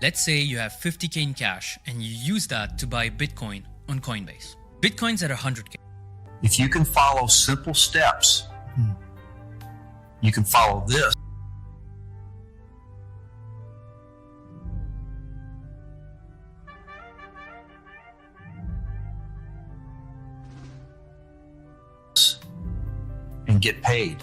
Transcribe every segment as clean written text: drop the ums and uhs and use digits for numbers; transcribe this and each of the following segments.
Let's say you have 50k in cash and you use that to buy Bitcoin on Coinbase. Bitcoin's at 100k. If you can follow simple steps, you can follow this. And get paid.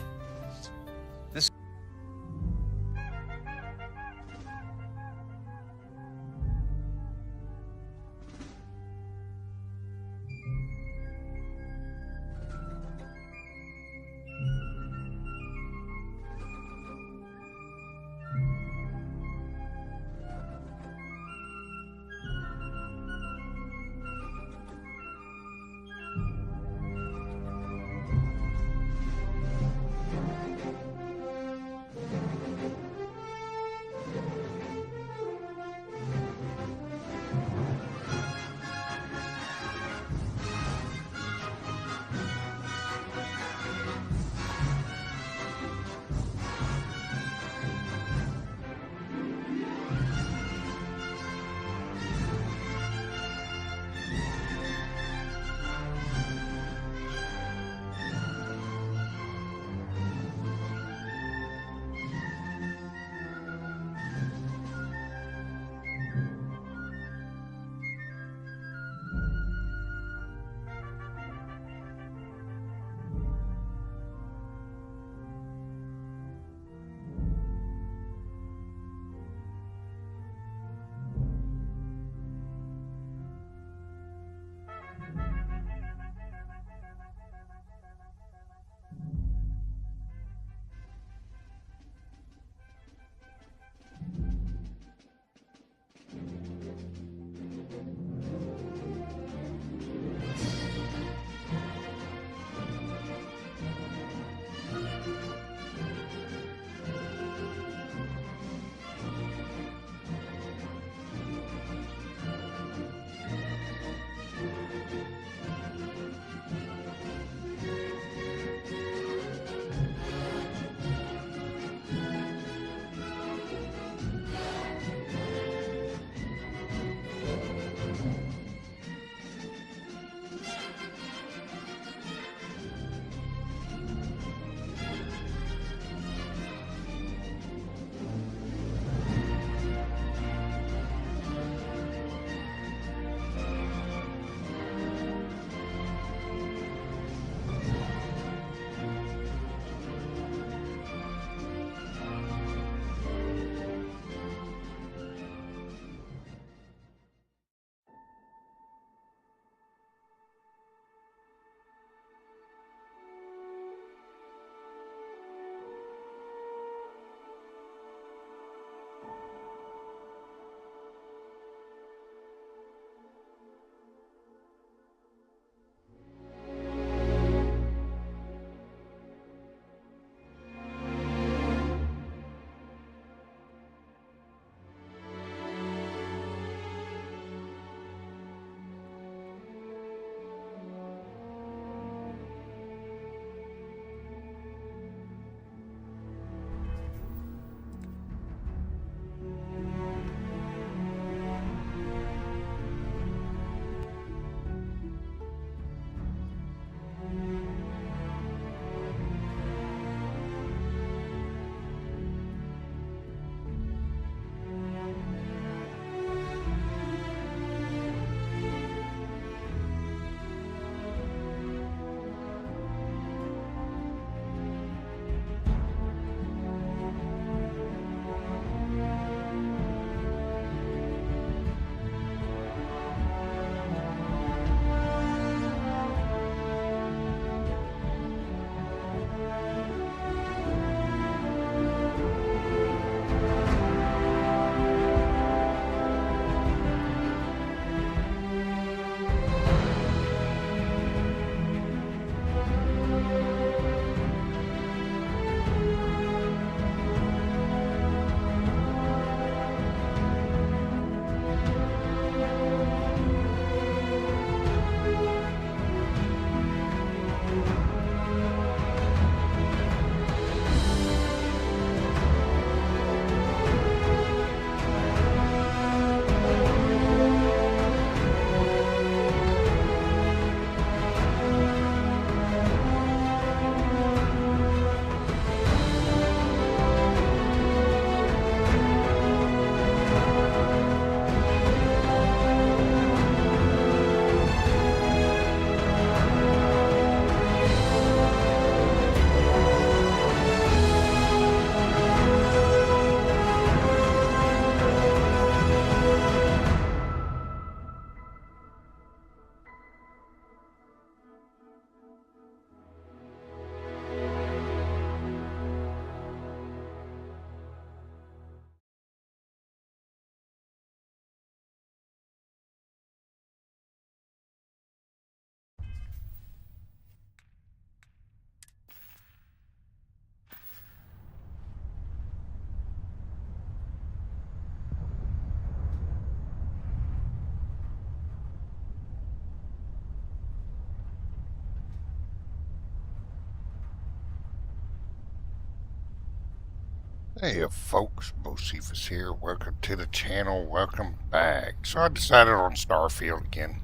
Hey folks, Bocephus here. Welcome to the channel. Welcome back. So I decided on Starfield again.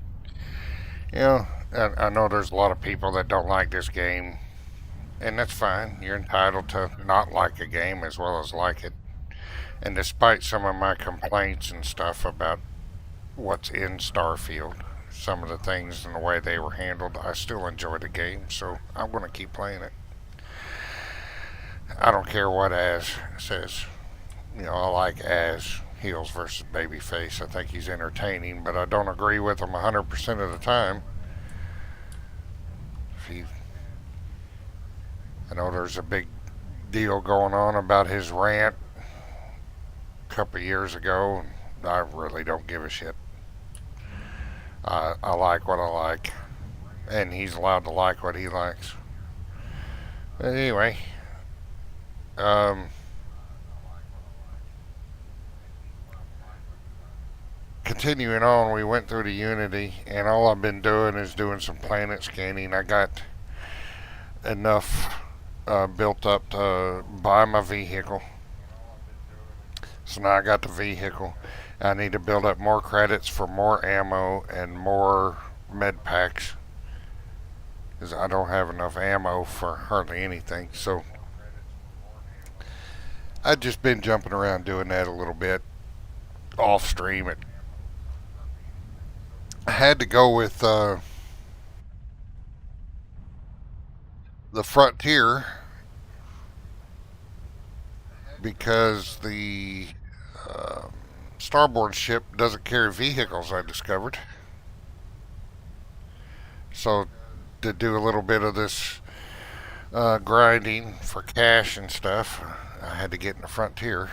You know, I know there's a lot of people that don't like this game, and that's fine. You're entitled to not like a game as well as like it. And despite some of my complaints and stuff about what's in Starfield, some of the things and the way they were handled, I still enjoy the game, so I'm going to keep playing it. I don't care what Az says. You know, I like Az heels versus babyface. I think he's entertaining, but I don't agree with him 100% of the time. I know there's a big deal going on about his rant a couple of years ago. I really don't give a shit. I like what I like, and he's allowed to like what he likes. But anyway, continuing on, we went through the Unity, and all I've been doing is doing some planet scanning. I got enough built up to buy my vehicle. So now I got the vehicle. I need to build up more credits for more ammo and more med packs, because I don't have enough ammo for hardly anything. So I've just been jumping around doing that a little bit off stream. I had to go with the Frontier because the Starborn ship doesn't carry vehicles, I discovered. So to do a little bit of this grinding for cash and stuff, I had to get in the Frontier.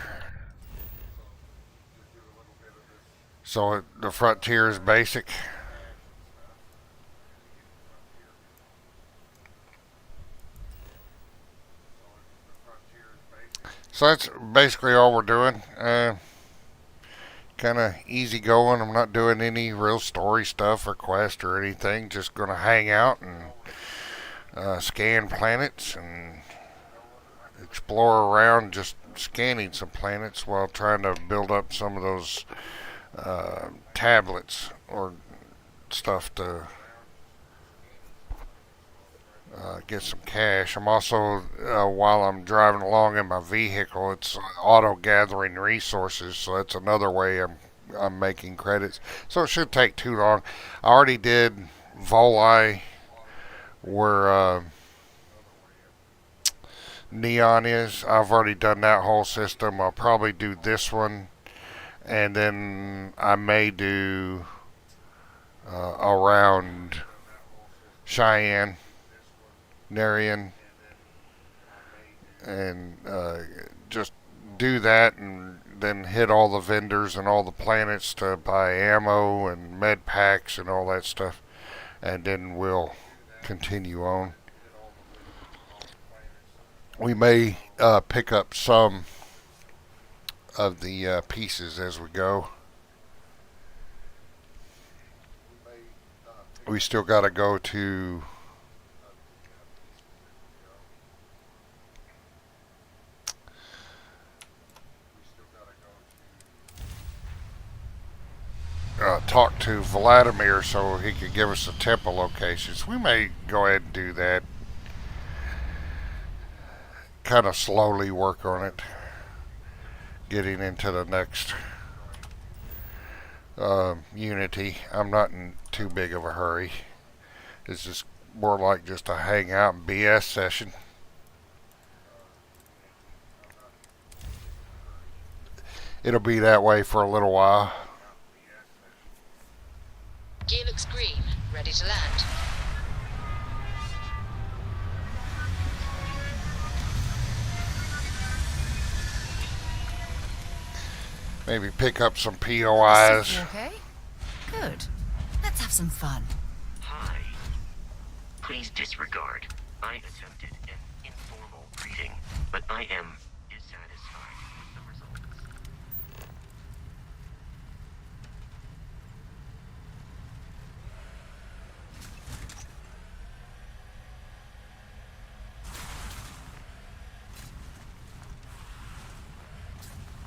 So the Frontier is basic. So that's basically all we're doing. Kind of easy going. I'm not doing any real story stuff or quest or anything. Just going to hang out and scan planets and explore around, just scanning some planets while trying to build up some of those tablets or stuff to get some cash. I'm also, while I'm driving along in my vehicle, it's auto gathering resources, so that's another way I'm making credits. So it shouldn't take too long. I already did Voli, where Neon is. I've already done that whole system. I'll probably do this one, and then I may do around Cheyenne, Narian, and just do that, and then hit all the vendors and all the planets to buy ammo and med packs and all that stuff, and then we'll continue on. We may pick up some of the pieces as we go. We still got to go to talk to Vladimir so he could give us the temple locations. We may go ahead and do that. Kind of slowly work on it. Getting into the next Unity. I'm not in too big of a hurry. It's just more like just a hangout and BS session. It'll be that way for a little while. Gear looks green, ready to land. Maybe pick up some POIs. You okay? Good. Let's have some fun. Hi. Please disregard. I attempted an informal greeting, but I am dissatisfied with the results.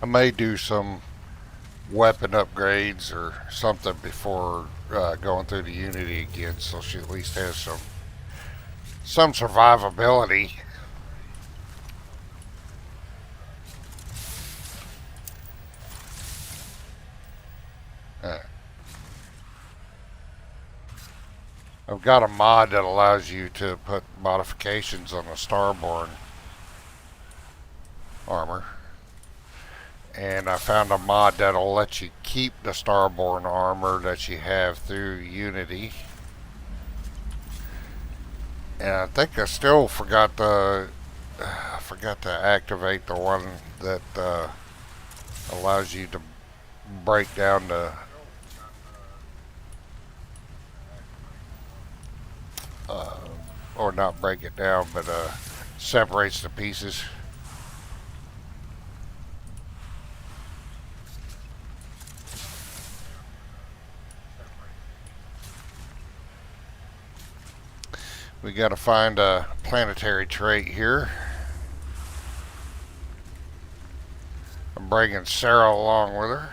I may do some weapon upgrades or something before going through the Unity again, so she at least has some survivability. I've got a mod that allows you to put modifications on the Starborn armor. And I found a mod that'll let you keep the Starborn armor that you have through Unity. And I think I still forgot to activate the one that allows you to break down the or not break it down, but separates the pieces. We gotta find a planetary trait here. I'm bringing Sarah along with her.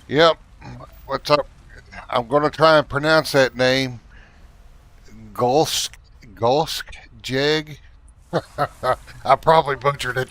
Yep. What's up? I'm going to try and pronounce that name. Gulsk Jig. I probably butchered it.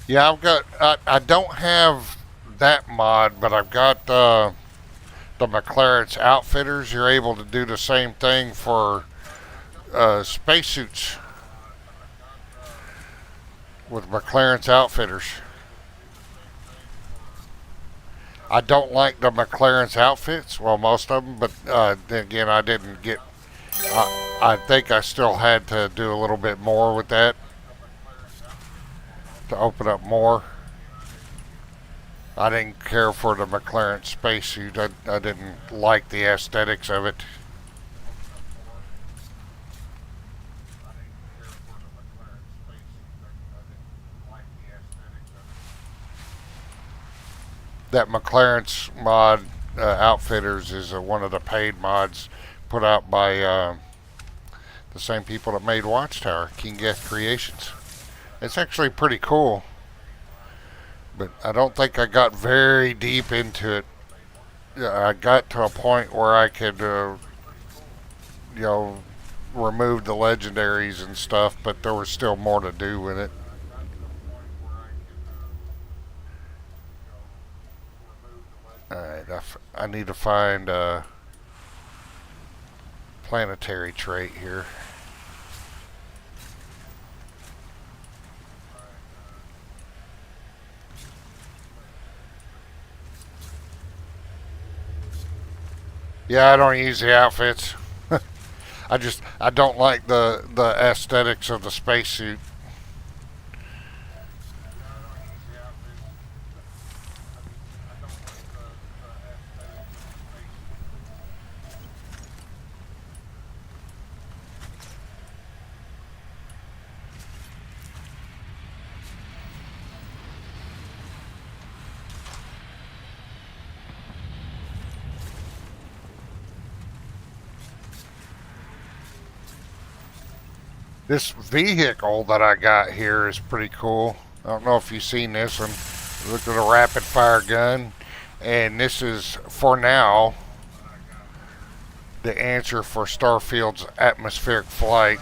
Yeah, I don't have that mod, but I've got the McLaren's Outfitters. You're able to do the same thing for spacesuits with McLaren's Outfitters. I don't like the McLaren's outfits, well, most of them, but then again, I didn't get. I think I still had to do a little bit more with that to open up more. I didn't care for the McLaren spacesuit. I didn't like the aesthetics of it. That McLaren's mod Outfitters is one of the paid mods put out by the same people that made Watchtower, King Geth Creations. It's actually pretty cool, but I don't think I got very deep into it. I got to a point where I could, remove the legendaries and stuff, but there was still more to do with it. Alright, I need to find a planetary trait here. Yeah, I don't use the outfits. I don't like the aesthetics of the spacesuit. This vehicle that I got here is pretty cool. I don't know if you've seen this one. Look at a rapid fire gun. And this is, for now, the answer for Starfield's atmospheric flight.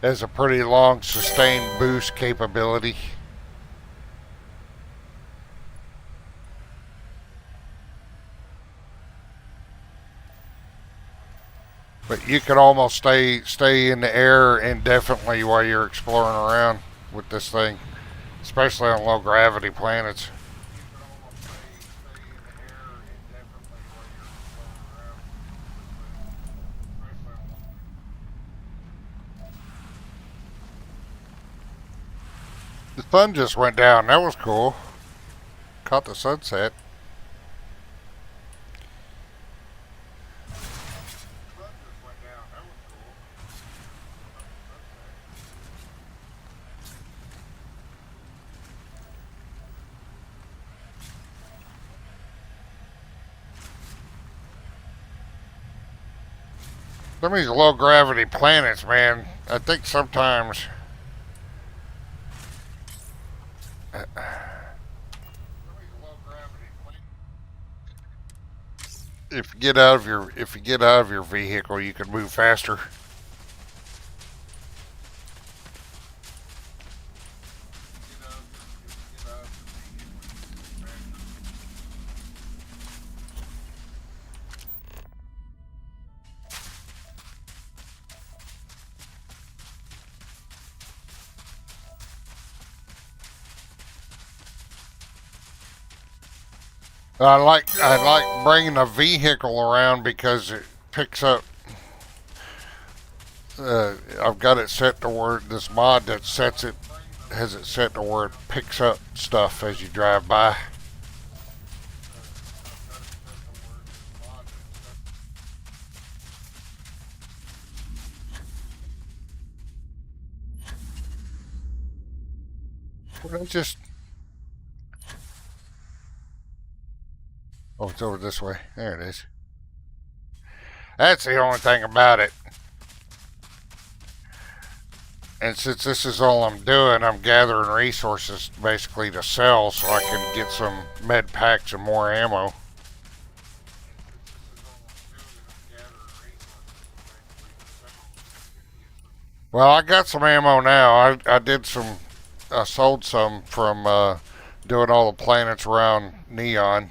Has a pretty long sustained boost capability. But you could almost stay in the air indefinitely while you're exploring around. with this thing, especially on low gravity planets. The sun just went down. That was cool. Caught the sunset. Some of these low gravity planets, man, I think sometimes if you get out of your vehicle, you can move faster. I like bringing a vehicle around because it picks up. I've got it set to where this mod that has it set to where it picks up stuff as you drive by. Well, it's just. Oh, it's over this way. There it is. That's the only thing about it. And since this is all I'm doing, I'm gathering resources basically to sell so I can get some med packs and more ammo. Well, I got some ammo now. I sold some from doing all the planets around Neon.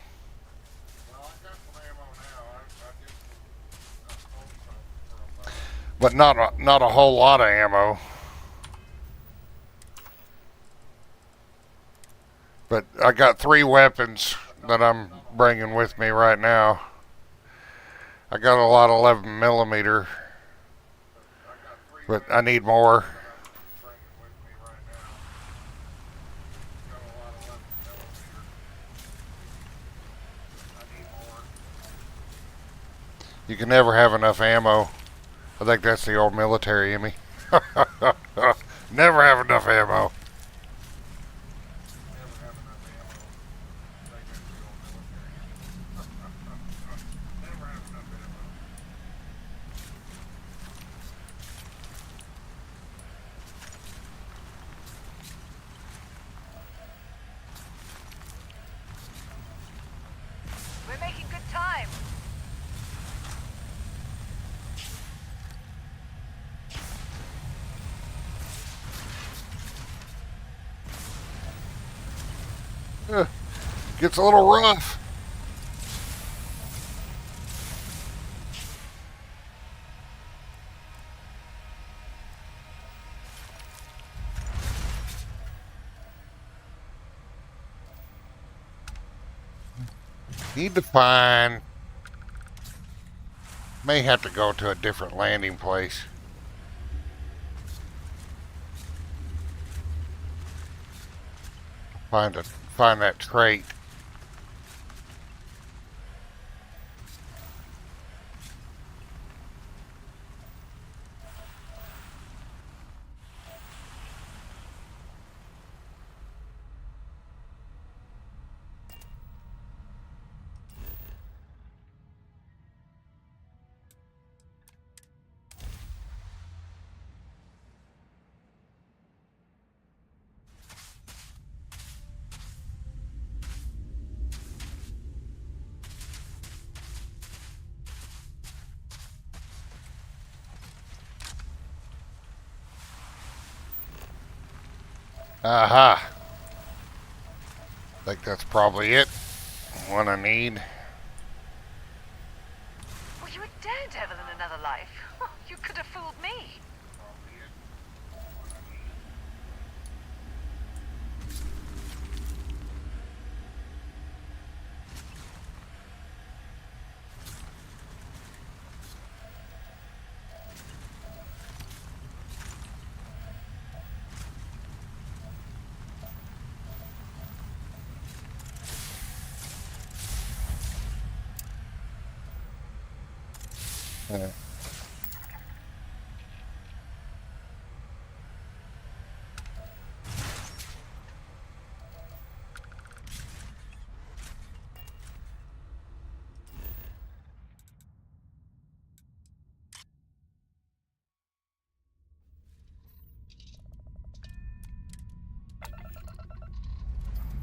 But not a whole lot of ammo. But I got 3 weapons that I'm bringing with me right now. I got a lot of 11mm, but I need more. You can never have enough ammo. I think that's the old military in me. Never have enough ammo. We're making good time. Gets a little rough. Need to find. May have to go to a different landing place. Find that trait. Aha. I think that's probably it. What I need. Well, you were daredevil in another life. You could have fooled me. Uh,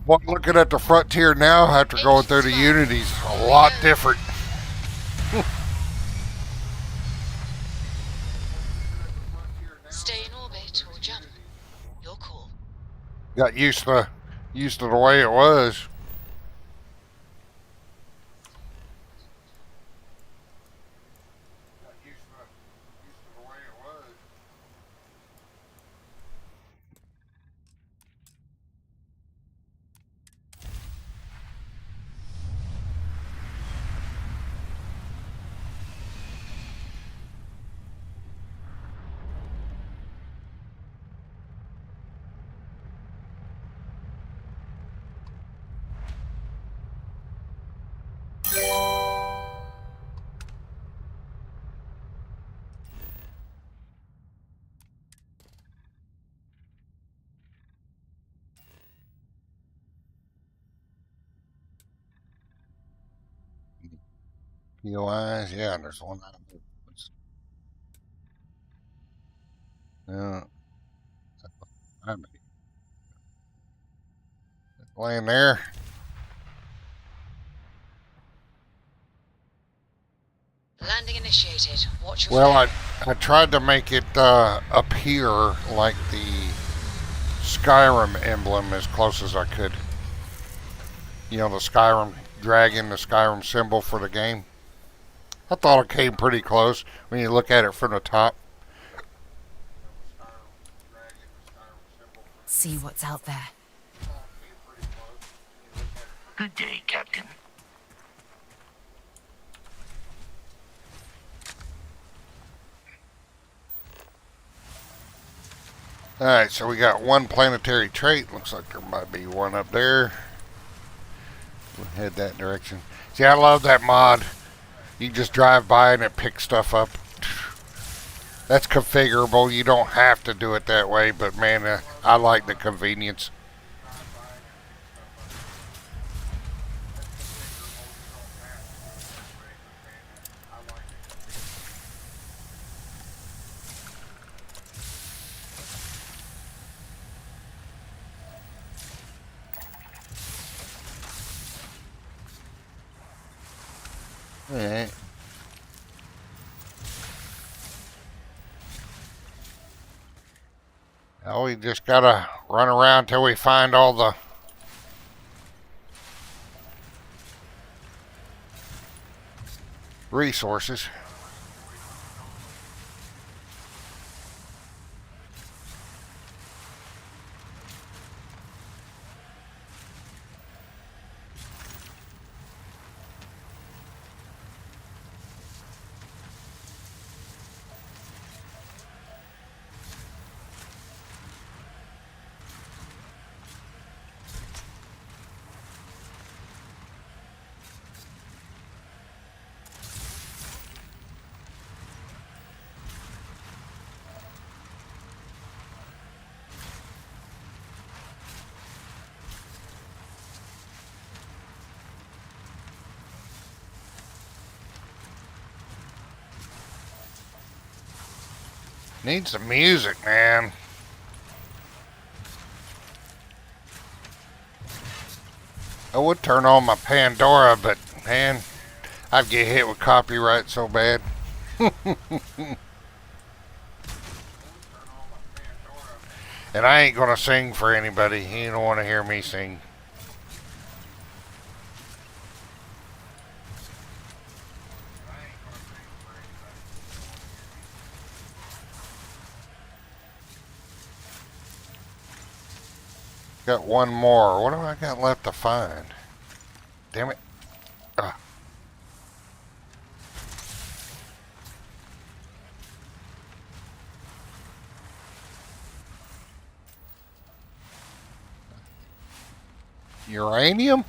well, looking at the Frontier now after going through the Unity's a lot different. Stay in orbit or jump. Your call. Got used to the way it was. POIs, yeah, there's one. Yeah, I'm laying there. Landing initiated. Watch your Well, flare. I tried to make it appear like the Skyrim emblem as close as I could. You know, the Skyrim dragon, the Skyrim symbol for the game. I thought it came pretty close when you look at it from the top. See what's out there. Good day, Captain. Alright, so we got one planetary trait. Looks like there might be one up there. We'll head that direction. See, I love that mod. You just drive by and it picks stuff up. That's configurable. You don't have to do it that way, but man, I like the convenience. Alright. Now we just gotta run around till we find all the resources. Need some music, man. I would turn on my Pandora, but man, I'd get hit with copyright so bad. And I ain't gonna sing for anybody. You don't want to hear me sing. Got one more. What do I got left to find? Damn it. Ah. Uranium?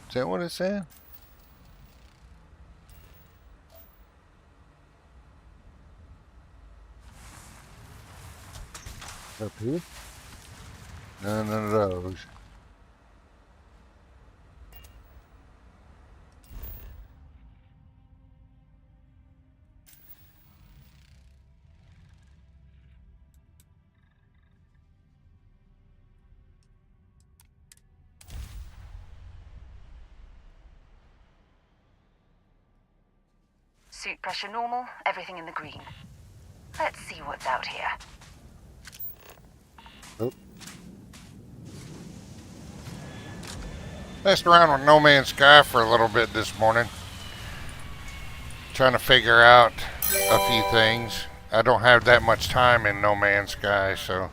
Is that what it said? Up here? None of those. Suit pressure normal, everything in the green. Let's see what's out here. Oh. Messed around with No Man's Sky for a little bit this morning. Trying to figure out a few things. I don't have that much time in No Man's Sky, so...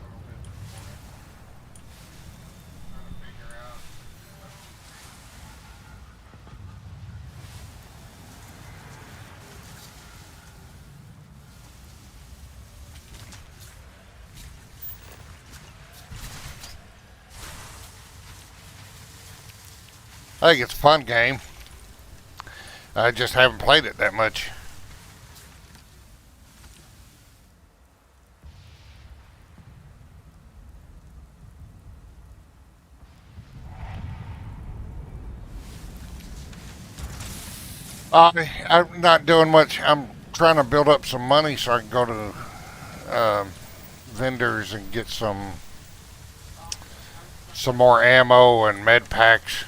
I think it's a fun game. I just haven't played it that much. I'm not doing much. I'm trying to build up some money so I can go to vendors and get some more ammo and med packs.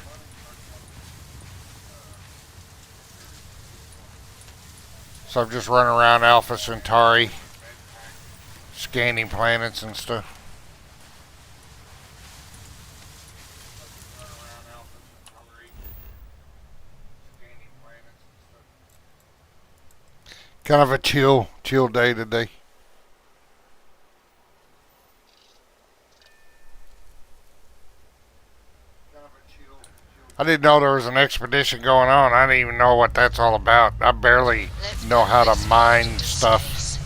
So I'm just running around Alpha Centauri, scanning planets and stuff. Kind of a chill day today. I didn't know there was an expedition going on. I didn't even know what that's all about. I barely know how to mine stuff.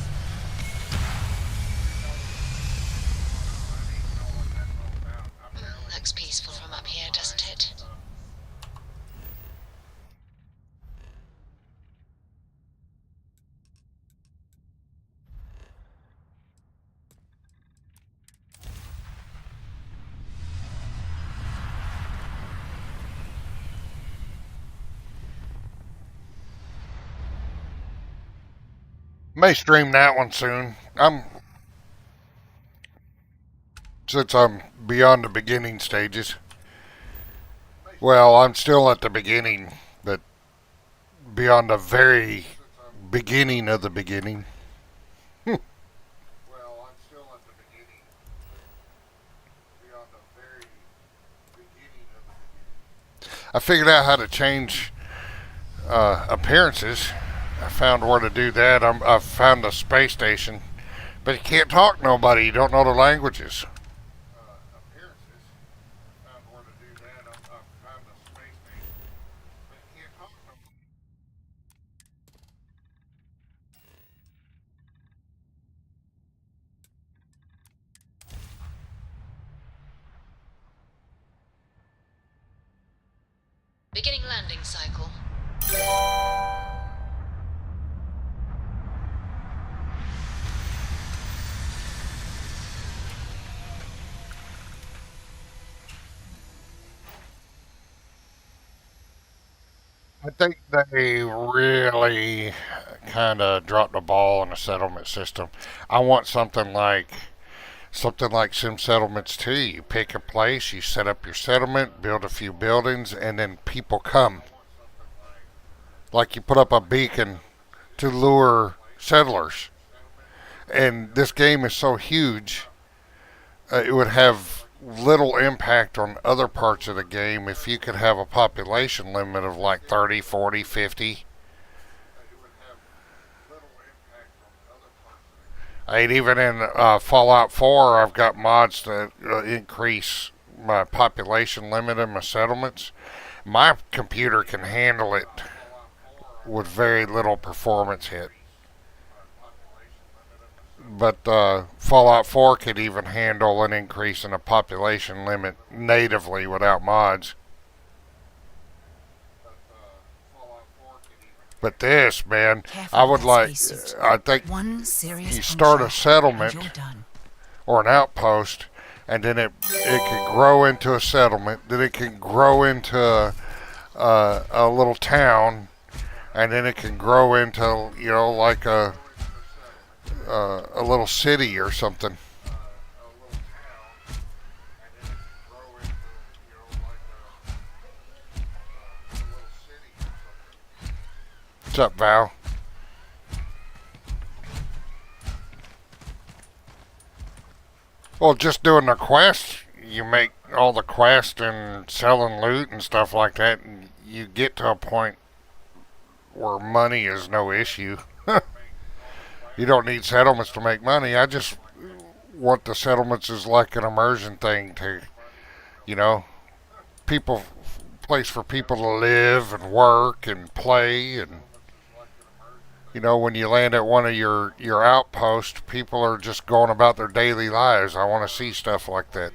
Looks peaceful from up here, doesn't it? May stream that one soon. Since I'm beyond the beginning stages. Well, I'm still at the beginning, but beyond the very beginning of the beginning. I figured out how to change appearances. I found where to do that. I've found a space station, but you can't talk to nobody. You don't know the languages. Beginning landing cycle. I think they really kind of dropped the ball on the settlement system. I want something like Sim Settlements 2. You pick a place, you set up your settlement, build a few buildings, and then people come. Like you put up a beacon to lure settlers. And this game is so huge, it would have little impact on other parts of the game if you could have a population limit of like 30, 40, 50. And even in Fallout 4, I've got mods that increase my population limit in my settlements. My computer can handle it with very little performance hit. But Fallout 4 could even handle an increase in a population limit natively without mods. But this, man, I would like, I think you start a settlement, or an outpost, and then it can grow into a settlement. Then it can grow into a little town, and then it can grow into like a little city or something. What's up, Val? Well, just doing the quest, you make all the quest and selling loot and stuff like that, and you get to a point where money is no issue. You don't need settlements to make money. I just want the settlements as like an immersion thing to, you know, people, place for people to live and work and play. And when you land at one of your outposts, people are just going about their daily lives. I want to see stuff like that.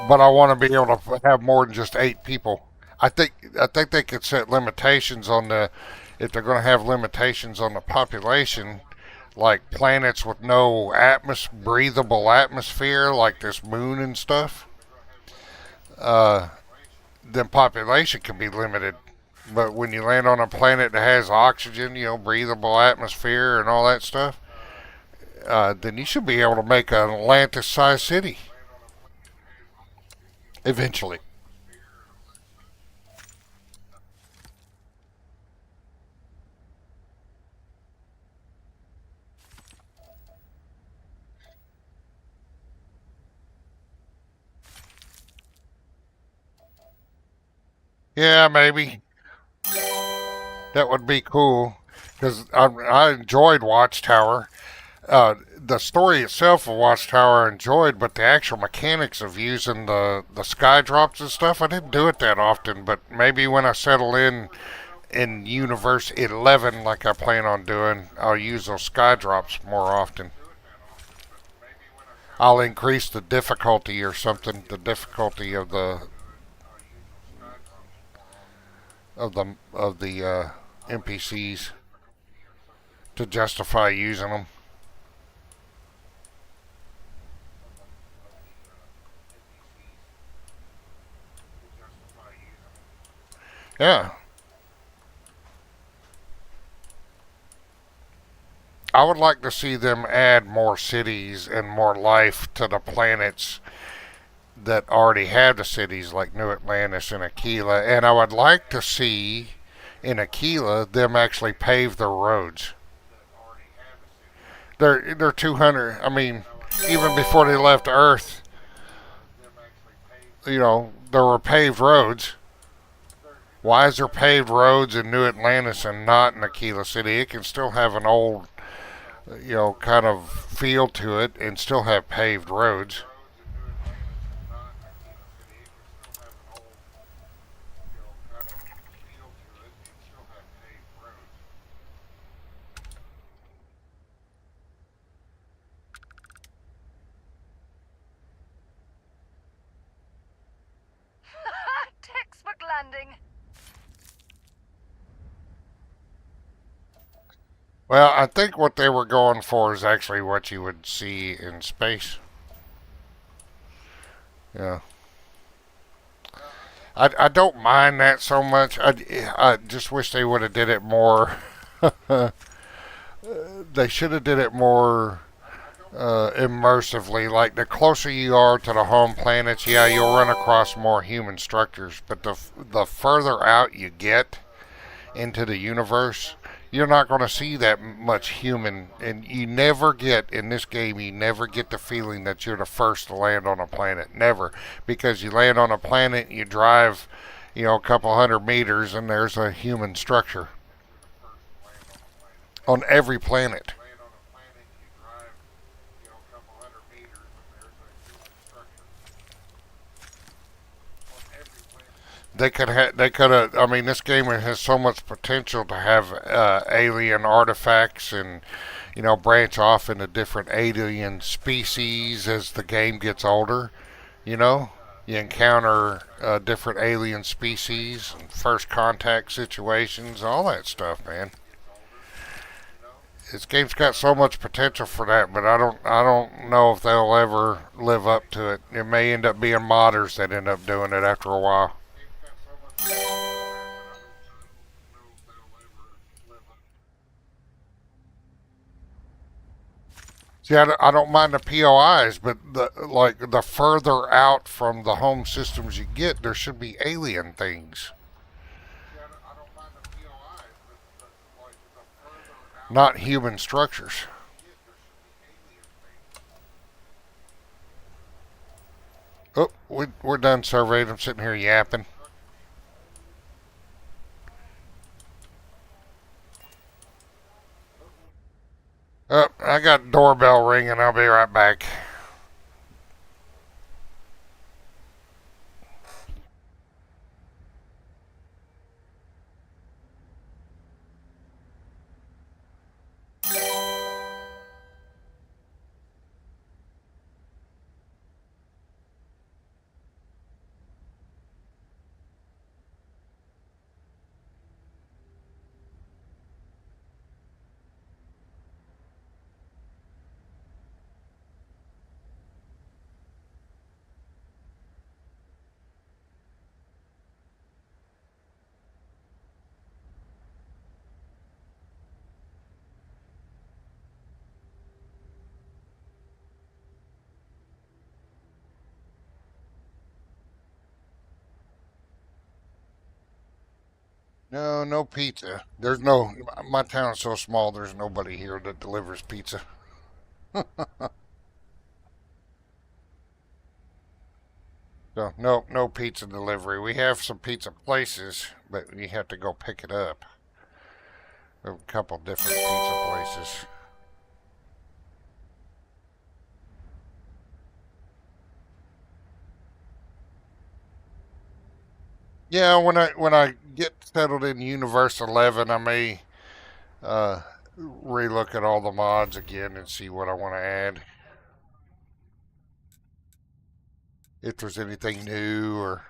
But I want to be able to have more than just 8 people. I think they could set limitations on if they're going to have limitations on the population, like planets with no breathable atmosphere, like this moon and stuff. Then population can be limited. But when you land on a planet that has oxygen, breathable atmosphere and all that stuff, then you should be able to make an Atlantis-sized city. Eventually. Yeah, maybe. That would be cool. Because I enjoyed Watchtower. The story itself of Watchtower I enjoyed, but the actual mechanics of using the sky drops and stuff, I didn't do it that often. But maybe when I settle in Universe 11, like I plan on doing, I'll use those sky drops more often. I'll increase the difficulty or something, the difficulty of the NPCs to justify using them. Yeah. I would like to see them add more cities and more life to the planets that already have the cities, like New Atlantis and Aquila. And I would like to see in Aquila them actually pave their roads. They're 200. I mean, even before they left Earth, there were paved roads. Why is there paved roads in New Atlantis and not in Aquila City? It can still have an old, kind of feel to it and still have paved roads. Textbook landing. Well, I think what they were going for is actually what you would see in space. Yeah. I don't mind that so much. I just wish they would have did it more. They should have did it more immersively. Like, the closer you are to the home planets, yeah, you'll run across more human structures. But the further out you get into the universe, you're not going to see that much human. And you never get, in this game, you never get the feeling that you're the first to land on a planet. Never. Because you land on a planet, you drive, a couple hundred meters, and there's a human structure. On every planet. They could have. I mean, this game has so much potential to have alien artifacts and, branch off into different alien species as the game gets older. You encounter different alien species, and first contact situations, all that stuff, man. This game's got so much potential for that, but I don't know if they'll ever live up to it. It may end up being modders that end up doing it after a while. See, I don't mind the POIs, but the further out from the home systems you get, there should be alien things. Not human structures. Oh, we're done surveying. I'm sitting here yapping. Oh, I got doorbell ringing. I'll be right back. No, no pizza. There's no. My town's so small. There's nobody here that delivers pizza. So no pizza delivery. We have some pizza places, but we have to go pick it up. We have a couple different pizza places. Yeah, when I get settled in Universe 11, I may relook at all the mods again and see what I want to add. If there's anything new or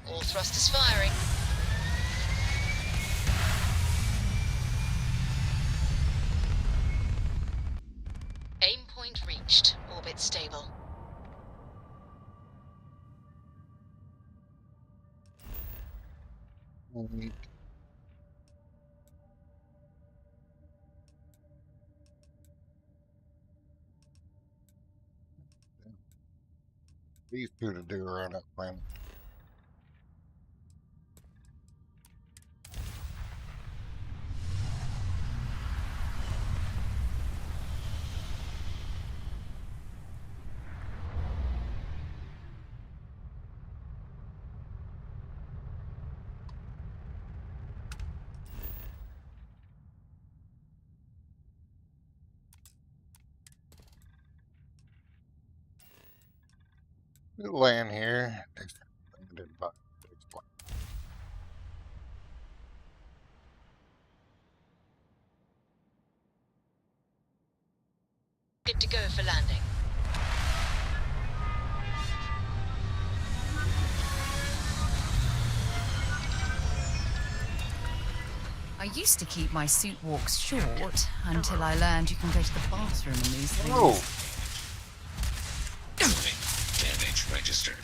All thrusters firing. Aim point reached. Orbit stable. these two to do around that planet. We'll land here. Good to go for landing. I used to keep my suit walks short until I learned you can go to the bathroom in these things. Oh, Damage registered.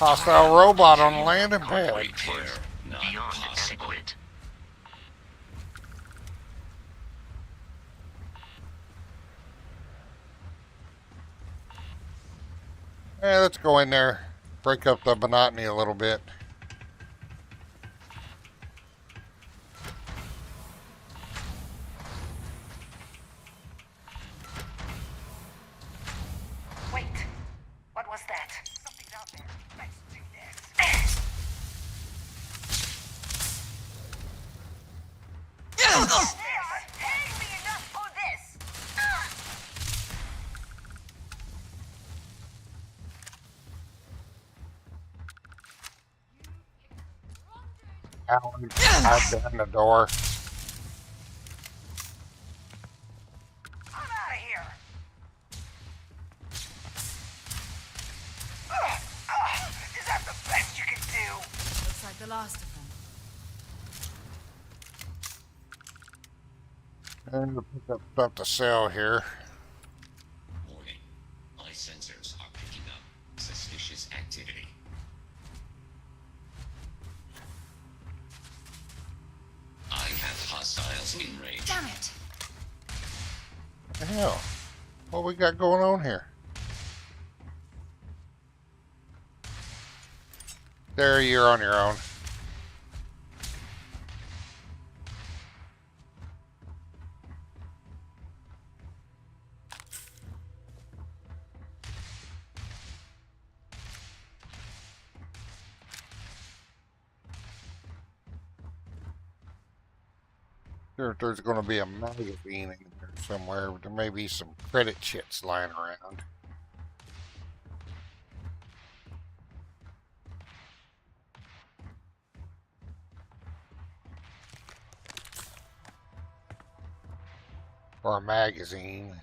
hostile robot on the landing pad. Repair not Beyond possible. adequate. Let's go in there, break up the monotony a little bit. Wait. What was that? Something's out there. Let's do this. Pay me enough for this. Alan, hide behind the door. I'm out of here. Is that the best you can do? Looks like the last of them. And to pick up stuff to sell here. Warning. My sensors are picking up suspicious activity. I have hostiles in range. Damn it! What the hell? What we got going on here? There, you're on your own. Sure, if there's going to be a magazine in there somewhere, there may be some credit chits lying around. Or a magazine.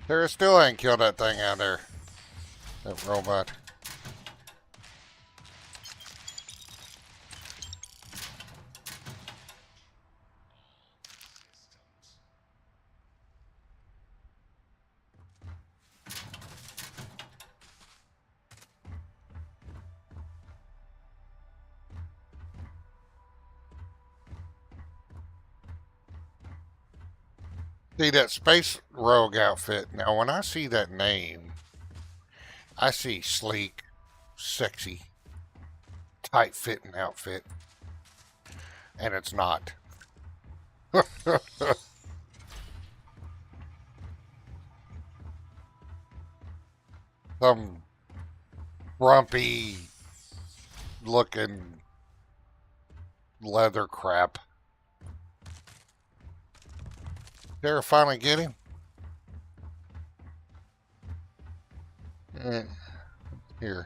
Sarah still ain't killed that thing out there. That robot. See that Space Rogue outfit. Now, when I see that name, I see sleek, sexy, tight-fitting outfit, and it's not. Some grumpy looking leather crap. Sarah finally get him? Here.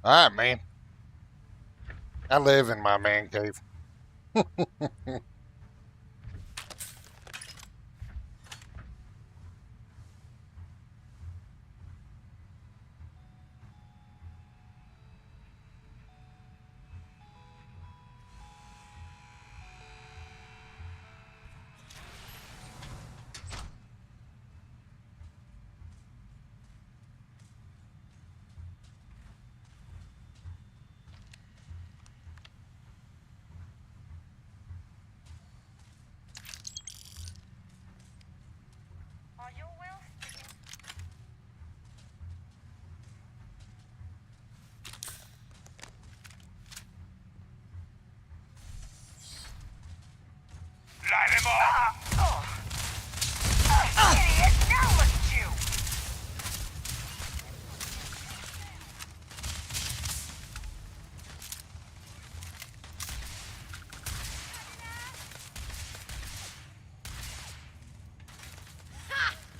Alright, man. I live in my man cave. Are you well speaking? Light him up! Idiot! Now look at you!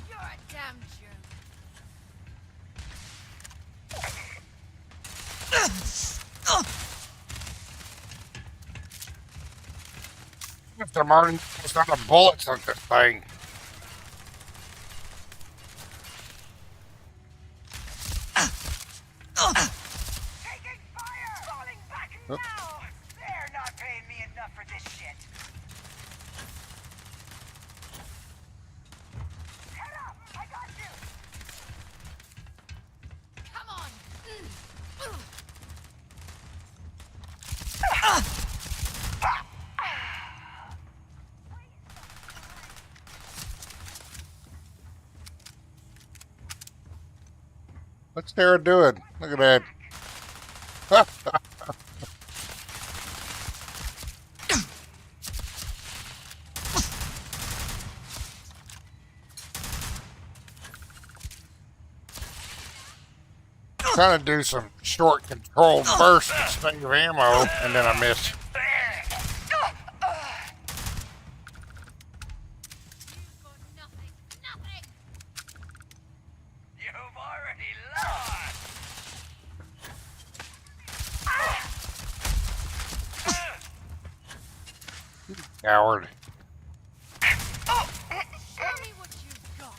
You're a damn jerk. Mr. Martin, there's not a bullets on this thing. No! They're not paying me enough for this shit! Head up! I got you! Come on! What's Sarah doing? Look at that. Trying to do some short controlled bursts to save ammo, and then I missed. You've already lost! Coward. Show me what you've got.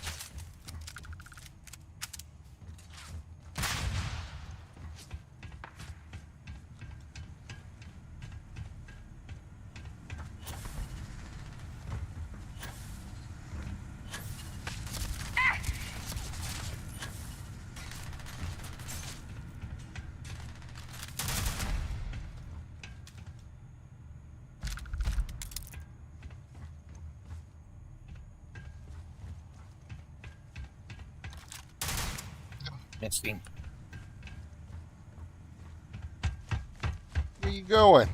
Missed him. Where you going?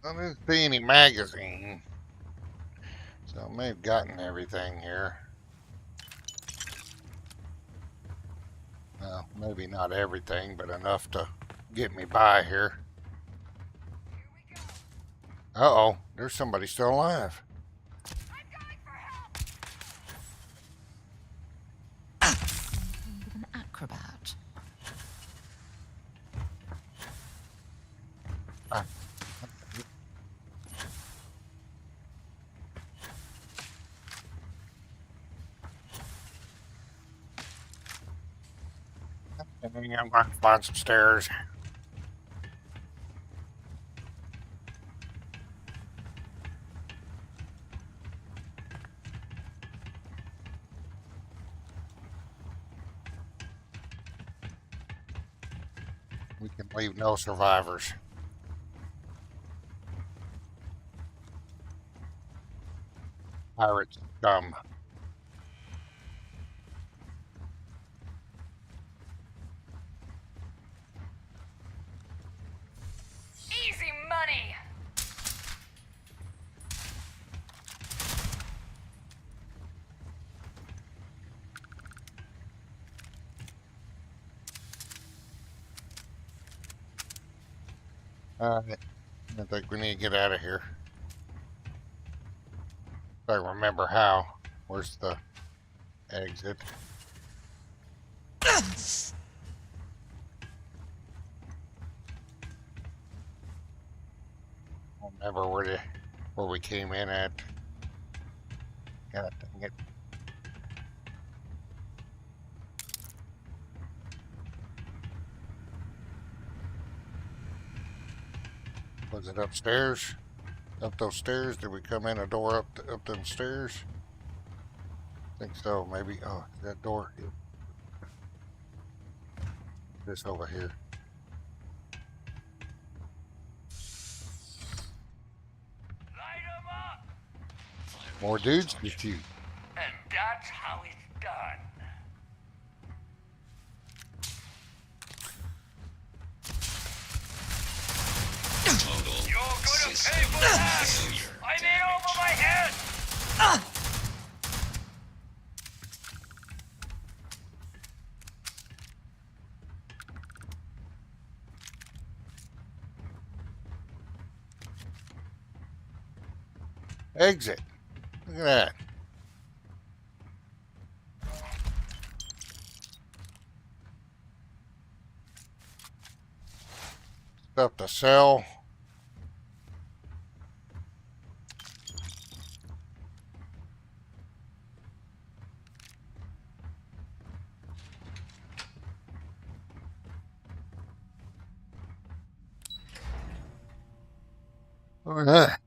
I didn't see any magazine, so I may have gotten everything here. Well, maybe not everything, but enough to get me by here. Uh-oh, there's somebody still alive. With an acrobat. I think I'm going to find some stairs. We can leave no survivors. Pirates come. Easy money! Alright. I think we need to get out of here. If I remember how. Where's the exit? I don't remember where we came in at. God dang it. Was it upstairs? Up those stairs? Did we come in a door up them stairs? I think so, maybe. Oh, that door. This over here. Light 'em up! More dudes to shoot. And that's how it's done. Total You're gonna system pay for that! failure. I'm in over my head! Exit. Look at that. Stuff to sell. Look at that.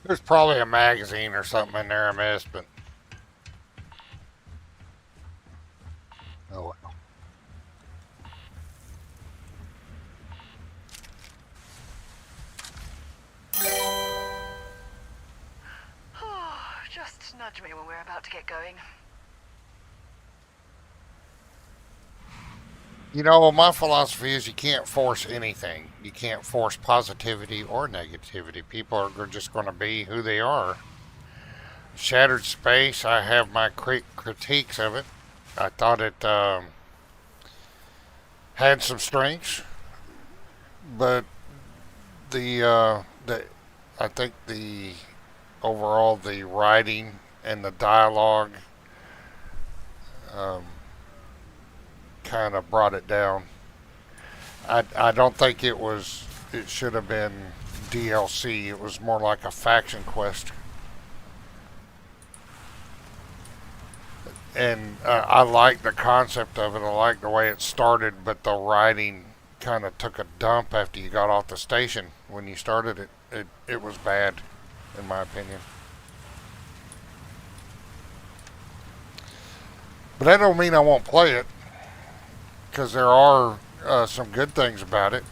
There's probably a magazine or something in there I missed, but oh well. Just nudge me when we're about to get going. You know, my philosophy is you can't force anything. You can't force positivity or negativity. People are just going to be who they are. Shattered Space, I have my critiques of it. I thought it had some strengths, but I think the overall the writing and the dialogue kind of brought it down. I don't think it should have been DLC. It was more like a faction quest. And I like the concept of it. I like the way it started, but the writing kind of took a dump after you got off the station. When you started it, it was bad, in my opinion. But that don't mean I won't play it, because there are some good things about it.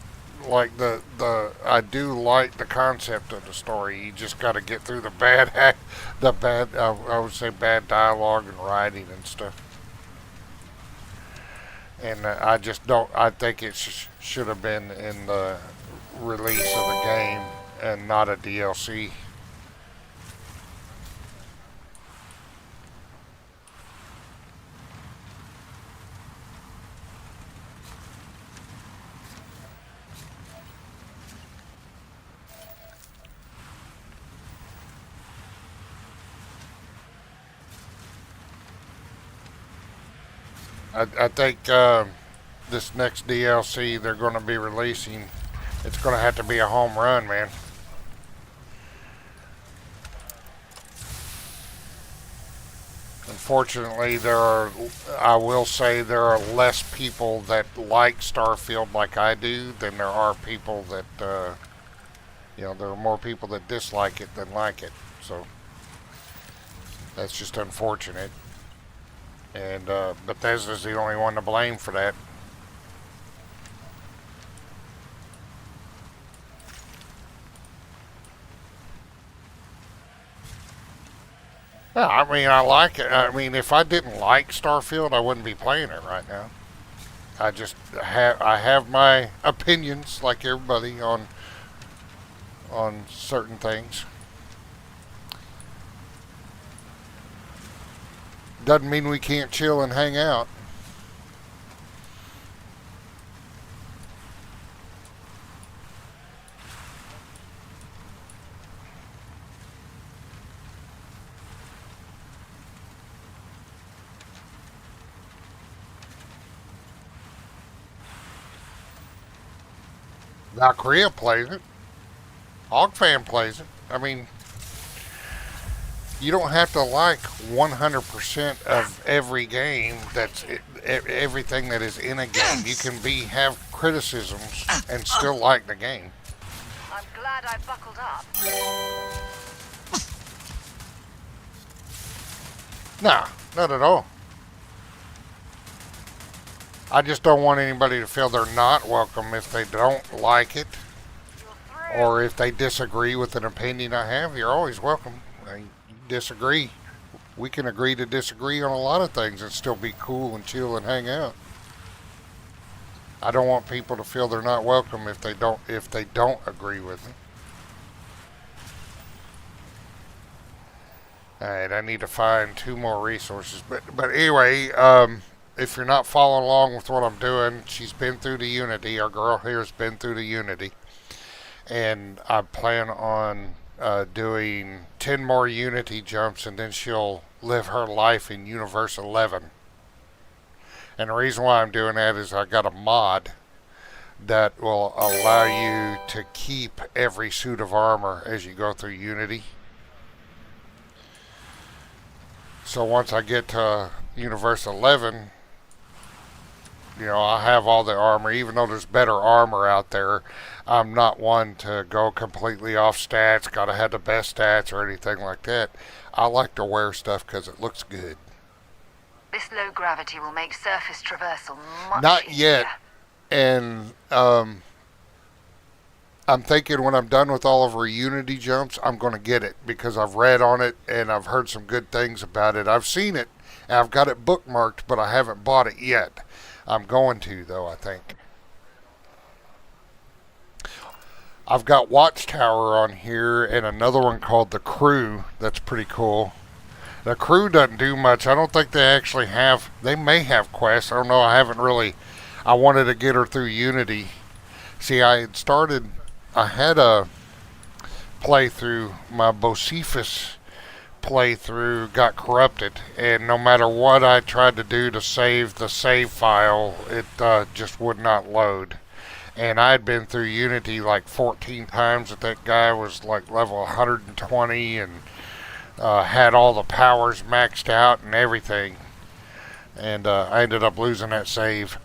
Like I do like the concept of the story. You just got to get through the bad I would say bad dialogue and writing and stuff. And I just don't. I think it should have been in the release of the game and not a DLC. I think this next DLC they're going to be releasing, it's going to have to be a home run, man. Unfortunately, I will say there are less people that like Starfield like I do than there are people that, there are more people that dislike it than like it. So that's just unfortunate. And Bethesda's the only one to blame for that. Yeah, I mean, I like it. I mean, if I didn't like Starfield, I wouldn't be playing it right now. I have my opinions, like everybody, on certain things. Doesn't mean we can't chill and hang out. Now Korea plays it. Hogfan plays it. I mean, you don't have to like 100% of every game. Everything that is in a game. You can have criticisms and still like the game. I'm glad I buckled up. Nah, not at all. I just don't want anybody to feel they're not welcome if they don't like it, or if they disagree with an opinion I have. You're always welcome. You disagree. We can agree to disagree on a lot of things and still be cool and chill and hang out. I don't want people to feel they're not welcome if they don't agree with me. Alright, I need to find 2 more resources. But anyway, if you're not following along with what I'm doing, she's been through the Unity. Our girl here has been through the Unity. And I plan on doing 10 more Unity jumps, and then she'll live her life in Universe 11. And the reason why I'm doing that is I got a mod that will allow you to keep every suit of armor as you go through Unity. So once I get to Universe 11, I have all the armor. Even though there's better armor out there, I'm not one to go completely off stats, gotta have the best stats or anything like that. I like to wear stuff because it looks good. This low gravity will make surface traversal much Not easier. yet. And I'm thinking when I'm done with all of our Unity jumps, I'm going to get it because I've read on it and I've heard some good things about it. I've seen it and I've got it bookmarked, but I haven't bought it yet. I'm going to, though, I think. I've got Watchtower on here and another one called The Crew. That's pretty cool. The Crew doesn't do much. I don't think they actually have... They may have quests. I don't know. I wanted to get her through Unity. See, I had a playthrough. My Bocephus playthrough got corrupted. And no matter what I tried to do to save the save file, it just would not load. And I had been through Unity like 14 times. That guy was like level 120 and had all the powers maxed out and everything. And I ended up losing that save.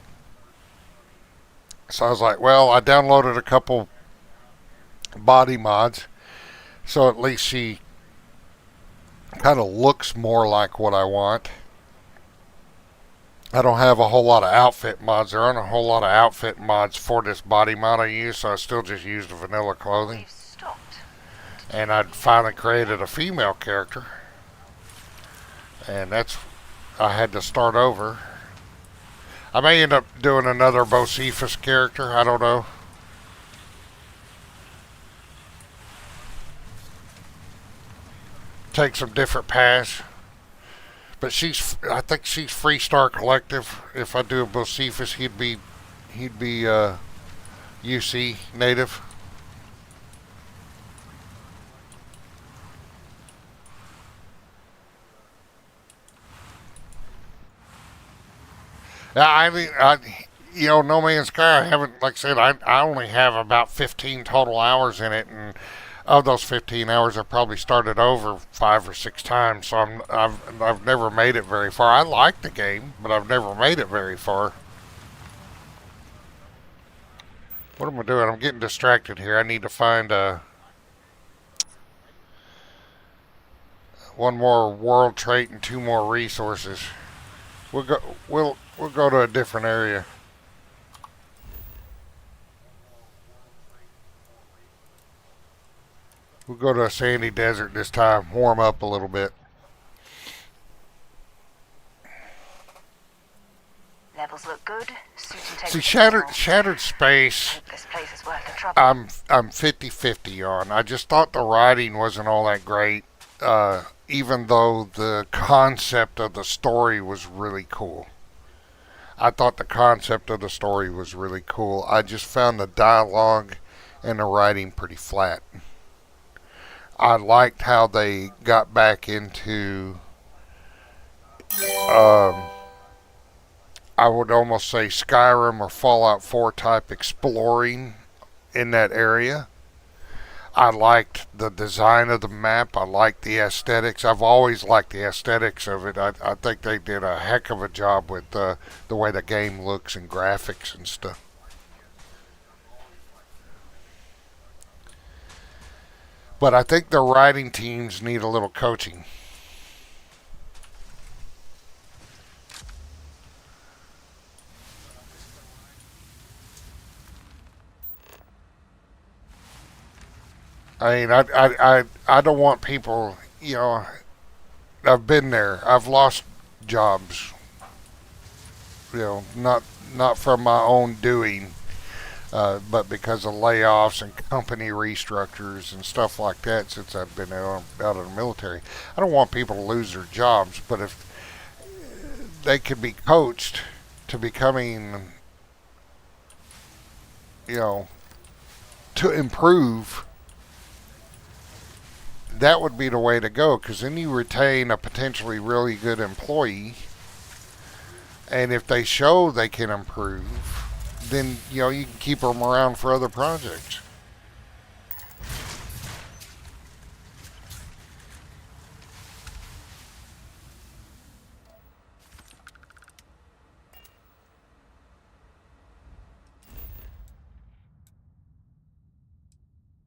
So I was like, well, I downloaded a couple body mods. So at least she kind of looks more like what I want. I don't have a whole lot of outfit mods. There aren't a whole lot of outfit mods for this body mod I use, so I still just used the vanilla clothing. And I'd finally created a female character. And I had to start over. I may end up doing another Bocephus character, I don't know. Take some different paths. But I think she's Freestar Collective. If I do a Bocephus, he'd be UC native. I mean, No Man's Sky, I haven't, like I said, I only have about 15 total hours in it, and of those 15 hours, I probably started over 5 or 6 times, so I've never made it very far. I like the game, but I've never made it very far. What am I doing? I'm getting distracted here. I need to find one more world trait and 2 more resources. We'll go to a different area. We'll go to a sandy desert this time. Warm up a little bit. Levels look good. Suit integrity. See, normal. Shattered Space. This place is worth the trouble. I'm 50-50 on. I just thought the writing wasn't all that great, even though the concept of the story was really cool. I thought the concept of the story was really cool. I just found the dialogue and the writing pretty flat. I liked how they got back into, I would almost say Skyrim or Fallout 4 type exploring in that area. I liked the design of the map. I liked the aesthetics. I've always liked the aesthetics of it. I think they did a heck of a job with the way the game looks and graphics and stuff. But I think the writing teams need a little coaching. I mean, I don't want people, you know, I've been there. I've lost jobs, you know, not from my own doing, but because of layoffs and company restructures and stuff like that since I've been out of the military. I don't want people to lose their jobs, but if they could be coached to becoming, you know, to improve, that would be the way to go, because then you retain a potentially really good employee, and if they show they can improve, then, you know, you can keep them around for other projects.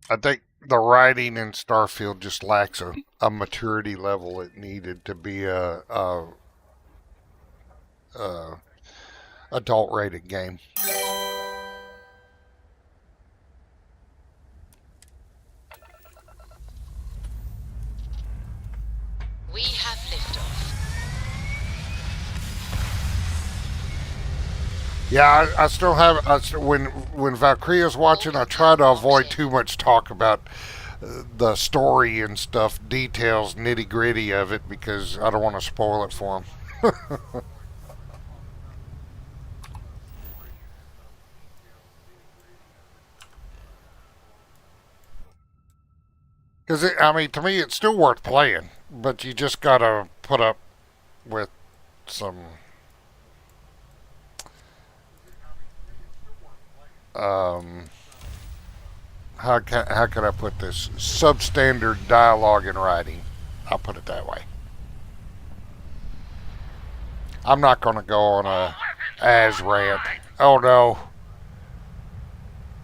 I think the writing in Starfield just lacks a maturity level it needed to be a adult rated game. We have liftoff. Yeah, I still have. When Valkyria's watching, I try to avoid too much talk about the story and stuff, details, nitty gritty of it, because I don't want to spoil it for them. Because I mean, to me, it's still worth playing, but you just gotta put up with some. How can I put this? Substandard dialogue and writing. I'll put it that way. I'm not going to go on a as rant. Oh no.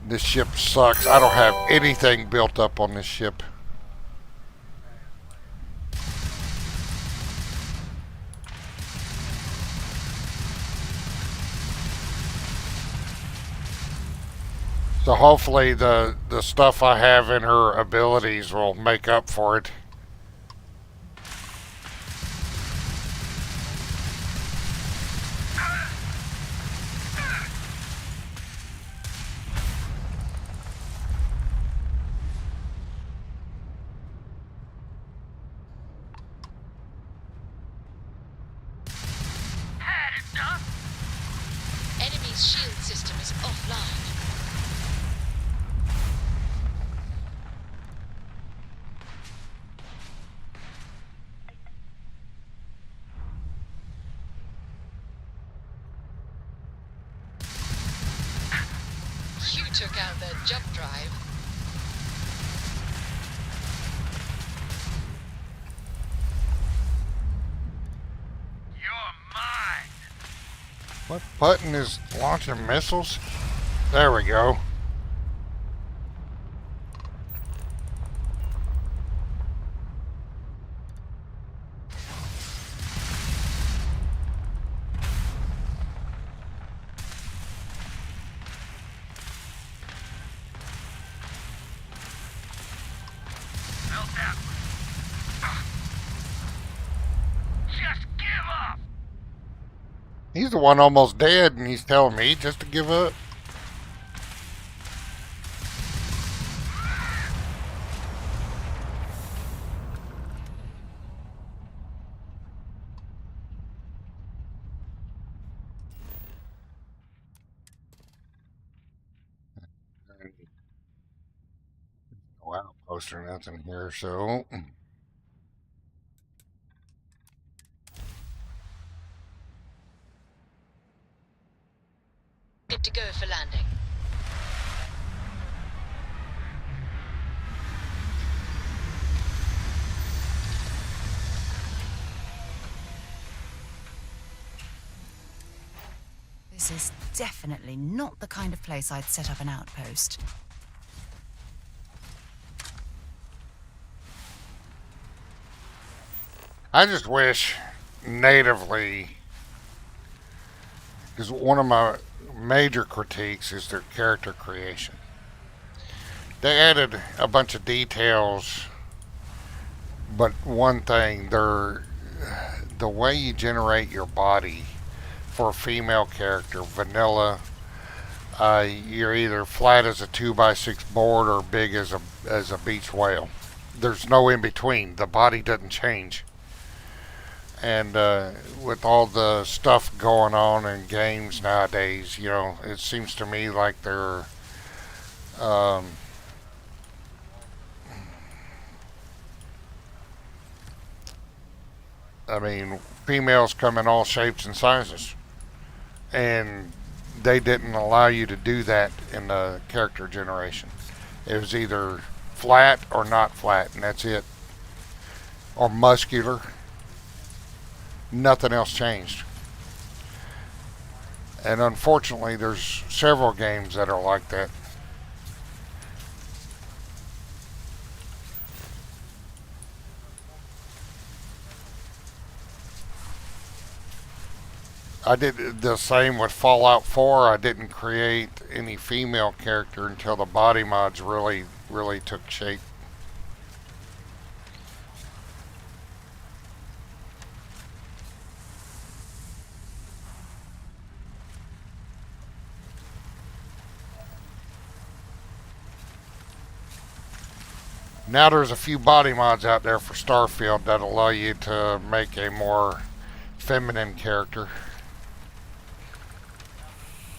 This ship sucks. I don't have anything built up on this ship. So hopefully the stuff I have in her abilities will make up for it. Enemy's shield system is offline. You took out their jump drive. You're mine. What button is launching missiles? There we go. felt that one. Just give up! He's the one almost dead, and he's telling me just to give up. No outpost or nothing here, so... Good to go for landing. This is definitely not the kind of place I'd set up an outpost. I just wish natively, because one of my major critiques is their character creation. They added a bunch of details, but one thing, the way you generate your body for a female character, vanilla, you're either flat as a 2x6 board or big as a beach whale. There's no in between. The body doesn't change. And with all the stuff going on in games nowadays, you know, it seems to me like they're I mean, females come in all shapes and sizes, and they didn't allow you to do that in the character generation. It was either flat or not flat, and that's it, or muscular. Nothing else changed. And unfortunately, there's several games that are like that. I did the same with Fallout 4. I didn't create any female character until the body mods really took shape. Now there's a few body mods out there for Starfield that allow you to make a more feminine character.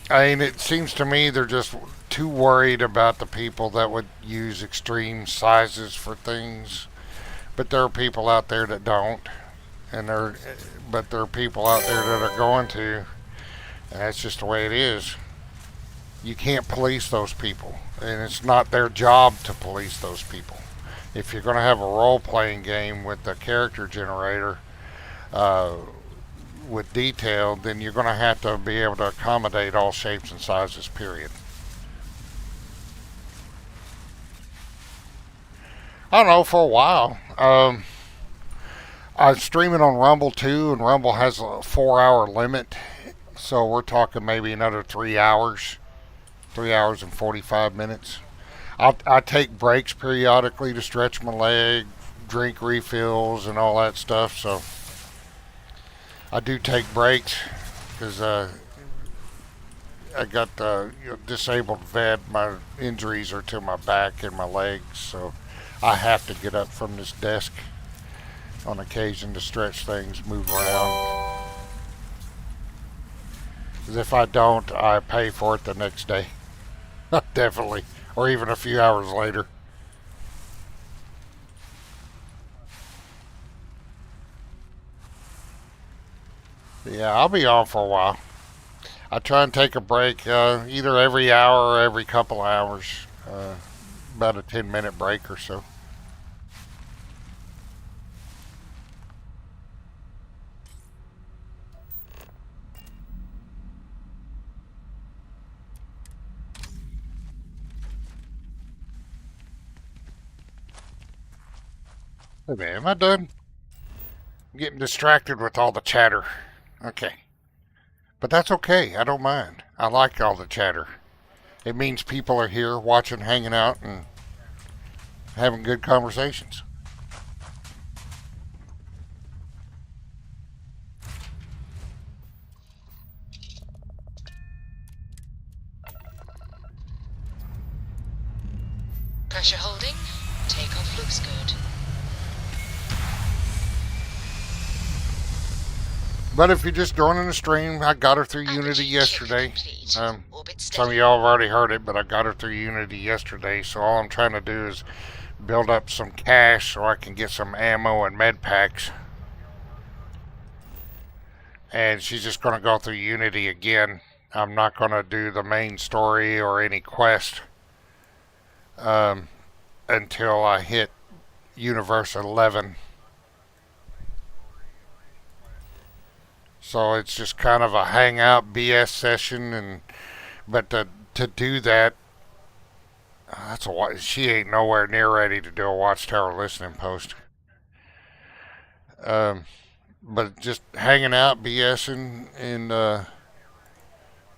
I mean, it seems to me they're just too worried about the people that would use extreme sizes for things. But there are people out there that don't. But there are people out there that are going to. And that's just the way it is. You can't police those people. And it's not their job to police those people. If you're going to have a role-playing game with the character generator with detail, then you're going to have to be able to accommodate all shapes and sizes, period. I don't know, for a while. I'm streaming on Rumble too, and Rumble has a 4-hour limit. So we're talking maybe another 3 hours. 3 hours and 45 minutes. I take breaks periodically to stretch my leg, drink refills, and all that stuff. So I do take breaks because I got disabled vet. My injuries are to my back and my legs, so I have to get up from this desk on occasion to stretch things, move around. Because if I don't, I pay for it the next day. Definitely. Or even a few hours later. Yeah, I'll be on for a while. I try and take a break either every hour or every couple hours. About a 10-minute break or so. Hey man, am I done? I'm getting distracted with all the chatter. Okay. But that's okay. I don't mind. I like all the chatter. It means people are here watching, hanging out, and having good conversations. looks good. But if you're just joining the stream, I got her through Unity Apogee yesterday. complete. Orbit Some of steady. y'all have already heard it, but I got her through Unity yesterday. So all I'm trying to do is build up some cash so I can get some ammo and med packs. And she's just going to go through Unity again. I'm not going to do the main story or any quest until I hit Universe 11. So it's just kind of a hangout BS session, but to do that, she ain't nowhere near ready to do a Watchtower listening post. But just hanging out, BSing, and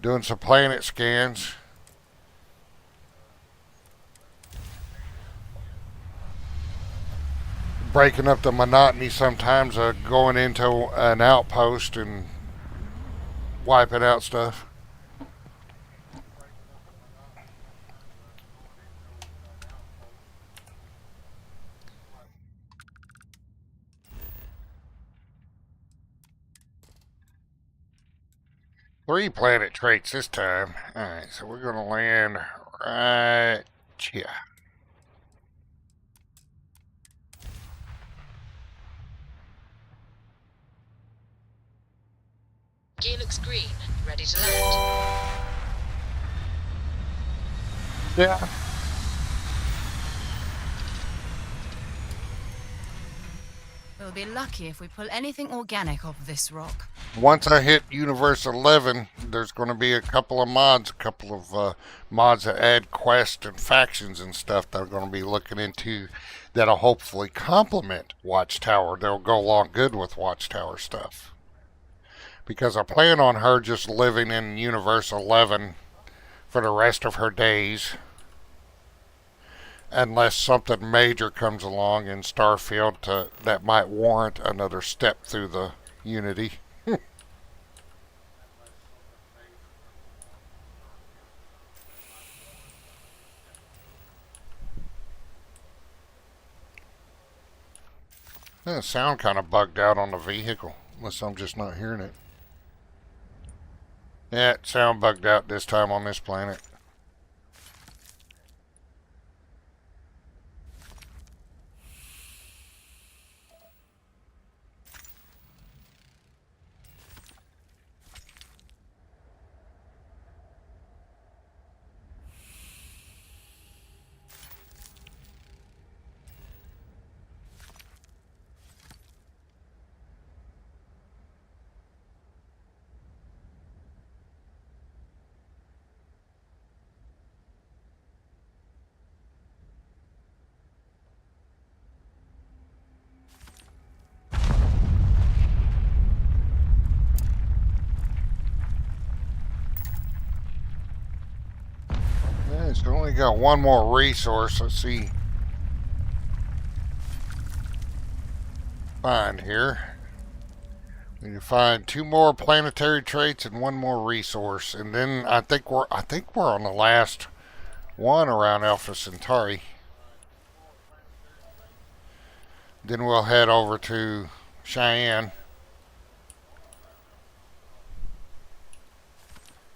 doing some planet scans. Breaking up the monotony sometimes of going into an outpost and wiping out stuff. Three planet traits this time. Alright, so we're going to land right here. Gear looks green. Ready to land. Yeah. We'll be lucky if we pull anything organic off this rock. Once I hit Universe 11, there's going to be a couple of mods that add quests and factions and stuff that I'm going to be looking into that'll hopefully complement Watchtower. They'll go along good with Watchtower stuff. Because I plan on her just living in Universe 11 for the rest of her days. Unless something major comes along in Starfield that might warrant another step through the Unity. The sound kind of bugged out on the vehicle, unless I'm just not hearing it. Yeah, it sound bugged out this time on this planet. Yeah, it's only got one more resource. Let's see. Find here. We need to find 2 more planetary traits and 1 more resource, and then I think we're on the last one around Alpha Centauri. Then we'll head over to Cheyenne.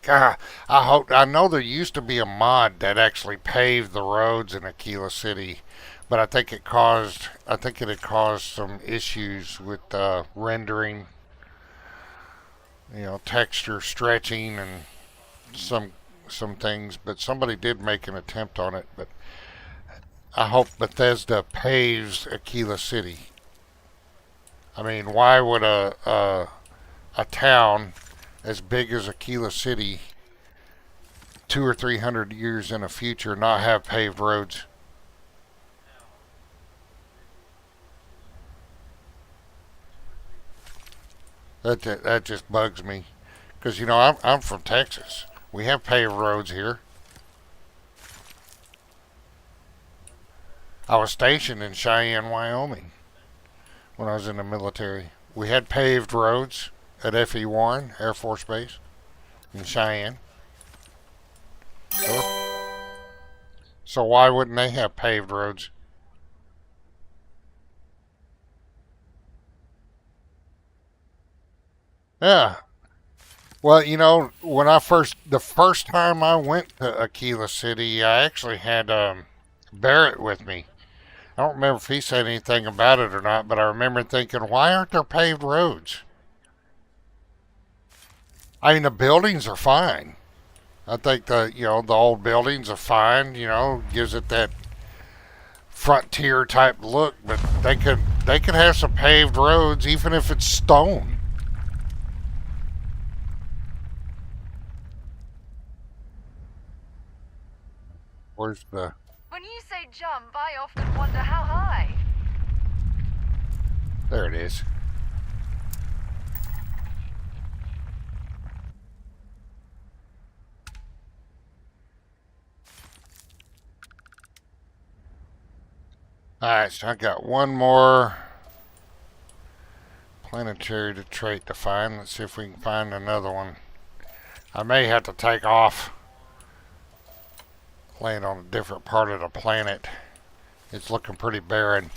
God, I know there used to be a mod that actually paved the roads in Aquila City, but I think it had caused some issues with rendering, texture stretching and some things. But somebody did make an attempt on it. But I hope Bethesda paves Aquila City. I mean, why would a town as big as Aquila City 200 or 300 years in the future not have paved roads? That just bugs me, because I'm from Texas. We have paved roads here. I was stationed in Cheyenne, Wyoming when I was in the military. We had paved roads at FE Warren Air Force Base in Cheyenne. So why wouldn't they have paved roads? Yeah. Well, when the first time I went to Aquila City, I actually had Barrett with me. I don't remember if he said anything about it or not, but I remember thinking, why aren't there paved roads? I mean, the buildings are fine. I think the old buildings are fine. Gives it that frontier type look, but they could have some paved roads, even if it's stone. Where's the? When you say jump, I often wonder how high. There it is. Alright, so I got one more planetary trait to find. Let's see if we can find another one. I may have to take off, land on a different part of the planet. It's looking pretty barren.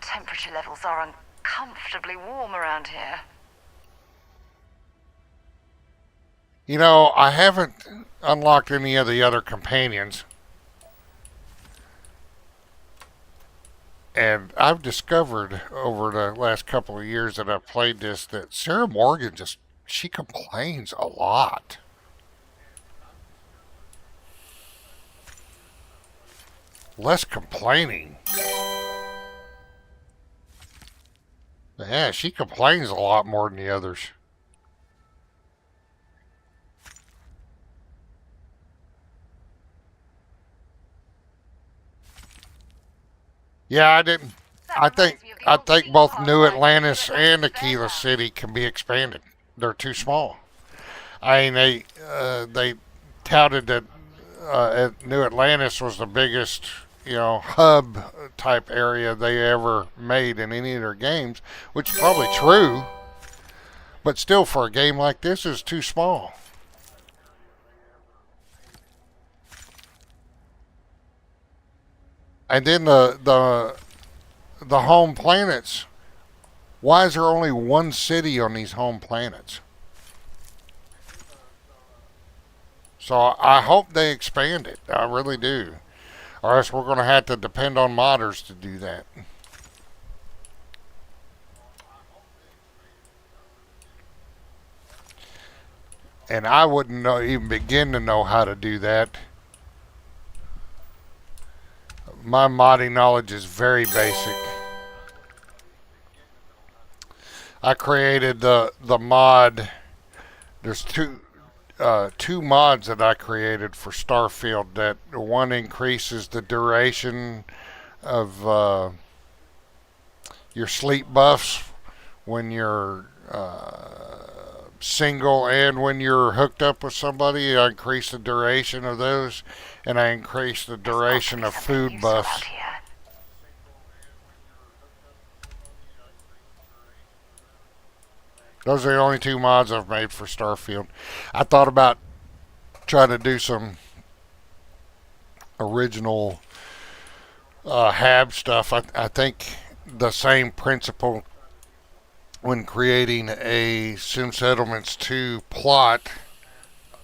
Temperature levels are uncomfortably warm around here. I haven't unlocked any of the other companions. And I've discovered over the last couple of years that I've played this that Sarah Morgan she complains a lot. Less complaining. Yeah, she complains a lot more than the others. Yeah, I didn't. I think both New Atlantis and Aquila City can be expanded. They're too small. I mean, they touted that New Atlantis was the biggest, hub type area they ever made in any of their games, which is probably true. But still, for a game like this, it's too small. And then the home planets. Why is there only one city on these home planets? So I hope they expand it. I really do. Or else we're going to have to depend on modders to do that. And I wouldn't even begin to know how to do that. My modding knowledge is very basic. I created the mod. There's two mods that I created for Starfield. That one increases the duration of your sleep buffs when you're single and when you're hooked up with somebody. I increase the duration of those, and I increase the duration of food buffs. Those are the only two mods I've made for Starfield. I thought about trying to do some original HAB stuff. I think the same principle when creating a Sim Settlements 2 plot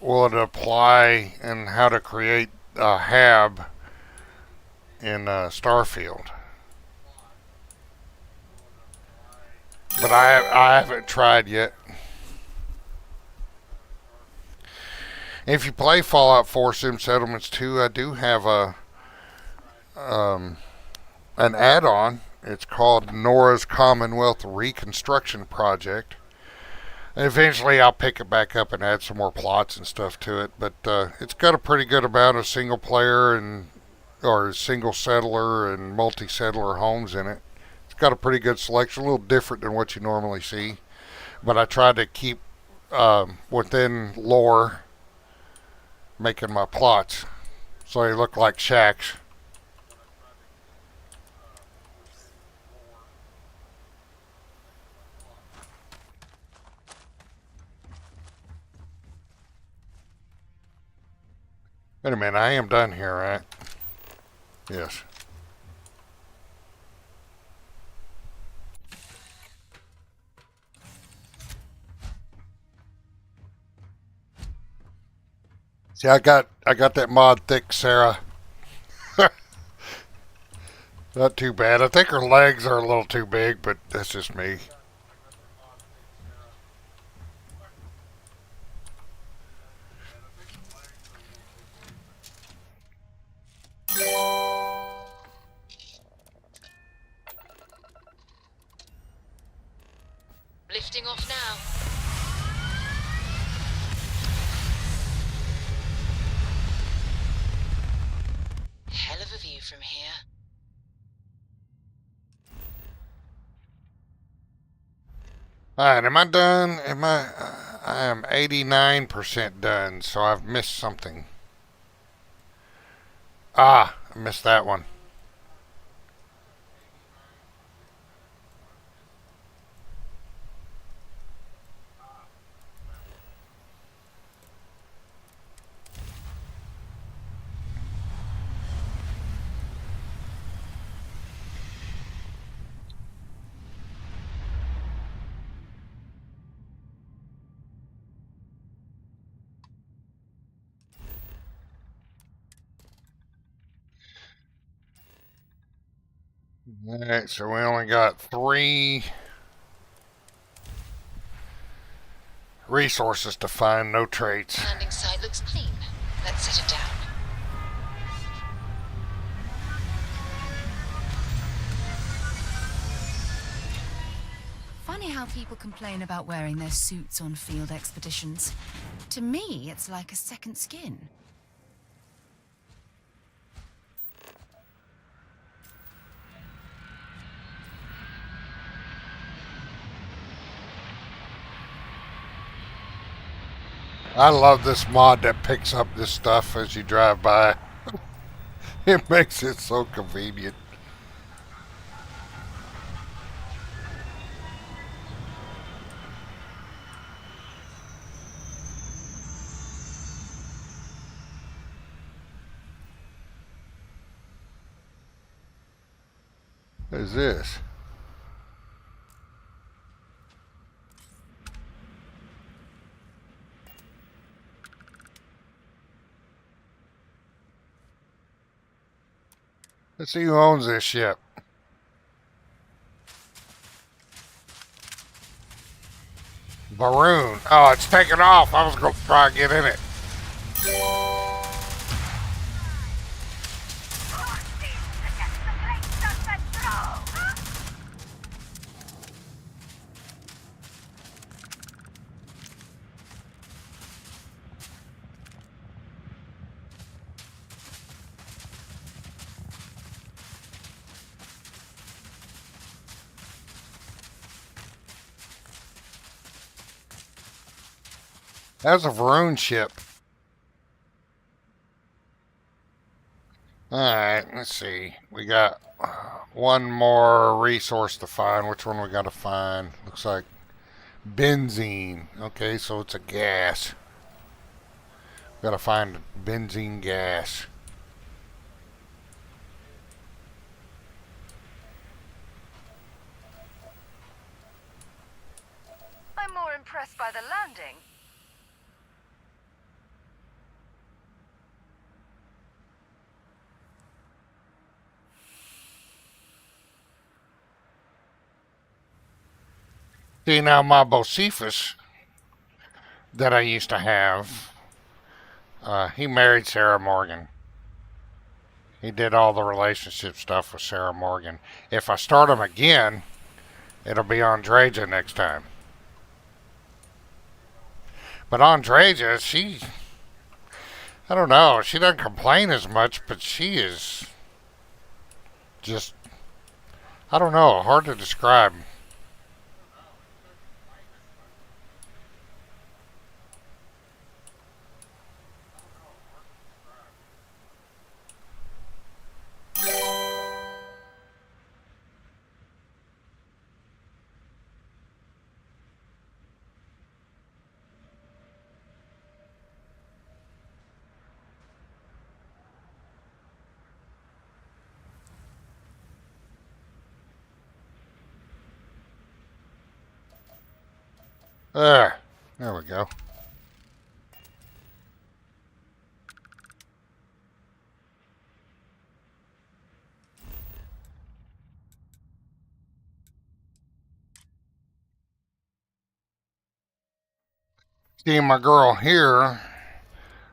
will it apply in how to create a HAB in Starfield. But I haven't tried yet. If you play Fallout 4 Sim Settlements 2, I do have an add-on. It's called Nora's Commonwealth Reconstruction Project. And eventually I'll pick it back up and add some more plots and stuff to it. But it's got a pretty good amount of single player or single settler and multi-settler homes in it. Got a pretty good selection, a little different than what you normally see, but I tried to keep within lore, making my plots so they look like shacks. Wait a minute, I am done here, right? Yes. See, I got that mod thick, Sarah. Not too bad. I think her legs are a little too big, but that's just me. Lifting off now. Hell of a view from here. Alright, am I done? I am 89% done, so I've missed something. Ah, I missed that one. Alright, so we only got 3 resources to find, no traits. Landing site looks clean. Let's set it down. Funny how people complain about wearing their suits on field expeditions. To me, it's like a second skin. I love this mod that picks up this stuff as you drive by. It makes it so convenient. What is this? Let's see who owns this ship. Baroon. Oh, it's taking off. I was going to try and get in it. That's a Varun ship. Alright, let's see. We got one more resource to find. Which one we got to find? Looks like benzene. Okay, so it's a gas. We got to find benzene gas. I'm more impressed by the landing. See, now my Bocephus that I used to have, he married Sarah Morgan. He did all the relationship stuff with Sarah Morgan. If I start him again, it'll be Andreja next time. But Andreja, I don't know, she doesn't complain as much, but she is just, I don't know, hard to describe. There we go. See, my girl here,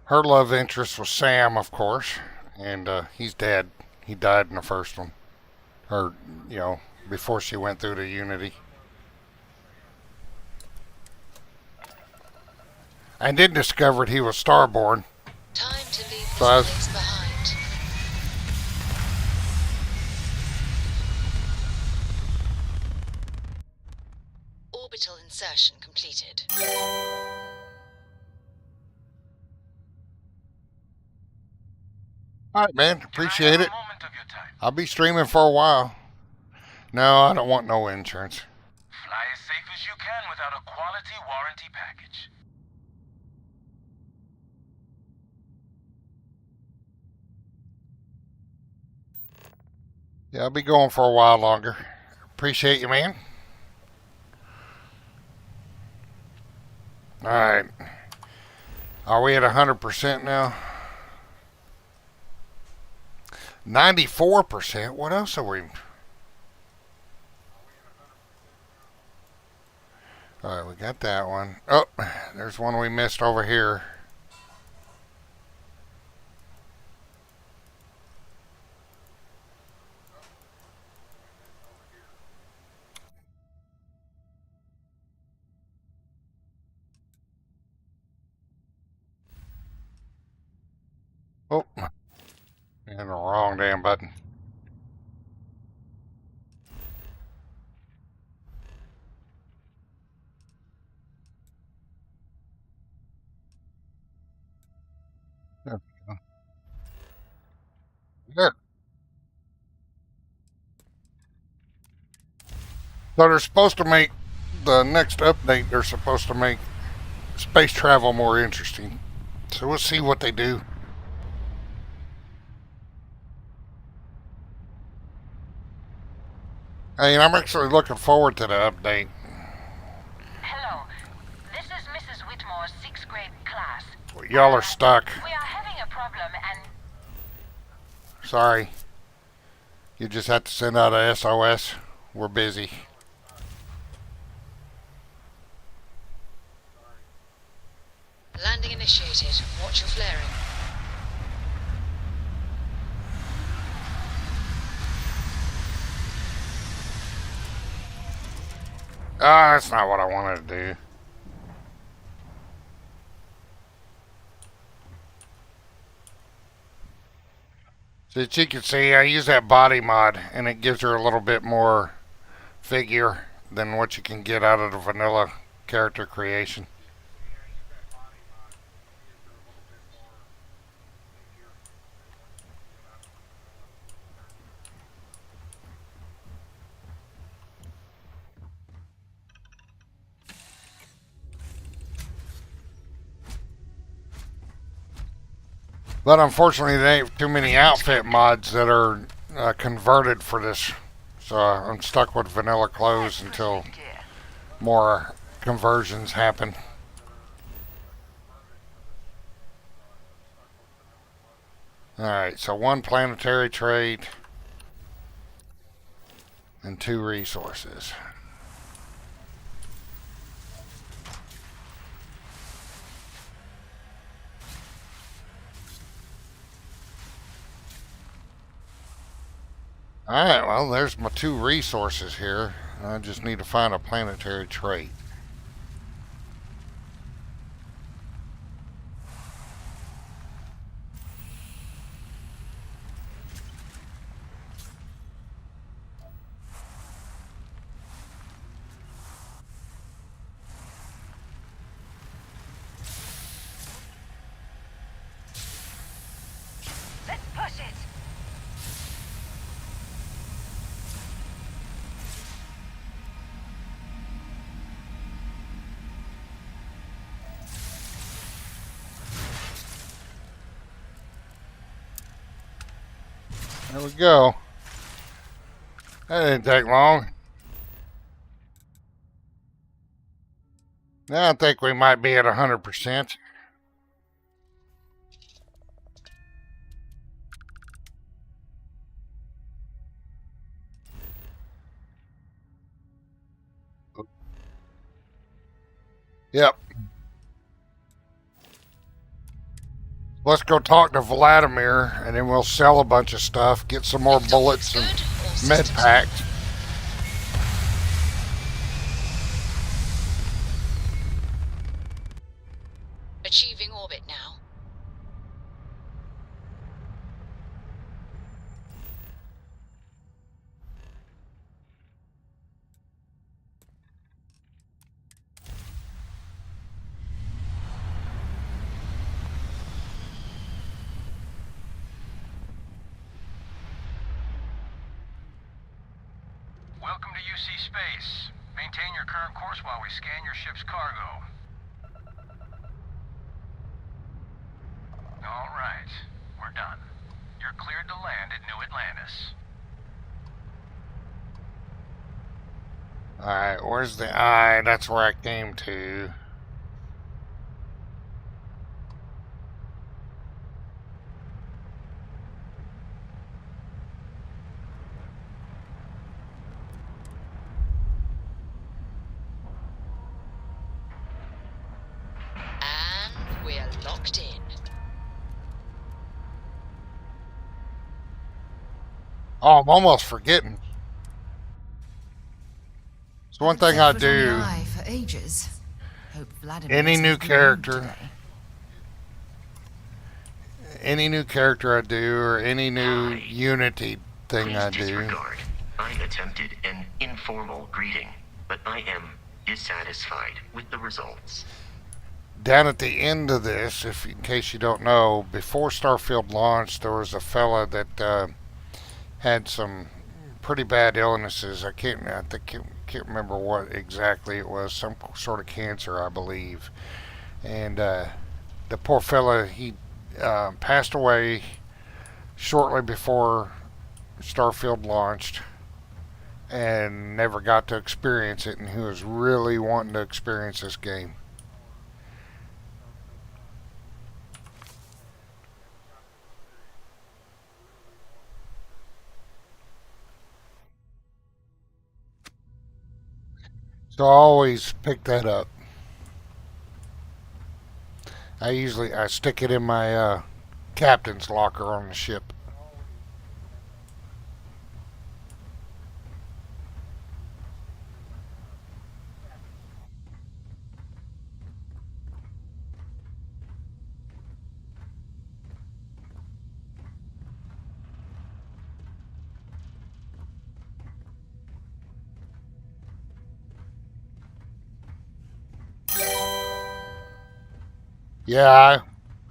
her love interest was Sam, of course, and he's dead. He died in the first one. Or, you know, before she went through the Unity. I did discover he was Starborn. Time to leave this So place behind. Orbital insertion completed. Alright, man. Appreciate it. I'll be streaming for a while. No, I don't want no insurance. Fly as safe as you can without a quality warranty package. Yeah, I'll be going for a while longer. Appreciate you, man. Alright. Are we at 100% now? 94%? What else are we? Alright, we got that one. Oh, there's one we missed over here. Oh, and the wrong damn button. There we go. Good. So they're supposed to make the next update. They're supposed to make space travel more interesting. So we'll see what they do. I mean, I'm actually looking forward to the update. Hello. This is Mrs. Whitmore's 6th grade class. Y'all are stuck. We are having a problem and... Sorry. You just have to send out a SOS. We're busy. Landing initiated. Watch your flaring. Ah, that's not what I wanted to do. So that you can see, I use that body mod, and it gives her a little bit more figure than what you can get out of the vanilla character creation. But unfortunately, there ain't too many outfit mods that are converted for this. So I'm stuck with vanilla clothes until more conversions happen. Alright, so 1 planetary trait and 2 resources. Alright, well, there's my 2 resources here. I just need to find a planetary trait. Let's push it! There we go. That didn't take long. Now I think we might be at 100%. Yep. let's go talk to Vladimir, and then we'll sell a bunch of stuff, get some more bullets and med packs. Achieving orbit now. Welcome to UC Space. Maintain your current course while we scan your ship's cargo. All right, we're done. You're cleared to land at New Atlantis. Alright, where's the eye? That's where I came to. And we're locked in. Oh, I'm almost forgetting. It's one thing I Set foot on the do. eye for ages. Hope Vladimir Any isn't new in the mood character. today. Any new character I do, or any new Hi. Unity thing Please I do. disregard. I attempted an informal greeting, but I am dissatisfied with the results. Down at the end of this, in case you don't know, before Starfield launched, there was a fella that had some pretty bad illnesses. I can't remember what exactly it was. Some sort of cancer, I believe. And the poor fella, he passed away shortly before Starfield launched, and never got to experience it. And he was really wanting to experience this game. So I always pick that up. I stick it in my captain's locker on the ship. Yeah,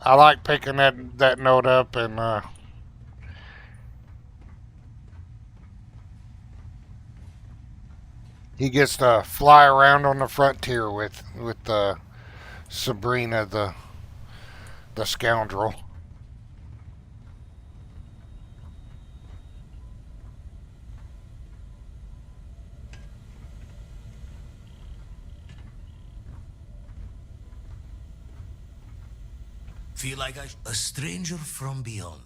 I like picking that note up, and he gets to fly around on the frontier with Sabrina, the scoundrel. Feel like a stranger from beyond.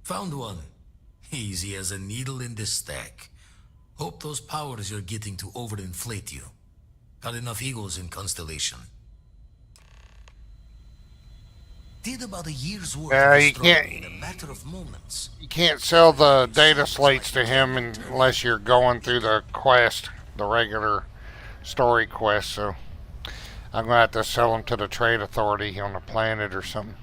Found one. Easy as a needle in the stack. Hope those powers you're getting to overinflate you. Got enough egos in Constellation. Did about a year's worth of You astronomy in a matter of moments. You can't sell the data slates to him unless you're going through the quest, the regular story quest. So I'm gonna have to sell them to the trade authority on the planet or something.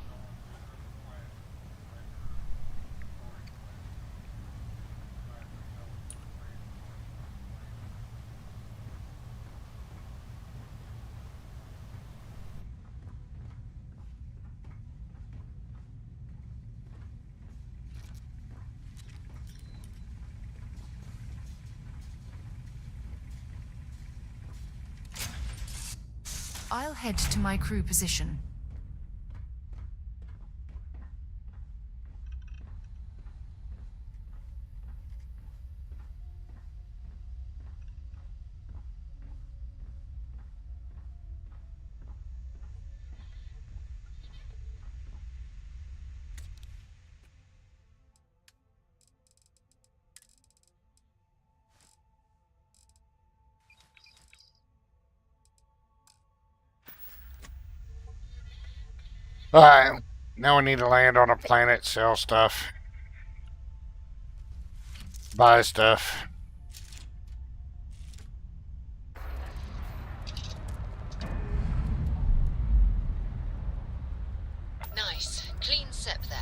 I'll head to my crew position. Alright, Now we need to land on a planet, sell stuff, buy stuff. Nice. Clean sep there.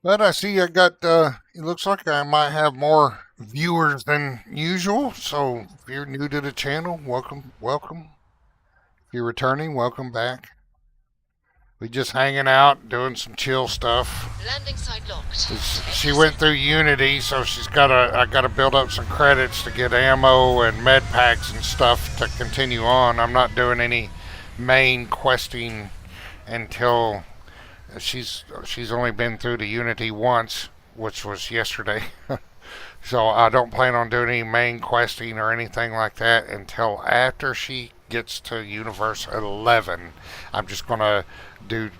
But I see I got, it looks like I might have more viewers than usual. So if you're new to the channel, welcome. If you're returning, welcome back. We just hanging out, doing some chill stuff. Landing site locked. She went through Unity, so I gotta build up some credits to get ammo and med packs and stuff to continue on. I'm not doing any main questing until she's only been through the Unity once, which was yesterday. So I don't plan on doing any main questing or anything like that until after she gets to Universe 11. I'm just gonna do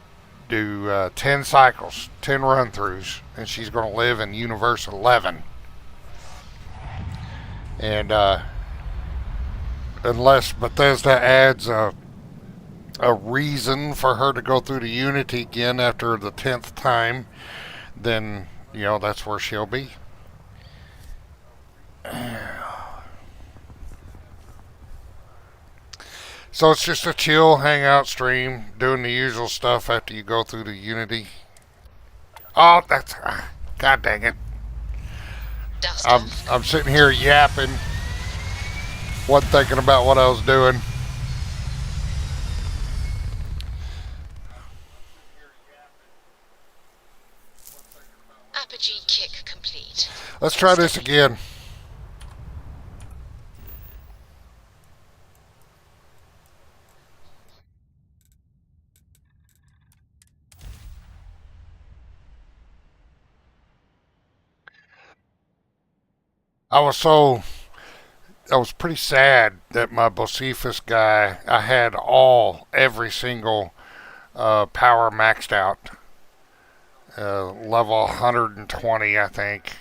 10 cycles, 10 run-throughs, and she's gonna live in Universe 11. And unless Bethesda adds a reason for her to go through the Unity again after the 10th time, then, you know, that's where she'll be. So it's just a chill hangout stream, doing the usual stuff after you go through the Unity. Oh, that's, god dang it. I'm sitting here yapping, wasn't thinking about what I was doing. Apogee kick complete. Let's try this again. I was pretty sad that my Bocephus guy, I had every single power maxed out. Level 120, I think.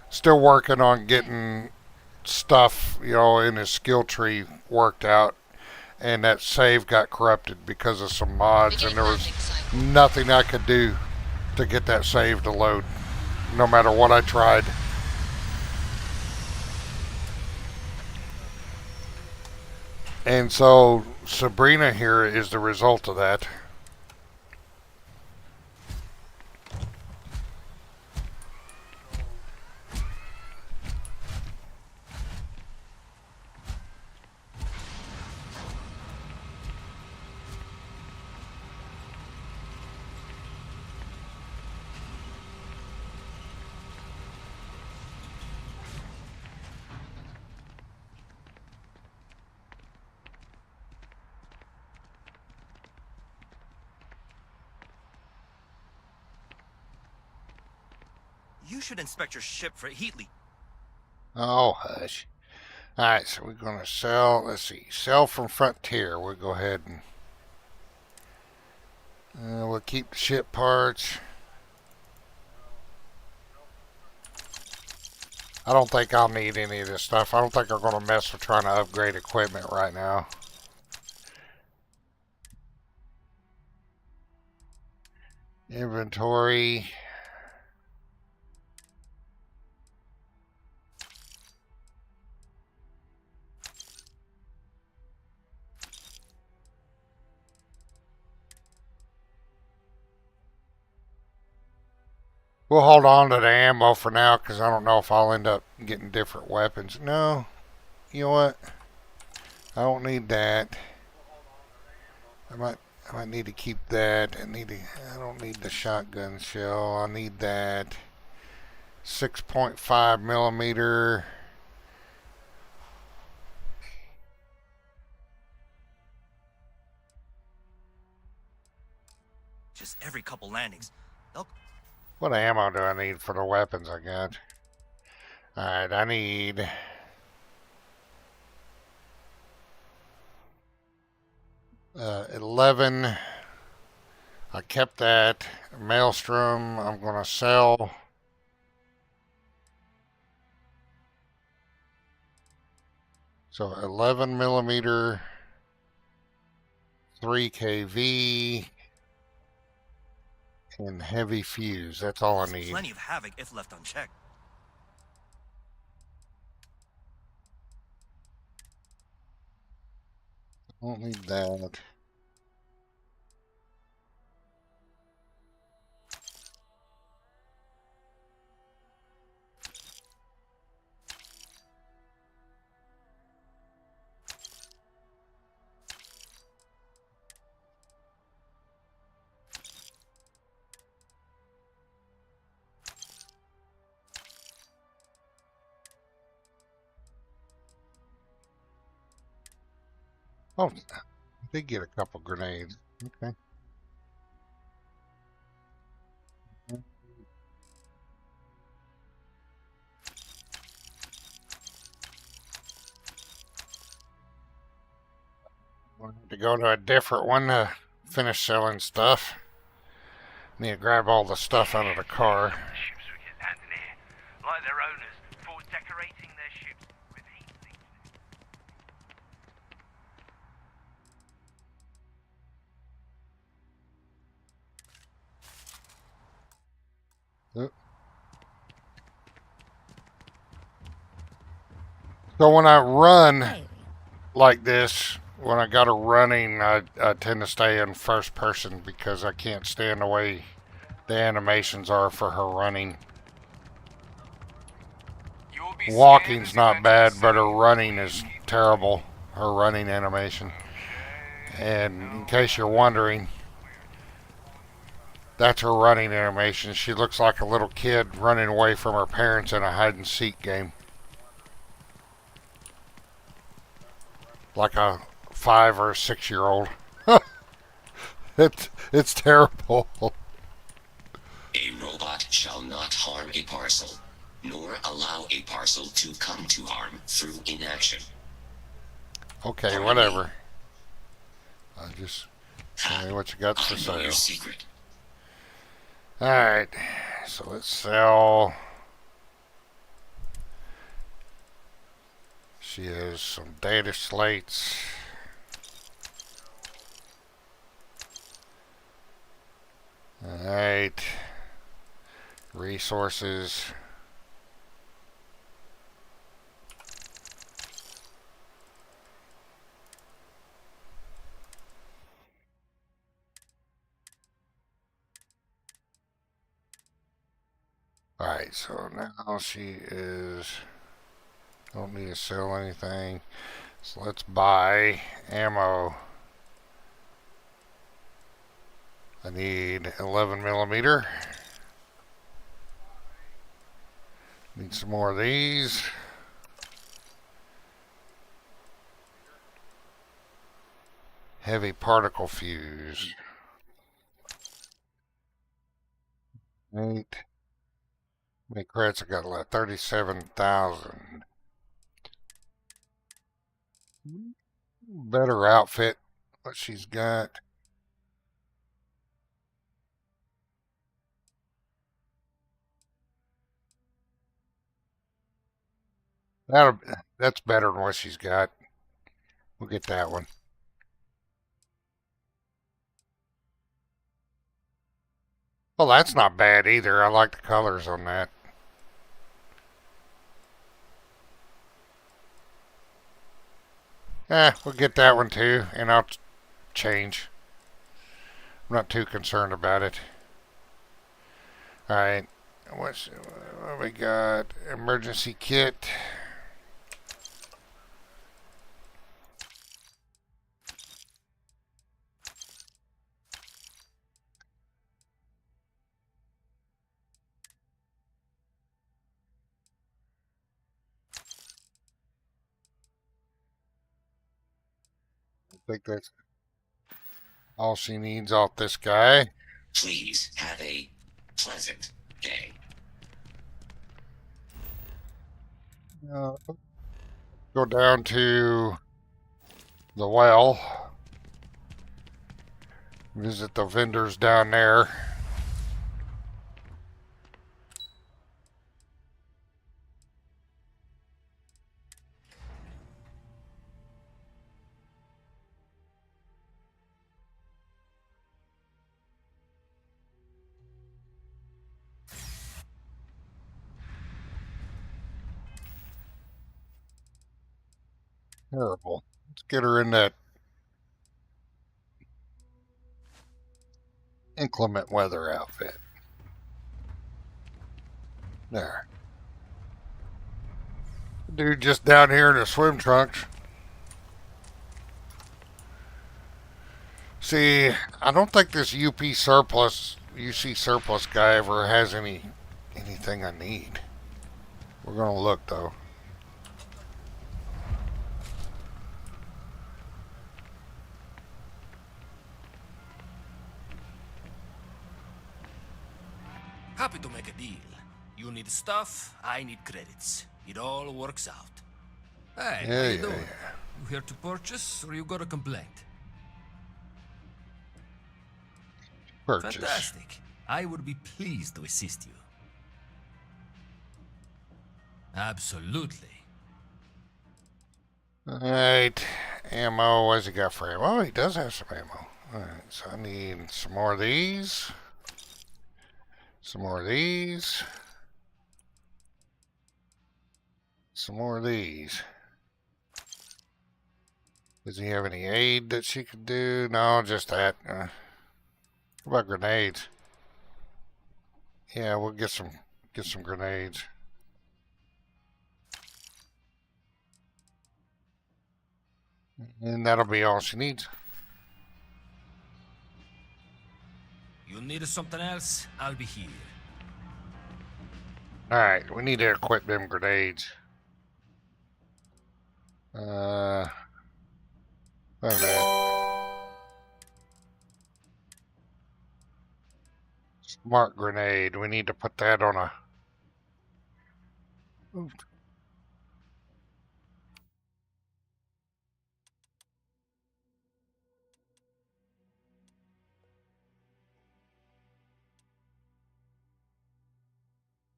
Still working on getting stuff, you know, in his skill tree worked out. And that save got corrupted because of some mods, and there was nothing I could do to get that save to load, no matter what I tried. And so Sabrina here is the result of that. You should inspect your ship for heat leak. Oh, hush. Alright, so we're going to sell, let's see, sell from Frontier. We'll go ahead and we'll keep the ship parts. I don't think I'll need any of this stuff. I don't think I'm going to mess with trying to upgrade equipment right now. Inventory. We'll hold on to the ammo for now because I don't know if I'll end up getting different weapons. No, you know what? I don't need that. I might need to keep that. I don't need the shotgun shell. I need that 6.5 millimeter. practice every couple landings. They'll... What ammo do I need for the weapons I got? Alright, I need... Uh, 11. I kept that. Maelstrom, I'm going to sell. So 11 millimeter, 3 kV, and heavy fuse. That's all I need. Plenty of havoc if left unchecked. I don't need that. Oh, I did get a couple grenades. Okay. We'll have to go to a different one to finish selling stuff. Need to grab all the stuff out of the car. Ships we get handed here, like their owners, for decorating their ships with heat sinks. So when I run like this, when I got her running, I tend to stay in first person because I can't stand the way the animations are for her running. Walking's not bad, but her running is terrible. Her running animation. And in case you're wondering, that's her running animation. She looks like a little kid running away from her parents in a hide and seek game. Like a 5 or 6 year old. It's terrible. A robot shall not harm a parcel, nor allow a parcel to come to harm through inaction. Okay, whatever. I just tell me what you got for sale. Your secret. Alright, so let's sell. She has some data slates. Alright. Resources. Alright, so now she is... Don't need to sell anything. So let's buy ammo. I need 11 millimeter. Need some more of these. Heavy particle fuse. 8. How many credits I got left? 37,000. Better outfit. What she's got. That's better than what she's got. We'll get that one. Well, that's not bad either. I like the colors on that. We'll get that one too, and I'll change. I'm not too concerned about it. Alright, what we got? Emergency kit. I think that's all she needs off this guy. Please have a pleasant day. Go down to the well. Visit the vendors down there. Terrible. Let's get her in that inclement weather outfit. There. Dude just down here in the swim trunks. See, I don't think this UC surplus guy ever has anything I need. We're gonna look though. Happy to make a deal. You need stuff, I need credits. It all works out. Hey, how you doing? You here to purchase or you got a complaint? Purchase. Fantastic. I would be pleased to assist you. Absolutely. Alright. Ammo. What's he got for ammo? Oh, he does have some ammo. Alright, so I need some more of these. Some more of these. Some more of these. Does he have any aid that she could do? No, just that. What about grenades? Yeah, we'll get some grenades. And that'll be all she needs. You need something else? I'll be here. Alright, we need to equip them grenades. Okay. Smart grenade. We need to put that on a... Ooh.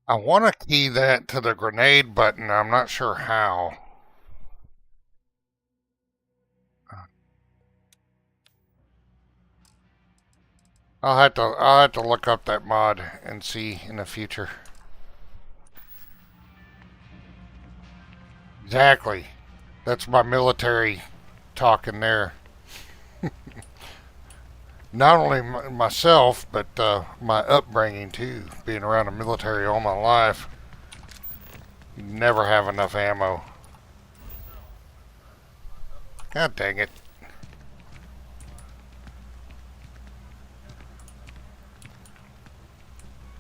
I want to key that to the grenade button. I'm not sure how. I'll have to look up that mod and see in the future. Exactly. That's my military talking there. Not only myself, but my upbringing too. Being around the military all my life. You never have enough ammo. God dang it.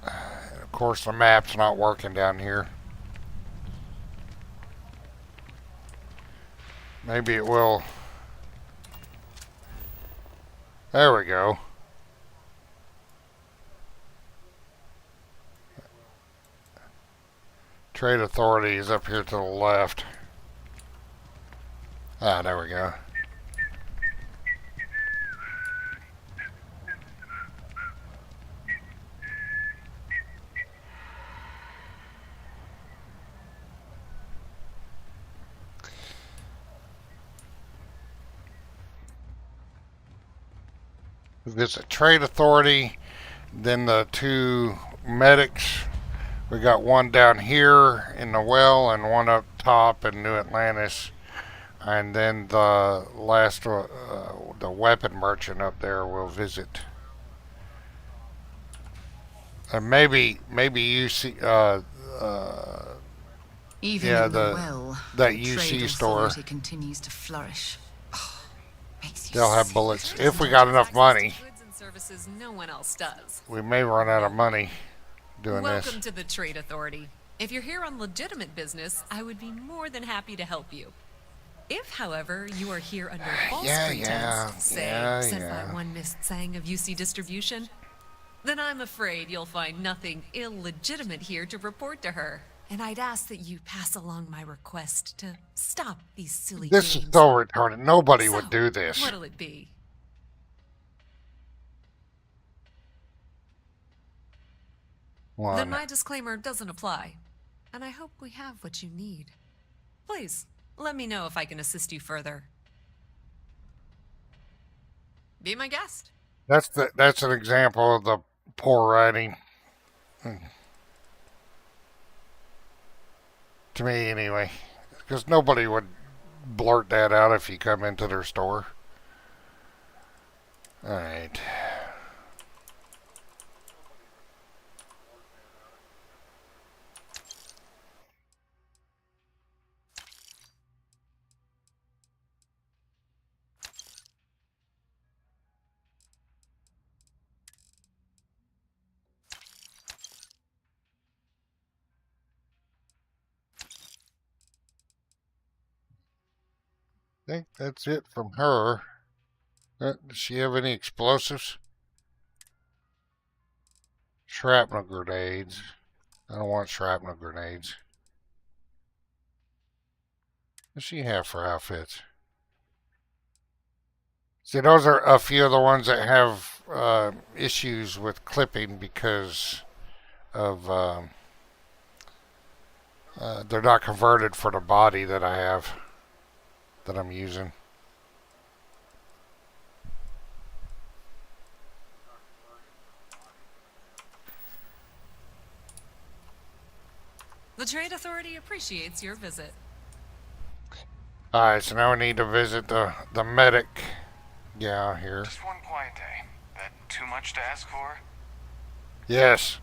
And of course the map's not working down here. Maybe it will. There we go. Trade Authority is up here to the left. Ah, there we go. Visit Trade Authority, then the two medics. We got one down here in the well and one up top in New Atlantis, and then the last the weapon merchant up there we'll visit. And maybe you see even yeah, in the well, that the UC trade store. authority continues to flourish. They'll have bullets if we got enough money. Goods and services no one else does. We may run out of money doing Welcome this. to the Trade Authority. If you're here on legitimate business, I would be more than happy to help you. If, however, you are here under false pretense, say, said by one Miss Tsang of UC Distribution, Then I'm afraid you'll find nothing illegitimate here to report to her. And I'd ask that you pass along my request to stop these silly This is games. so retarded. Nobody So, would do this. What'll it be? One. Then my disclaimer doesn't apply. And I hope we have what you need. Please, let me know if I can assist you further. Be my guest. That's an example of the poor writing. To me, anyway. Because nobody would blurt that out if you come into their store. Alright. I think that's it from her. Does she have any explosives? Shrapnel grenades. I don't want shrapnel grenades. What does she have for outfits? See, those are a few of the ones that have issues with clipping because of they're not converted for the body that I have, that I'm using. The Trade Authority appreciates your visit. Alright, so now we need to visit the medic gal here. Just one quiet day. That too much to ask for? Yes.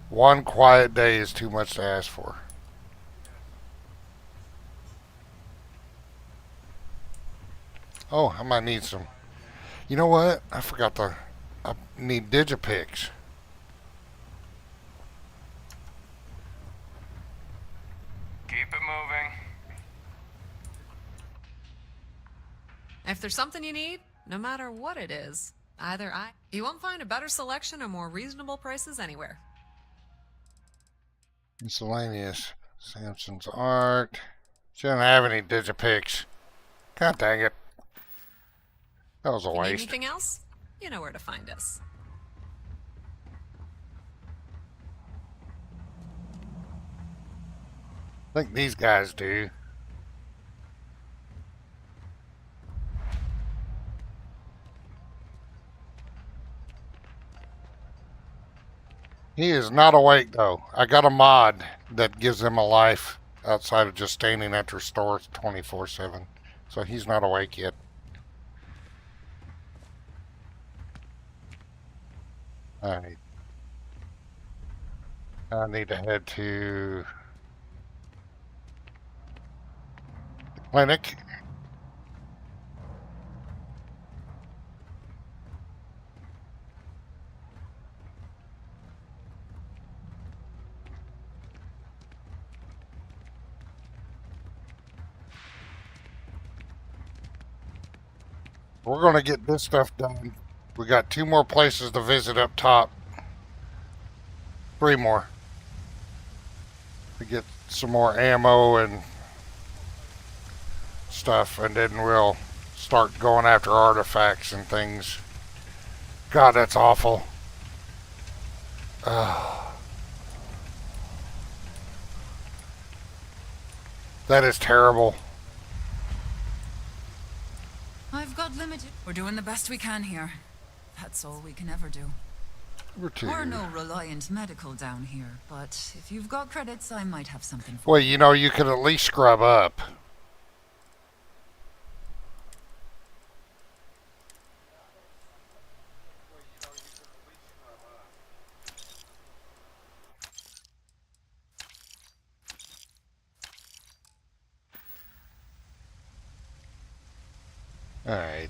One quiet day is too much to ask for. Oh, I might need some. You know what? I need Digipix. Keep it moving. If there's something you need, no matter what it is, you won't find a better selection or more reasonable prices anywhere. Miscellaneous. Samson's art. She doesn't have any Digipix. God dang it. That was a If you need waste. anything else, you know where to find us. I think these guys do. He is not awake though. I got a mod that gives him a life outside of just standing at their store 24/7. So he's not awake yet. Alright. I need to head to the clinic. We're going to get this stuff done. We got 2 more places to visit up top. 3 more. To get some more ammo and stuff, and then we'll start going after artifacts and things. God, that's awful. That is terrible. I've got limited. We're doing the best we can here. That's all we can ever do. We're no Reliant Medical down here, but if you've got credits, I might have something for Well, you know, you could at least scrub up. All right.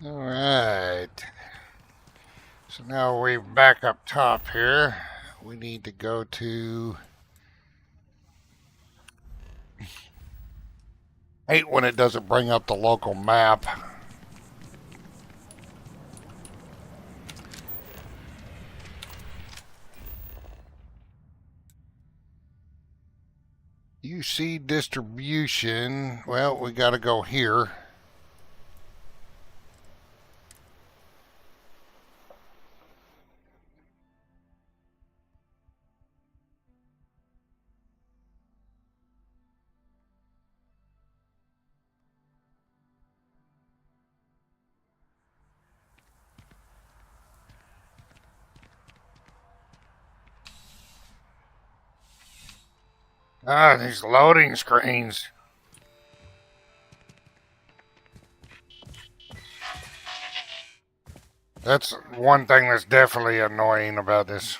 Alright. So now we're back up top here. We need to go to... hate when it doesn't bring up the local map. UC distribution. Well, we got to go here. Ah, these loading screens. That's one thing that's definitely annoying about this,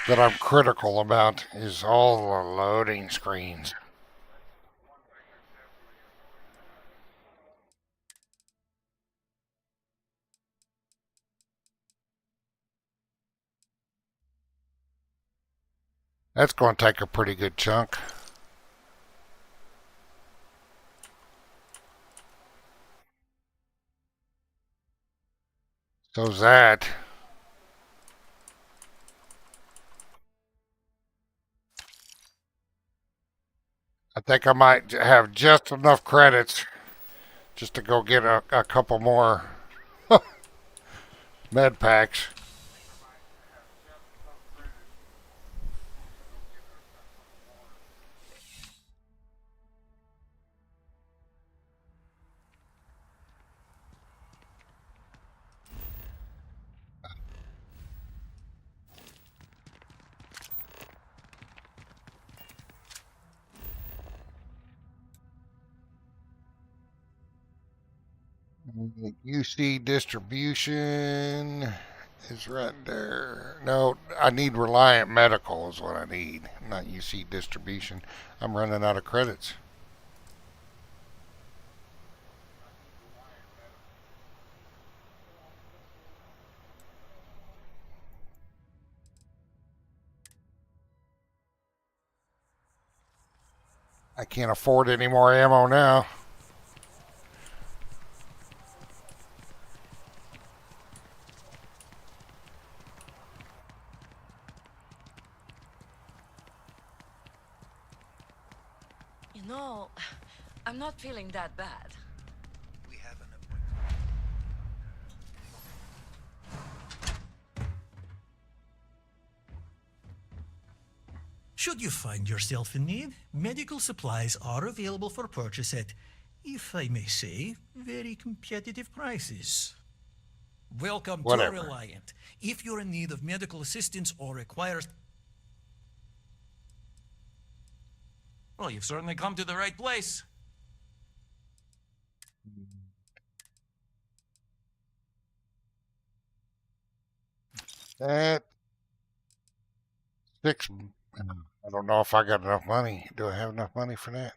that I'm critical about, is all the loading screens. That's going to take a pretty good chunk. So's that. I think I might have just enough credits just to go get a couple more med packs. UC distribution is right there. No, I need Reliant Medical is what I need, not UC distribution. I'm running out of credits. I can't afford any more ammo now. You know, I'm not feeling that bad. We have an Should you find yourself in need, medical supplies are available for purchase at, if I may say, very competitive prices. Welcome Whatever. to Reliant. If you're in need of medical assistance or require... Well, you've certainly come to the right place. That 6. I don't know if I got enough money. Do I have enough money for that?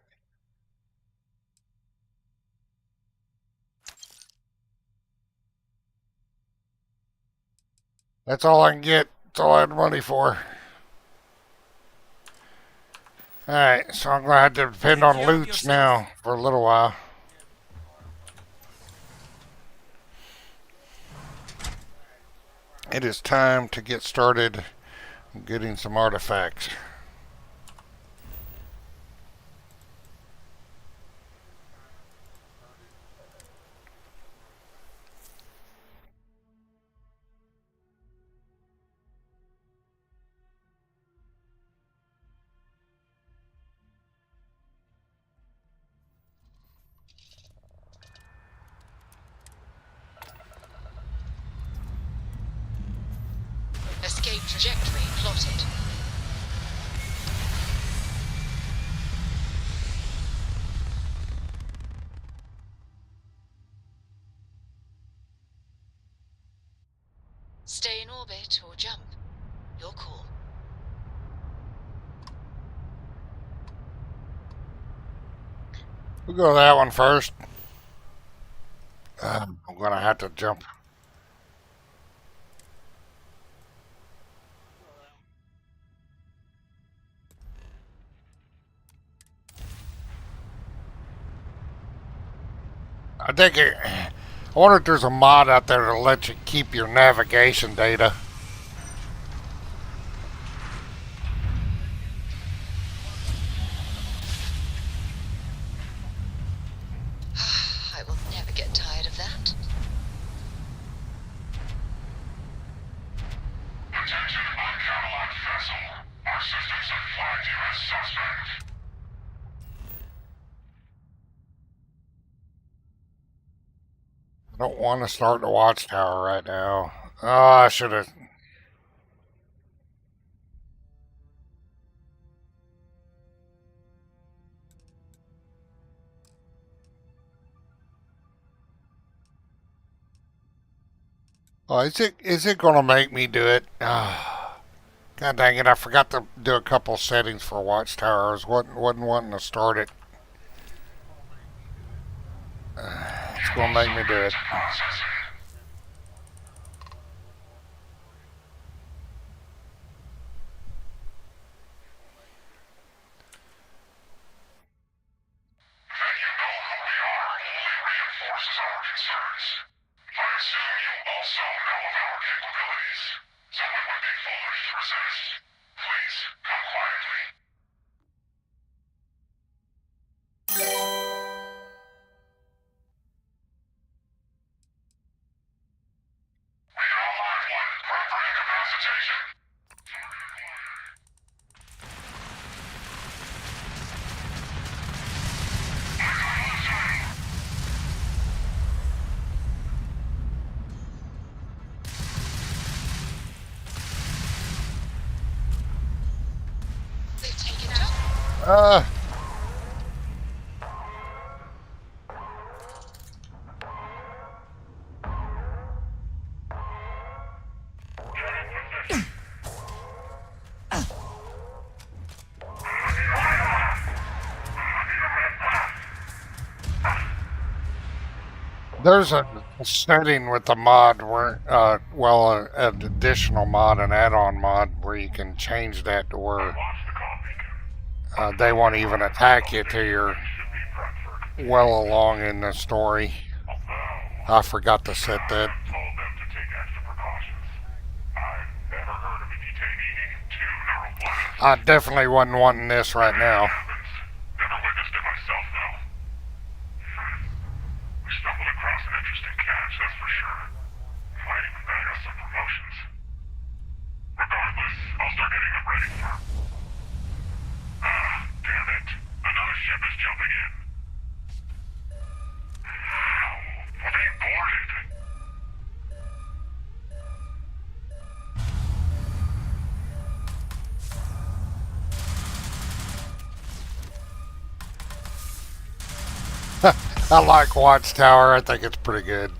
That's all I can get. That's all I have money for. Alright, so I'm going to have to depend on loots now for a little while. It is time to get started getting some artifacts. Escape trajectory plotted. Stay in orbit or jump. Your call. We'll go to that one first. I'm gonna have to jump. I wonder if there's a mod out there to let you keep your navigation data. I will never get tired of that. Attention uncataloged vessel. Our systems have flagged you as suspect. I don't want to start the Watchtower right now. Oh, I should have. Oh, is it gonna make me do it? God dang it! I forgot to do a couple settings for Watchtowers. Wasn't wanting to start it. It's gonna make me do it. Uh. There's a setting with the mod where, an additional mod, an add-on mod, where you can change that to where they won't even attack you till you're well along in the story. I forgot to set that. I definitely wasn't wanting this right now. I like Watchtower. I think it's pretty good.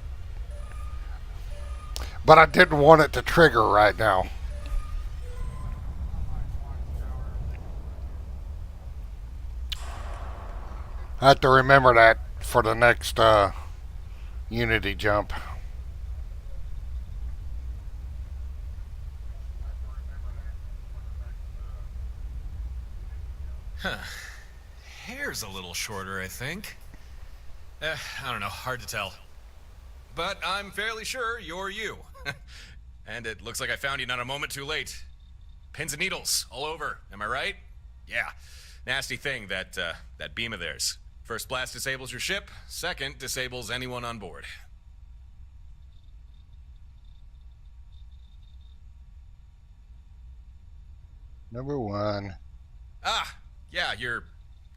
But I didn't want it to trigger right now. I have to remember that for the next Unity jump. Huh. Hair's a little shorter, I think. I don't know, hard to tell. But I'm fairly sure you're you. And it looks like I found you not a moment too late. Pins and needles all over, am I right? Yeah. Nasty thing, that beam of theirs. First blast disables your ship, second disables anyone on board. Number 1. Ah, yeah, you're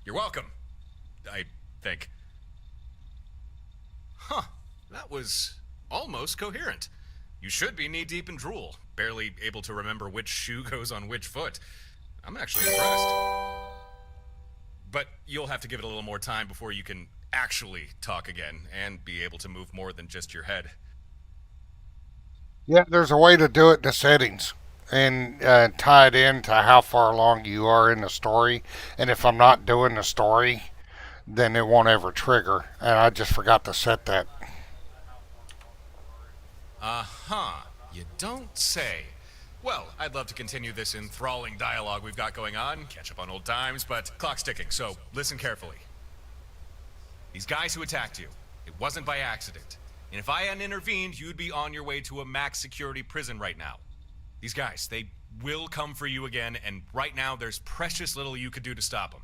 welcome. I think. Huh, that was almost coherent. You should be knee-deep in drool, barely able to remember which shoe goes on which foot. I'm actually impressed. But you'll have to give it a little more time before you can actually talk again and be able to move more than just your head. Yeah, there's a way to do it in the settings and tie it into how far along you are in the story. And if I'm not doing the story, then it won't ever trigger. And I just forgot to set that. Uh-huh. You don't say. Well, I'd love to continue this enthralling dialogue we've got going on, catch up on old times, but clock's ticking, so listen carefully. These guys who attacked you, it wasn't by accident. And if I hadn't intervened, you'd be on your way to a max security prison right now. These guys, they will come for you again, and right now there's precious little you could do to stop them.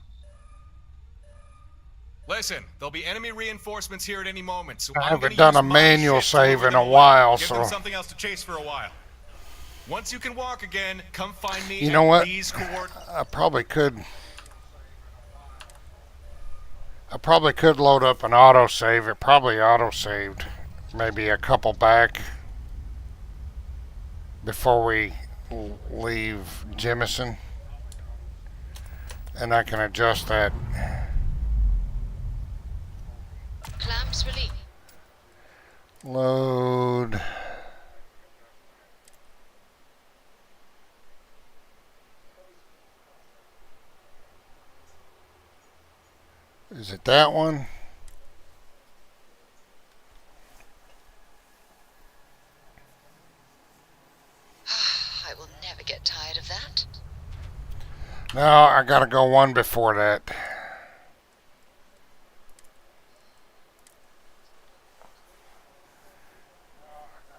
Listen, there'll be enemy reinforcements here at any moment, so I haven't done a manual save in a while, so... Give them something else to chase for a while. Once you can walk again, come find me. You know what? I probably could load up an autosave. It probably autosaved maybe a couple back before we leave Jemison. And I can adjust that. Clamps relief. Load. Is it that one? I will never get tired of that. No, I gotta go one before that.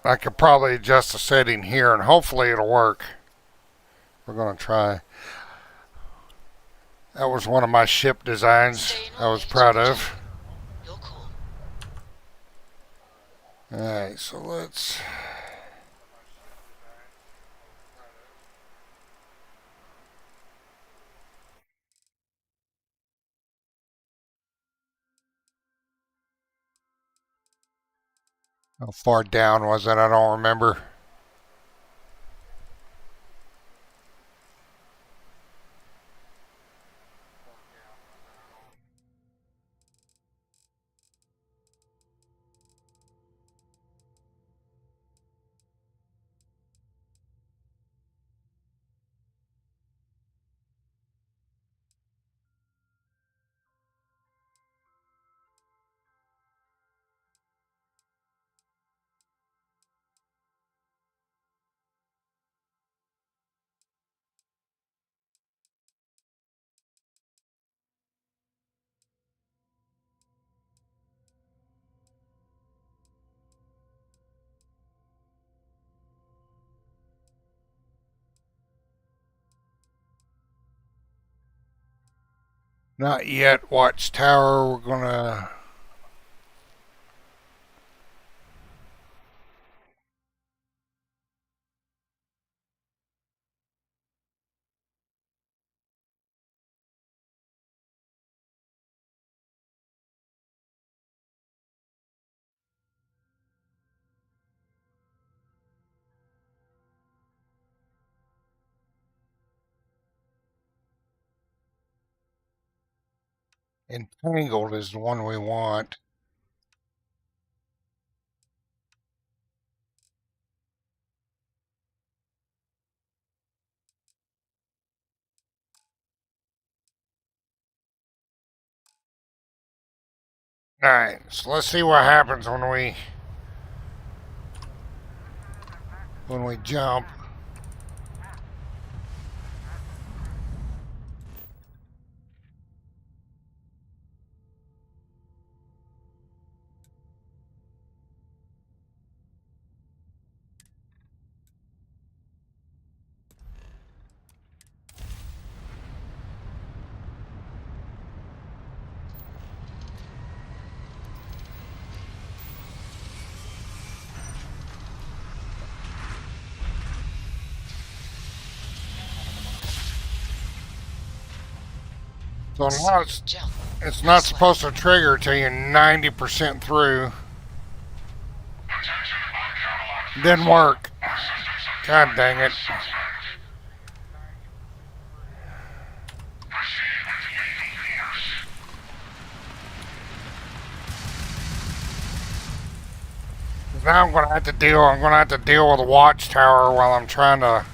I could probably adjust the setting here and hopefully it'll work. We're gonna try. That was one of my ship designs I was proud of. Alright, so let's... How far down was it? I don't remember. Not yet, Watchtower. We're gonna... Entangled is the one we want. Alright, so let's see what happens when we jump. So now it's not supposed to trigger till you're 90% through. Didn't work. God dang it. Now I'm gonna have to deal with a Watchtower while I'm trying to...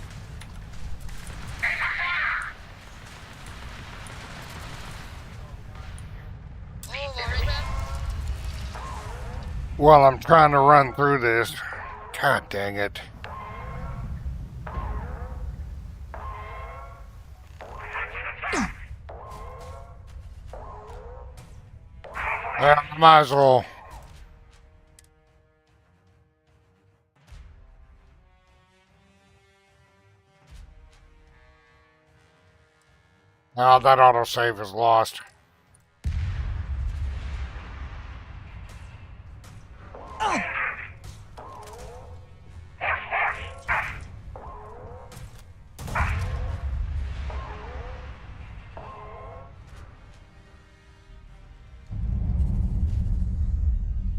While I'm trying to run through this. God dang it. Well, I might as well. Oh, that autosave is lost.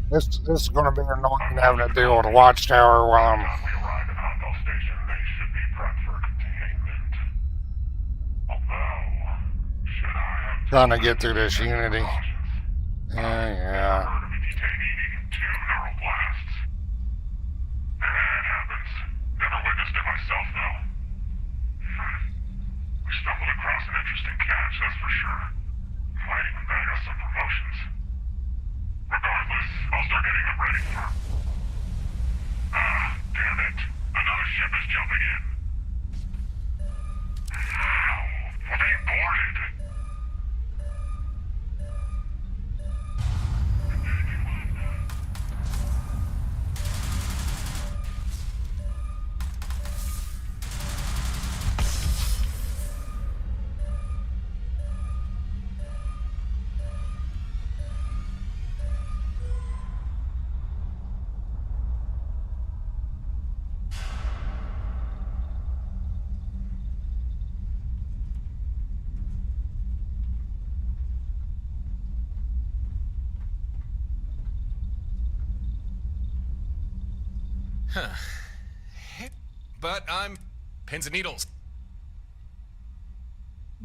This is going to be annoying having to deal with a Watchtower while I'm trying to get through this Unity. Yeah. We stumbled across an interesting catch, that's for sure. Might even bag us some promotions. Regardless, I'll start getting them ready for... Ah, damn it. Another ship is jumping in. We're being boarded. Huh. But I'm pins and needles.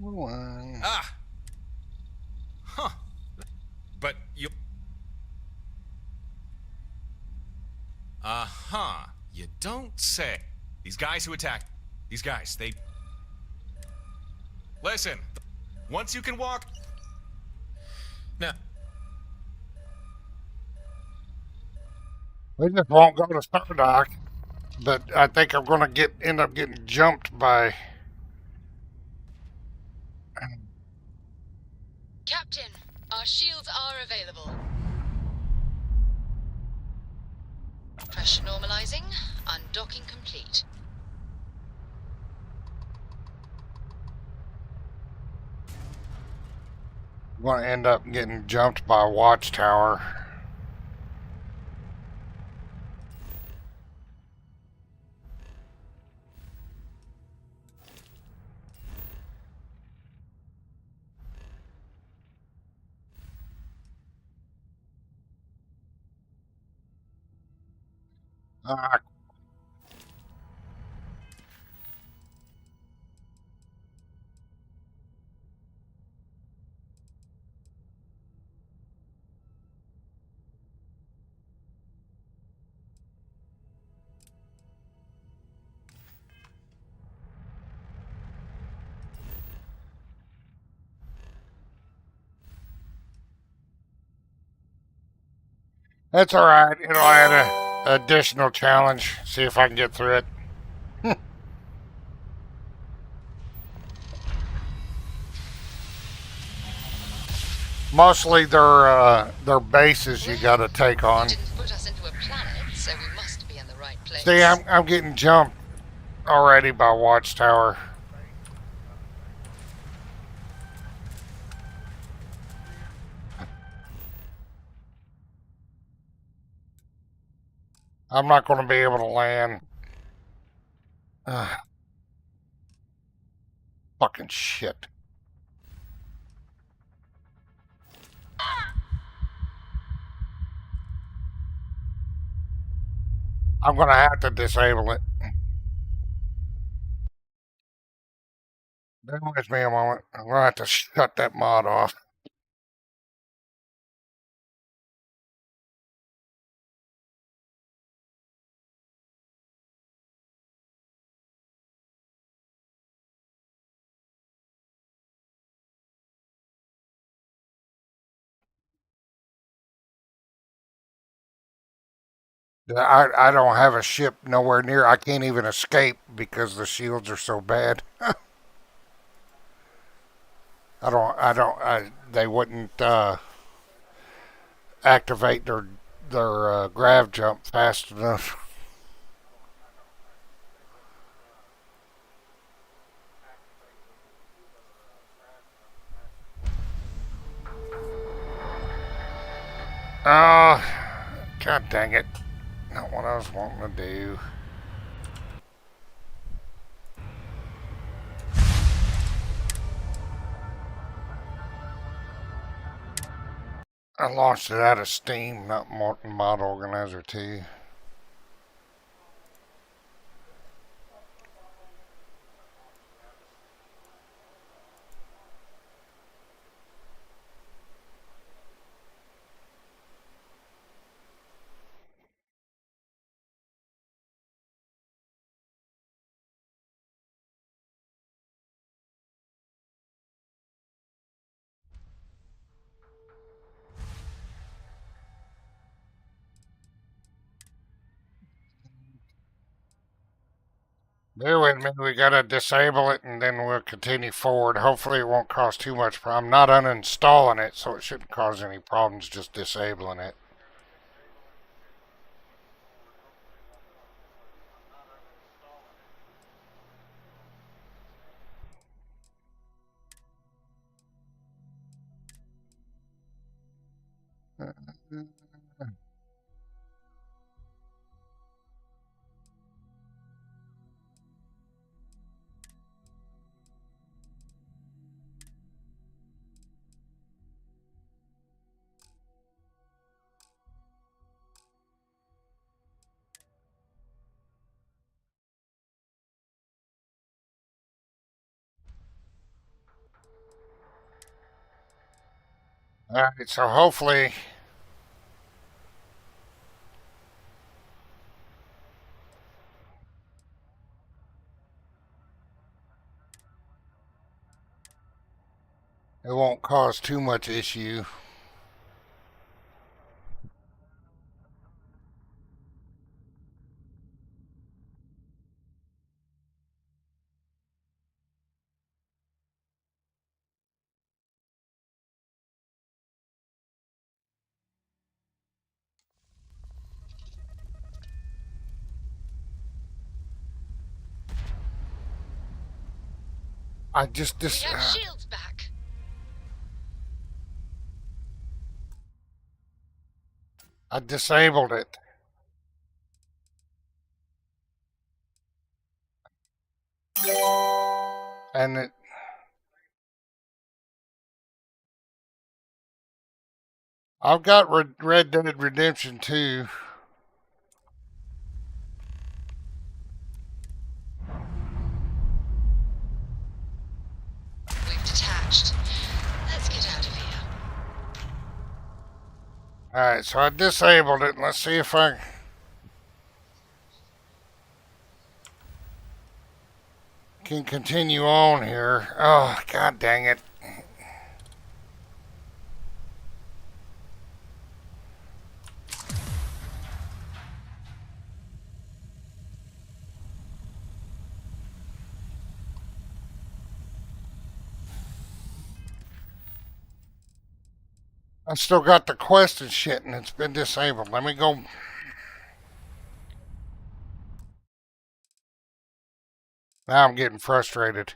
Ah. Huh. But you... Uh-huh. You don't say. These guys who attacked... These guys, they... Listen. Once you can walk... Now... They just won't go to Stardock, but I think I'm going to end up getting jumped by... Captain, our shields are available. Pressure normalizing, undocking complete. I'm going to end up getting jumped by a Watchtower. That's all right. It'll add an additional challenge. See if I can get through it. Mostly their bases you got to take on. You didn't put us into a planet, so we must be in the right place. See, I'm getting jumped already by Watchtower. I'm not going to be able to land. Fucking shit. I'm going to have to disable it. Bear with me a moment. I'm going to have to shut that mod off. I don't have a ship nowhere near. I can't even escape because the shields are so bad. They wouldn't activate their grav jump fast enough. Oh, god dang it. Not what I was wanting to do. I launched it out of Steam, not Mod Organizer 2. Bear with me, we gotta disable it and then we'll continue forward. Hopefully it won't cause too much problem. I'm not uninstalling it, so it shouldn't cause any problems just disabling it. Alright, so hopefully it won't cause too much issue. I just We have shields back. I disabled it. And it I've got Red Dead Redemption 2. We've detached. Let's get out of here. Alright, so I disabled it. Let's see if I can continue on here. Oh, god dang it. I still got the quest and shit, and it's been disabled. Let me go. Now I'm getting frustrated.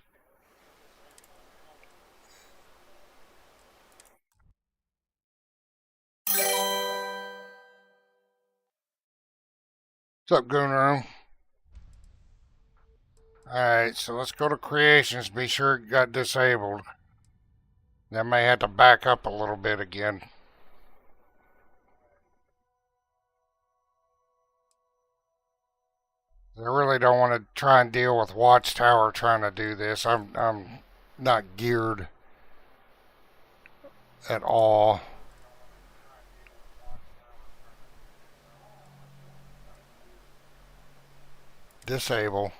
What's up, Gooner? Alright, so let's go to creations. Be sure it got disabled. Then may have to back up a little bit again. I really don't want to try and deal with Watchtower trying to do this. I'm not geared at all. Disable.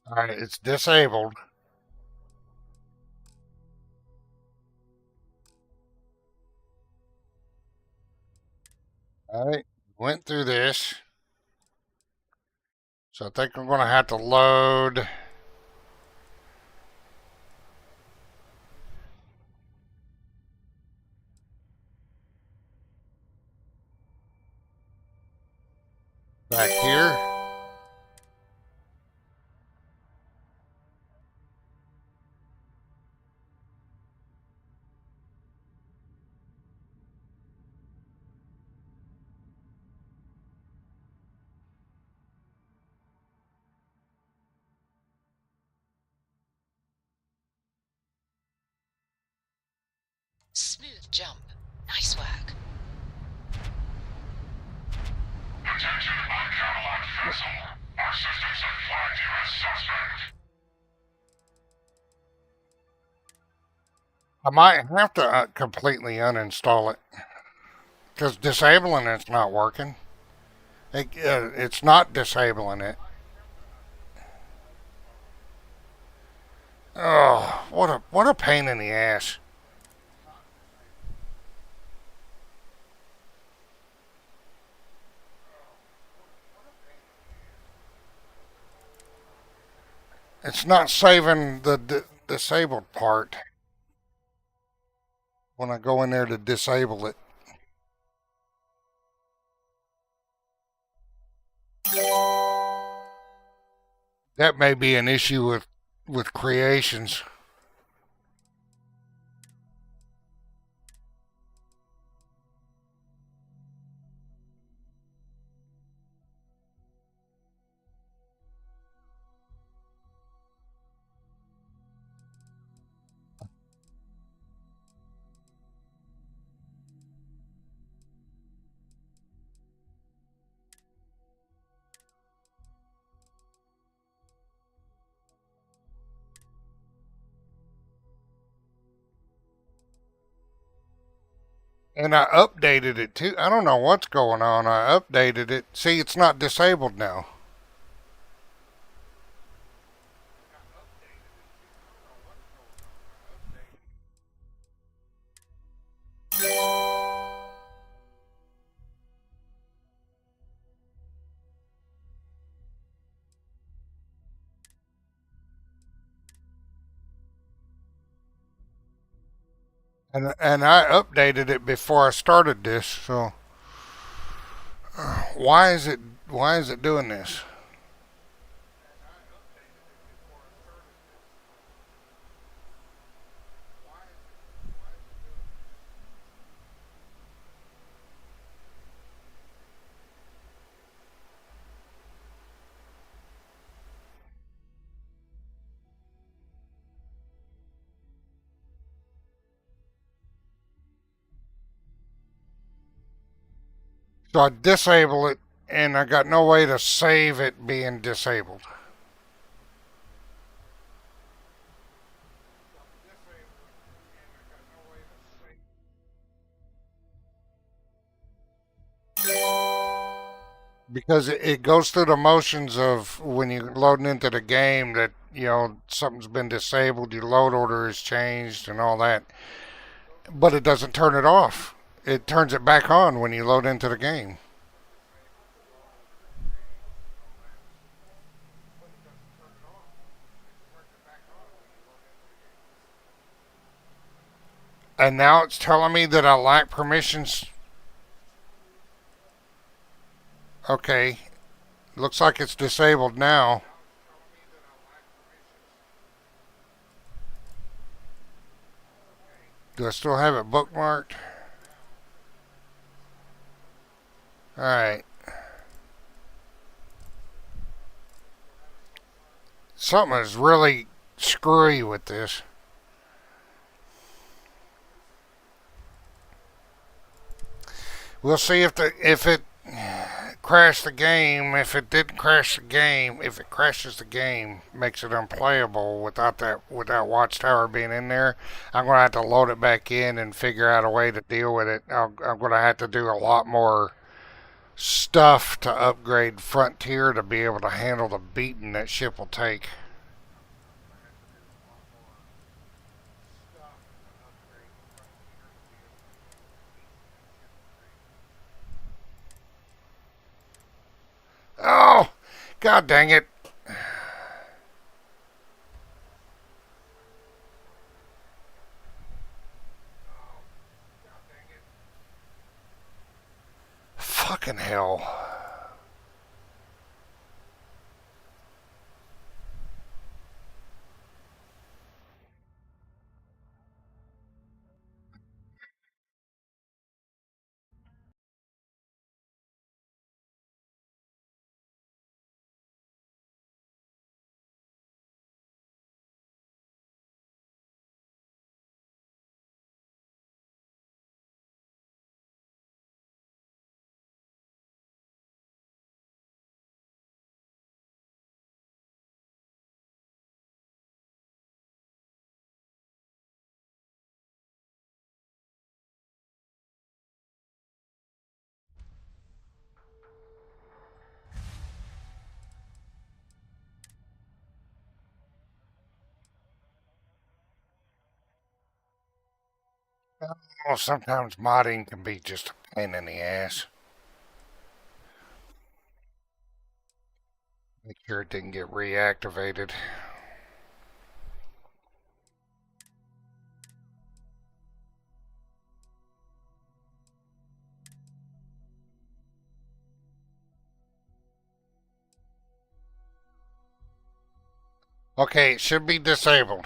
Alright, it's disabled. Alright, went through this. So I think I'm going to have to load. Back here. Smooth jump. Nice work. Attention on Cadillac vessel. Our systems have flagged you as suspect. I might have to completely uninstall it. Because disabling it's not working. It's not disabling it. Oh, what a pain in the ass. It's not saving the disabled part when I go in there to disable it. That may be an issue with creations. And I updated it too. I don't know what's going on. I updated it. See, it's not disabled now. And I updated it before I started this, so why is it doing this? So I disable it, and I got no way to save it being disabled. Because it goes through the motions of when you're loading into the game that, you know, something's been disabled, your load order is changed and all that. But it doesn't turn it off. It turns it back on when you load into the game. And now it's telling me that I lack permissions. Okay. Looks like it's disabled now. Do I still have it bookmarked? Alright. Something is really screwy with this. We'll see if it crashed the game. If it didn't crash the game, if it crashes the game, makes it unplayable without Watchtower being in there, I'm gonna have to load it back in and figure out a way to deal with it. I'm gonna have to do a lot more stuff to upgrade Frontier to be able to handle the beating that ship will take. God dang it. Fucking hell. Well, sometimes modding can be just a pain in the ass. Make sure it didn't get reactivated. Okay, it should be disabled.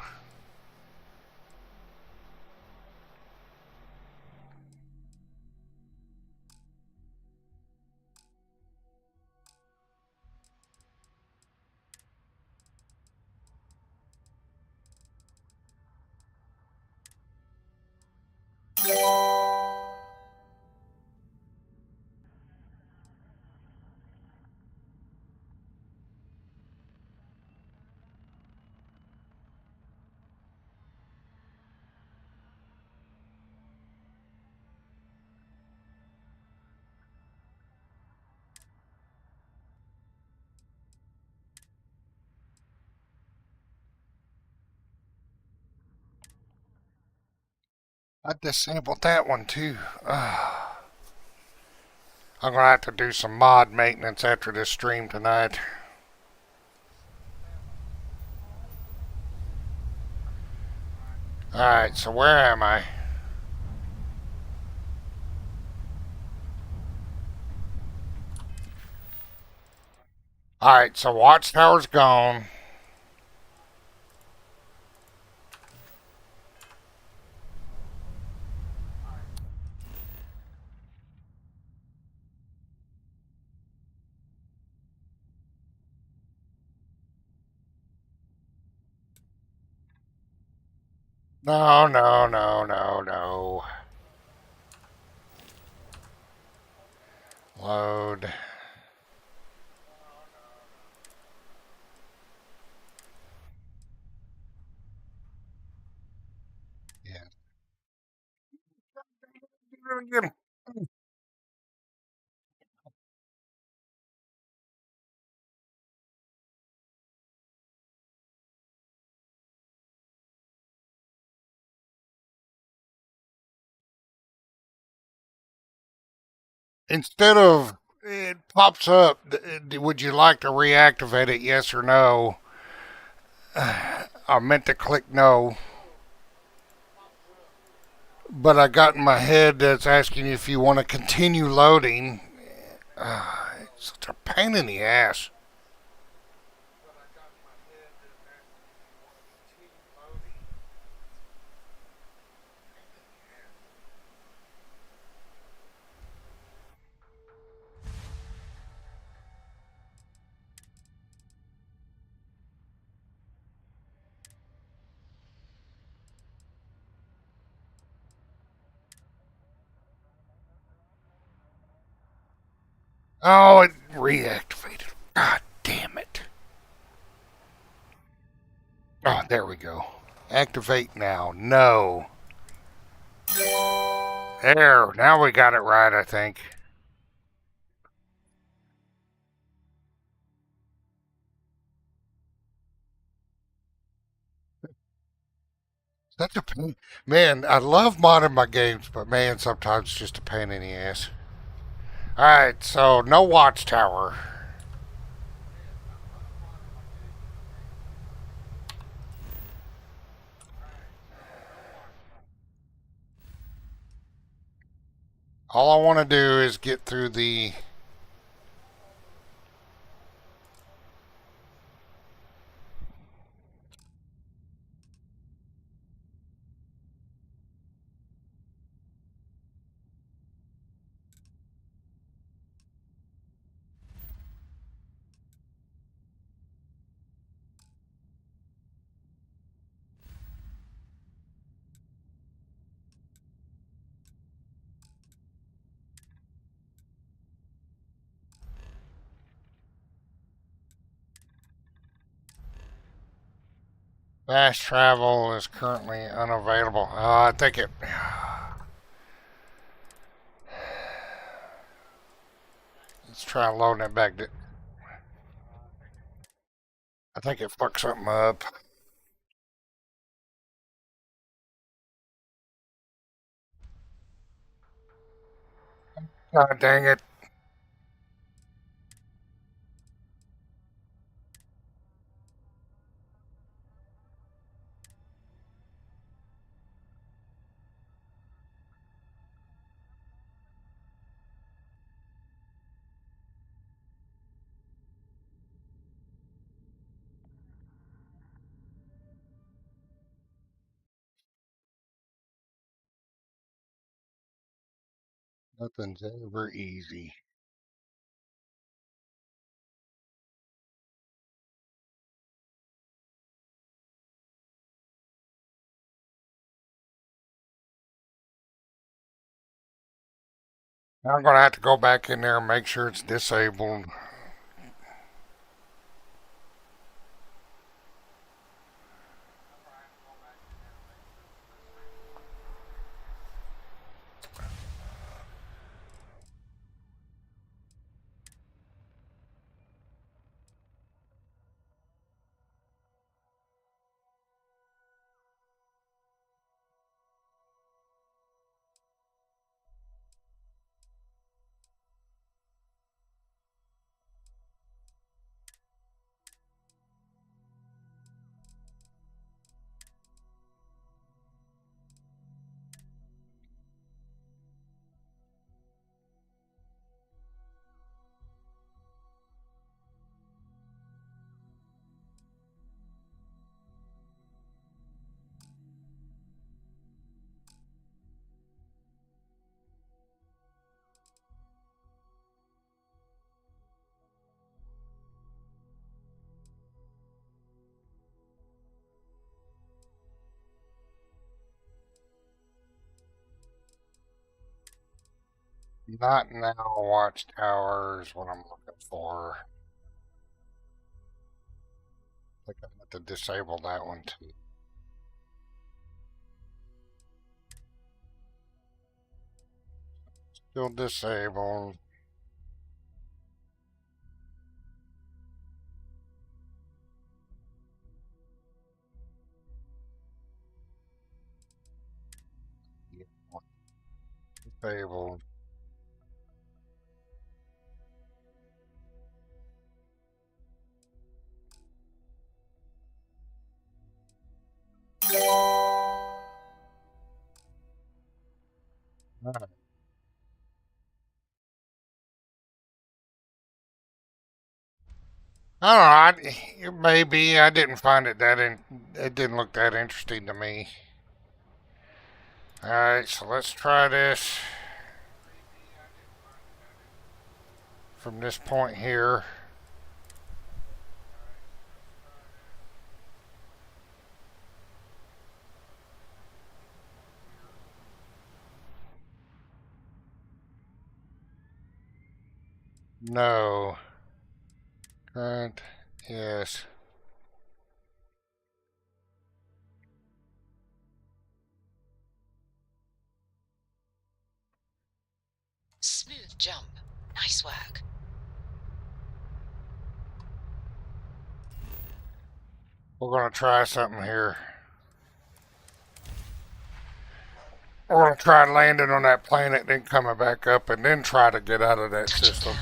I disabled that one too. I'm gonna have to do some mod maintenance after this stream tonight. Alright, so where am I? Alright, so Watchtower's gone. No, no, no, no, no. Load. Yeah. Instead of it pops up, would you like to reactivate it? Yes or no? I meant to click no, but I got in my head that's asking if you want to continue loading. It's such a pain in the ass. Oh, it reactivated. God damn it. Oh, there we go. Activate now. No. There. Now we got it right, I think. Such a pain. Man, I love modding my games, but man, sometimes it's just a pain in the ass. Alright, so no Watchtower. All I want to do is get through the... Fast travel is currently unavailable. I think it... Let's try loading it back. I think it fucked something up. God dang it. Nothing's ever easy. Now I'm going to have to go back in there and make sure it's disabled. Not now, Watchtower is what I'm looking for. I think I have to disable that one too. Still disabled. Disabled. All right. I don't know. Maybe I didn't find it it didn't look that interesting to me. All right, so let's try this from this point here. No. Current, yes. Smooth jump. Nice work. We're going to try something here. We're going to try landing on that planet, then coming back up, and then try to get out of that system.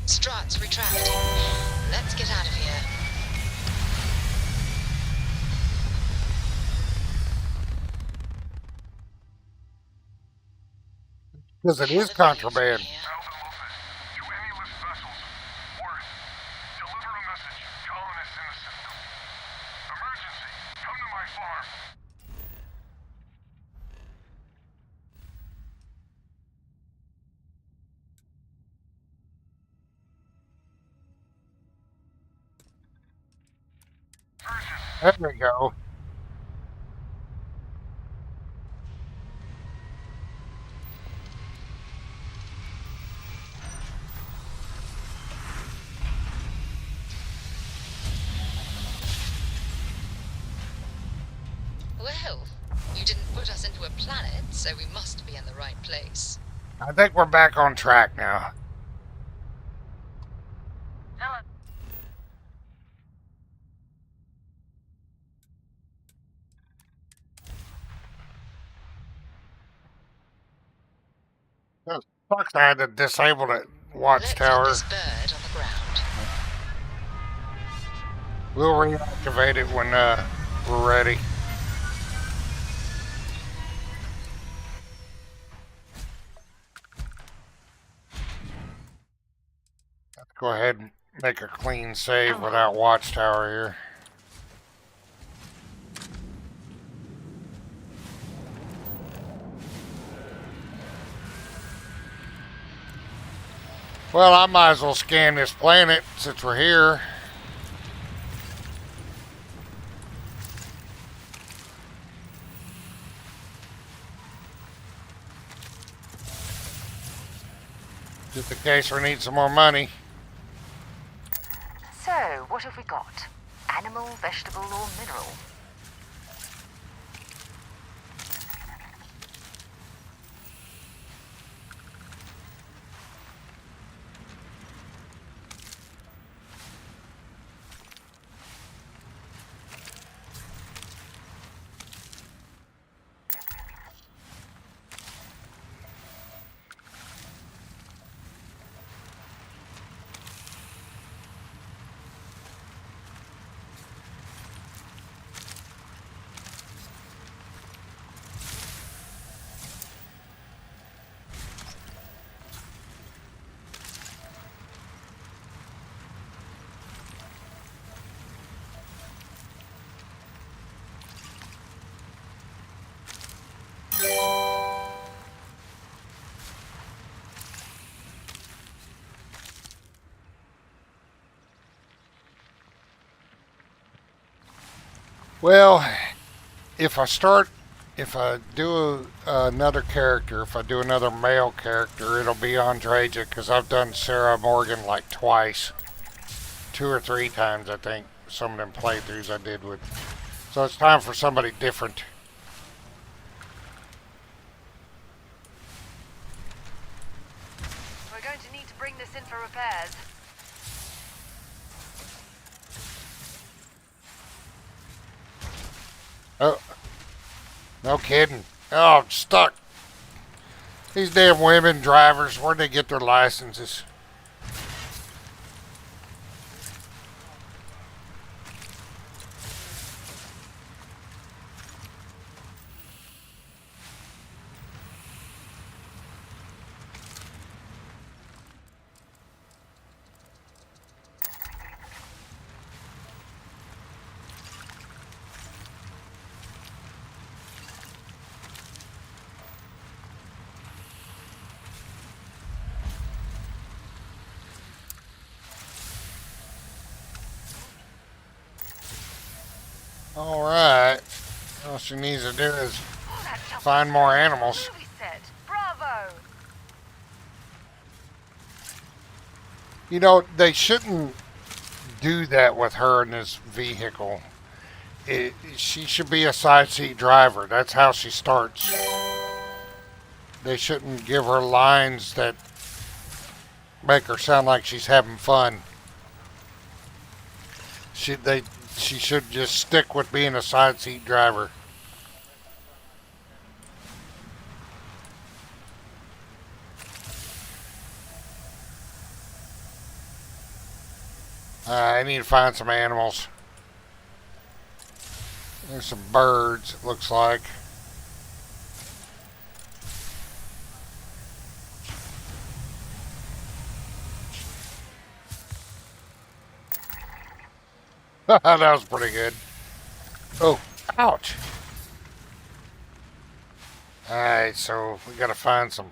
Strats retracting. Let's get out of here. Because it is contraband. There we go. Well, you didn't put us into a planet, so we must be in the right place. I think we're back on track now. Sucks I had to disable that Watchtower. Let's get this bird on the ground. We'll reactivate it when we're ready. Let's go ahead and make a clean save without Watchtower here. Well, I might as well scan this planet since we're here. Just in case we need some more money. So, what have we got? Animal, vegetable, or mineral? Well, if I do another character, if I do another male character, it'll be Andreja, because I've done Sarah Morgan like twice. 2 or 3 times, I think. Some of them playthroughs I did with. So it's time for somebody different. We're going to need to bring this in for repairs. Oh, no kidding. Oh, I'm stuck. These damn women drivers, where'd they get their licenses? Alright. All she needs to do is find more animals. Bravo! You know, they shouldn't do that with her in this vehicle. She should be a side seat driver. That's how she starts. They shouldn't give her lines that make her sound like she's having fun. She should just stick with being a side seat driver. I need to find some animals. There's some birds, it looks like. That was pretty good. Oh, ouch. Alright, so we gotta find some...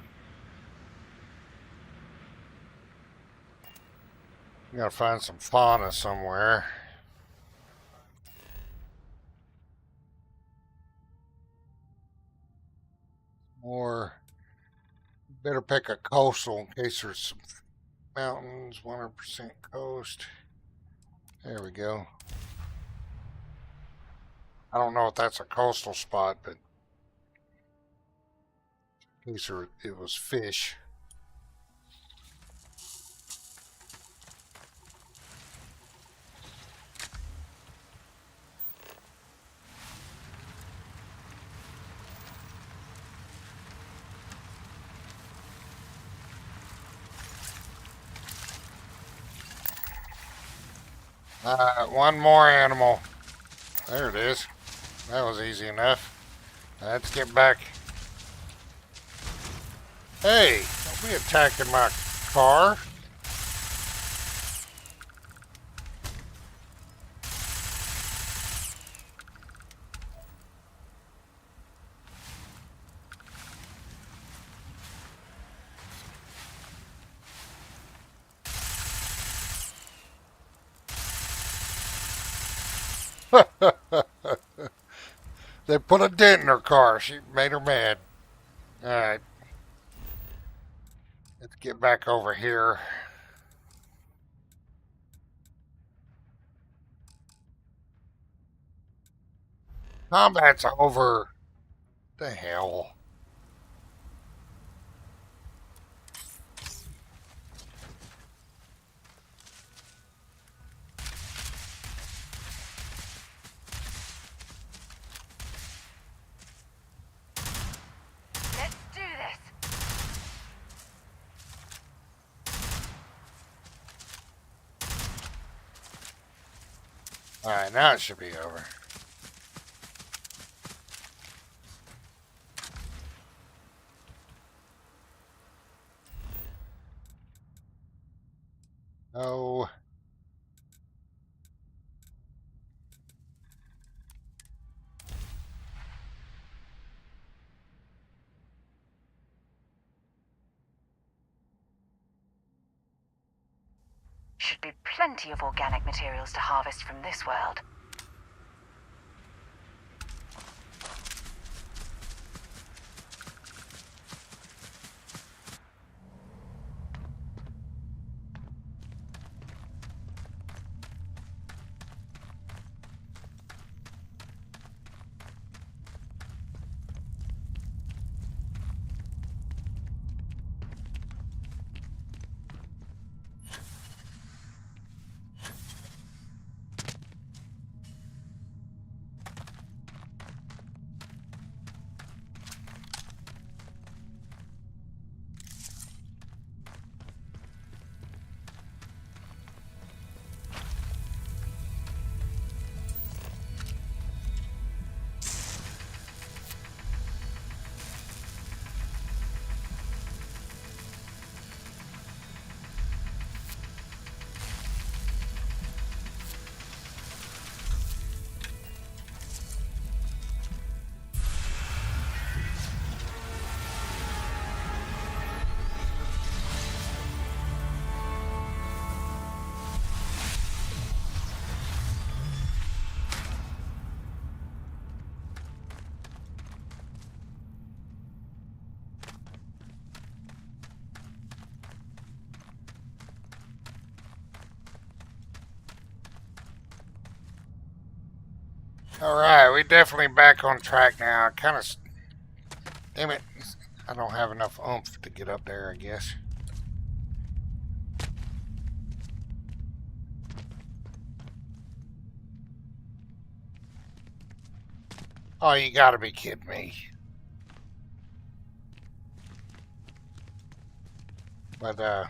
We gotta find some fauna somewhere. Or better pick a coastal in case there's some mountains, 100% coast. There we go. I don't know if that's a coastal spot, but in case it was fish. One more animal. There it is. That was easy enough. Let's get back. Hey, don't be attacking my car. They put a dent in her car. She made her mad. Alright. Let's get back over here. Combat's over. The hell? Let's do this. Alright, now it should be over. Oh. Should be plenty of organic materials to harvest from this world. Alright, we definitely back on track now. Kind of... Damn it. I don't have enough oomph to get up there, I guess. Oh, you gotta be kidding me. But,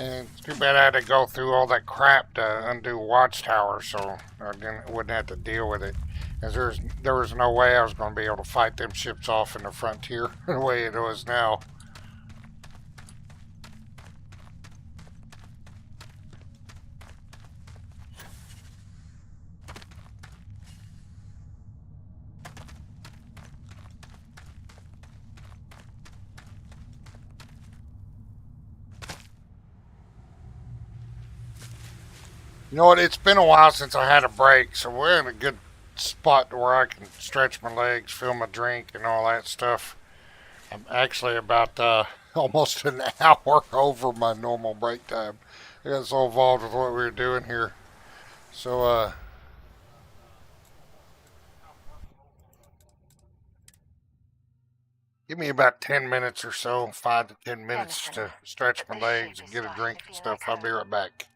And it's too bad I had to go through all that crap to undo Watchtower, so I wouldn't have to deal with it. Because there was no way I was going to be able to fight them ships off in the frontier the way it was now. You know what, it's been a while since I had a break, so we're in a good spot where I can stretch my legs, fill my drink, and all that stuff. I'm actually about almost an hour over my normal break time. I got so involved with what we were doing here. So, give me about 10 minutes or so, 5 to 10 minutes to stretch my legs and get a drink and stuff. I'll be right back.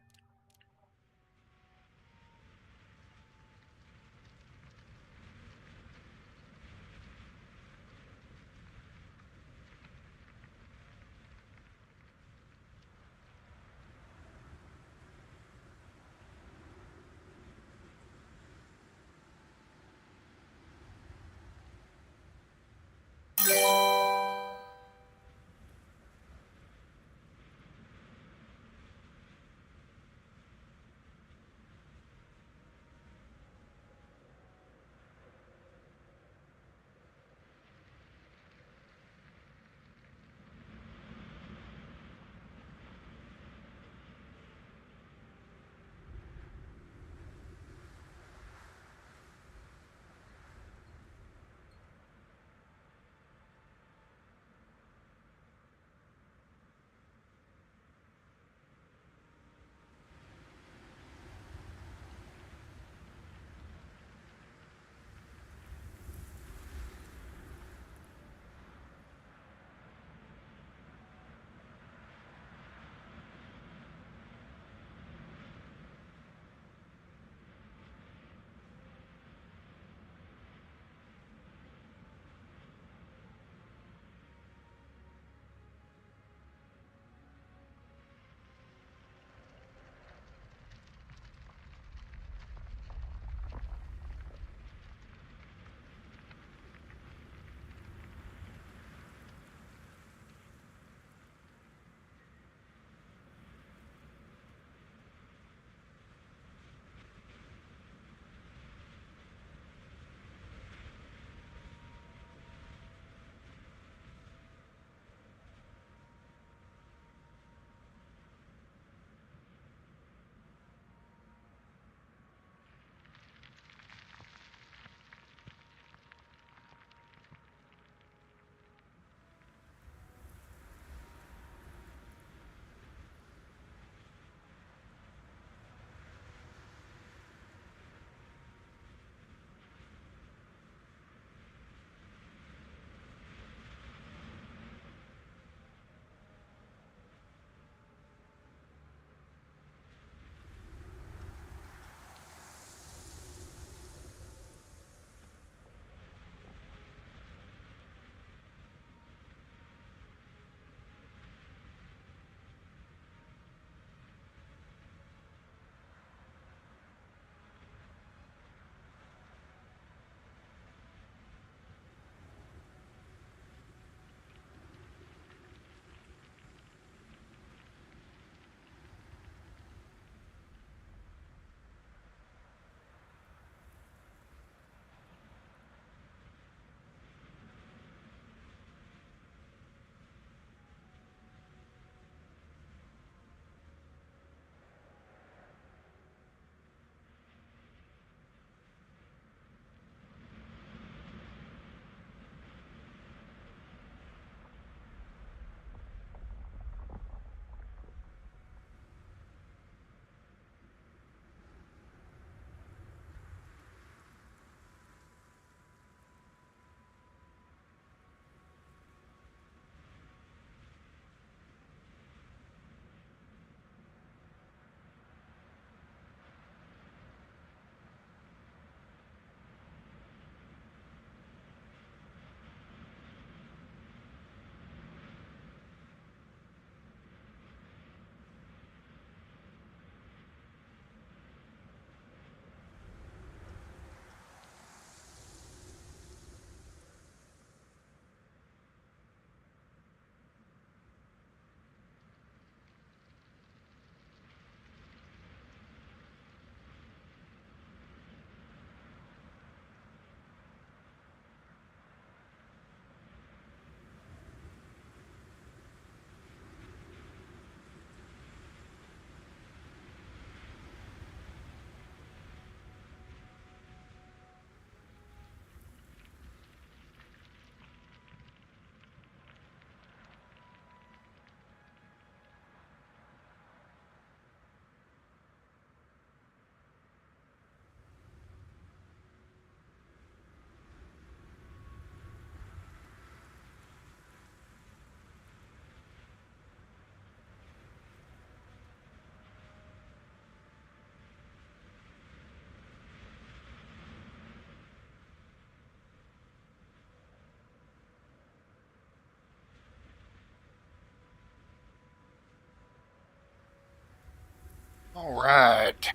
All right.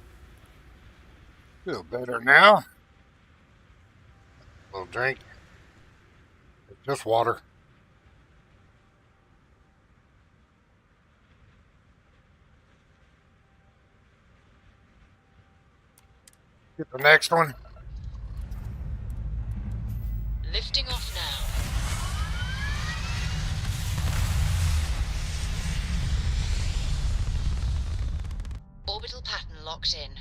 Feel better now. A little drink. It's just water. Get the next one. Lifting off now. Orbital pattern locked in.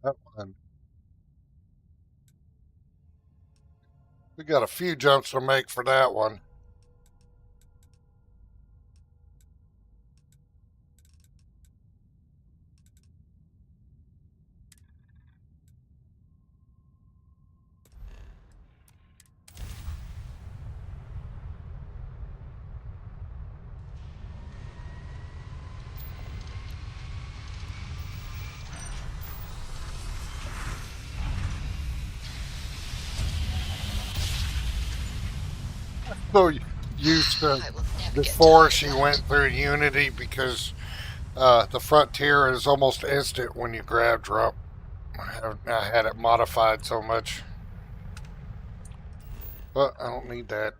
That one. We got a few jumps to make for that one. So used to before she went through Unity because the frontier is almost instant when you grab drop. I had it modified so much, but I don't need that.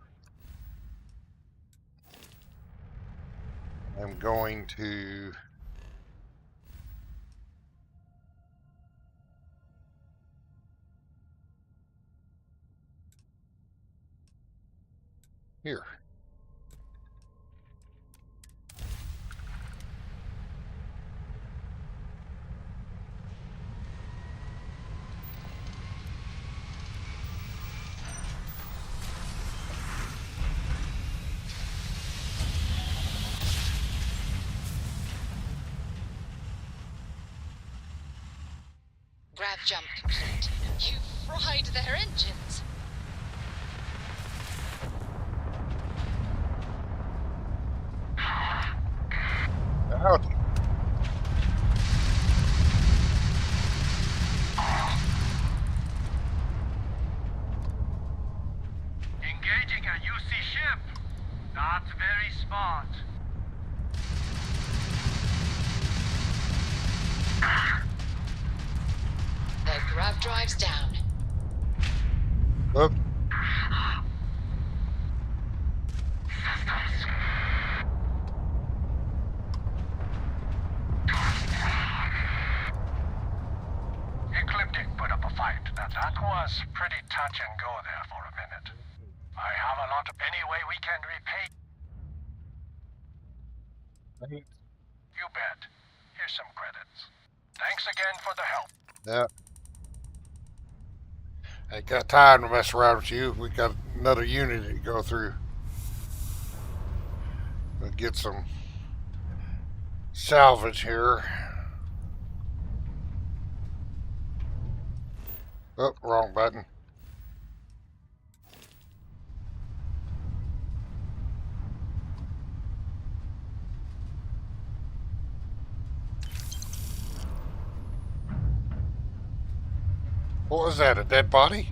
I'm going to here. Grav jump complete. You fried their engines. Howdy. Engaging a UC ship. That's very smart. Their grav drives down. Oop. Ecliptic put up a fight. Now that was pretty touch and go there for a minute. I have a lot of any way we can repay. You bet. Here's some credits. Thanks again for the help. Yeah. Ain't got time to mess around with you. We got another unit to go through. We'll get some salvage here. Oh, wrong button. What was that, a dead body?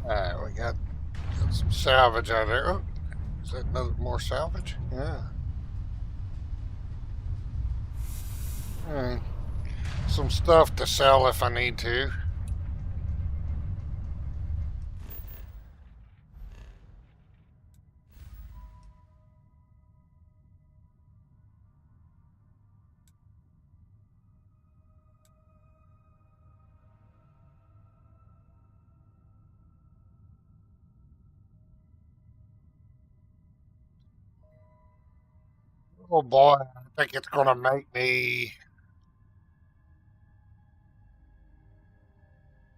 Alright, we got some salvage out there. Oh, is that another more salvage? Yeah. Alright. Some stuff to sell if I need to. Oh boy, I think it's gonna make me.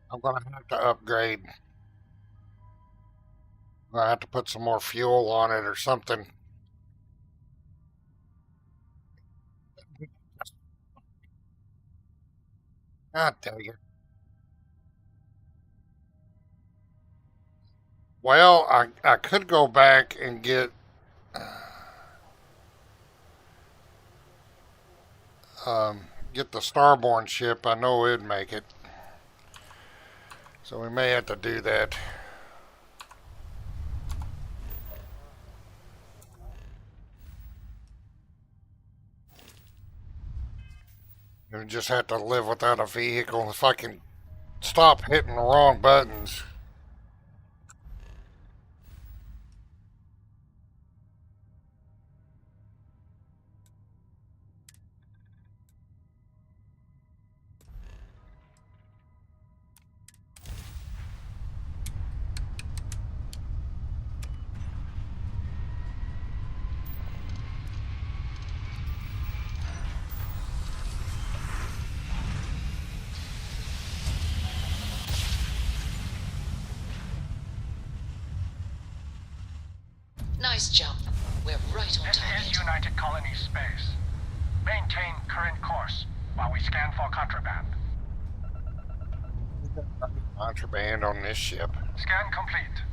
I'm gonna have to upgrade. I'm gonna have to put some more fuel on it or something. I tell you. Well, I could go back and get the Starborn ship. I know it'd make it. So we may have to do that. We just have to live without a vehicle. If I can stop hitting the wrong buttons. Nice jump. We're right on This target. is United Colony space. Maintain current course while we scan for contraband. Contraband on this ship. Scan complete.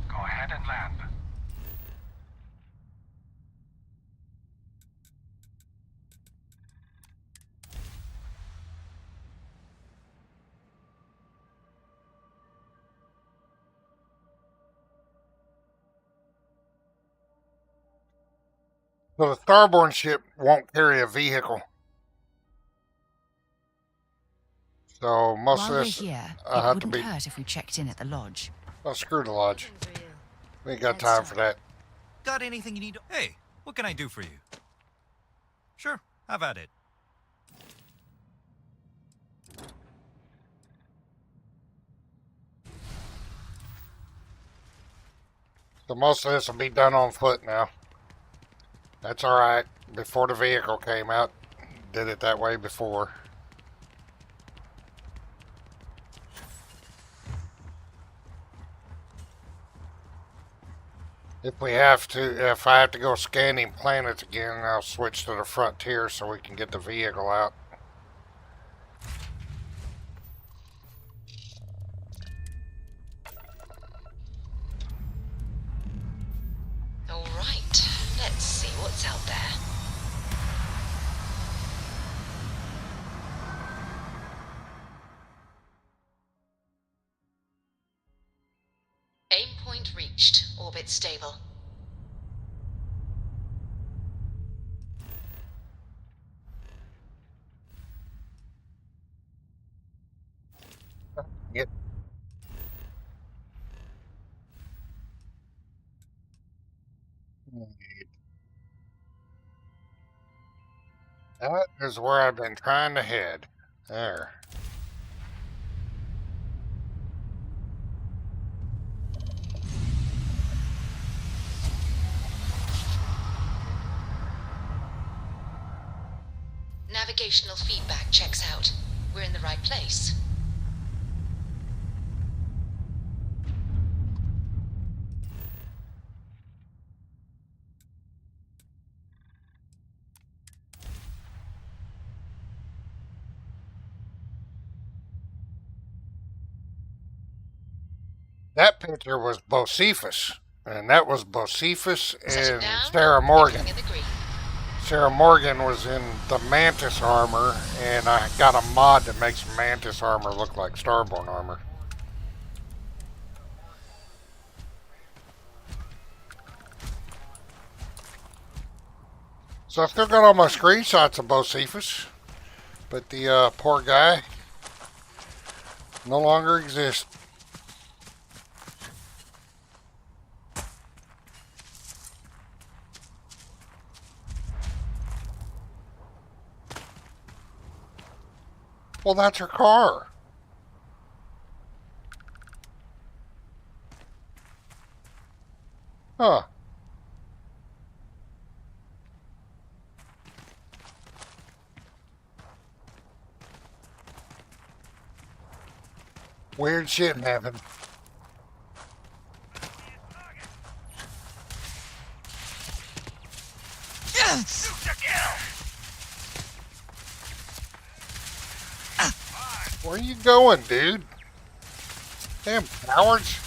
Go ahead and land. So the Starborn ship won't carry a vehicle. So most While of we're this here, I it have to wouldn't be. hurt if we checked in at the lodge. Oh, screw the lodge. We ain't got time for that. Got anything you need? Hey, what can I do for you? Sure, have at it. So most of this will be done on foot now. That's alright. Before the vehicle came out, did it that way before. If I have to go scanning planets again, I'll switch to the frontier so we can get the vehicle out. All right. Let's see what's out there. Aim point reached. Orbit stable. Yep. That is where I've been trying to head. There. Navigational feedback checks out. We're in the right place. That picture was Bocephus, and that was Bocephus and Sarah Morgan. Sarah Morgan was in the Mantis armor, and I got a mod that makes Mantis armor look like Starborn armor. So I still got all my screenshots of Bocephus, but the poor guy no longer exists. Well, that's her car. Huh. Weird shit happened. Where you going, dude? Damn cowards.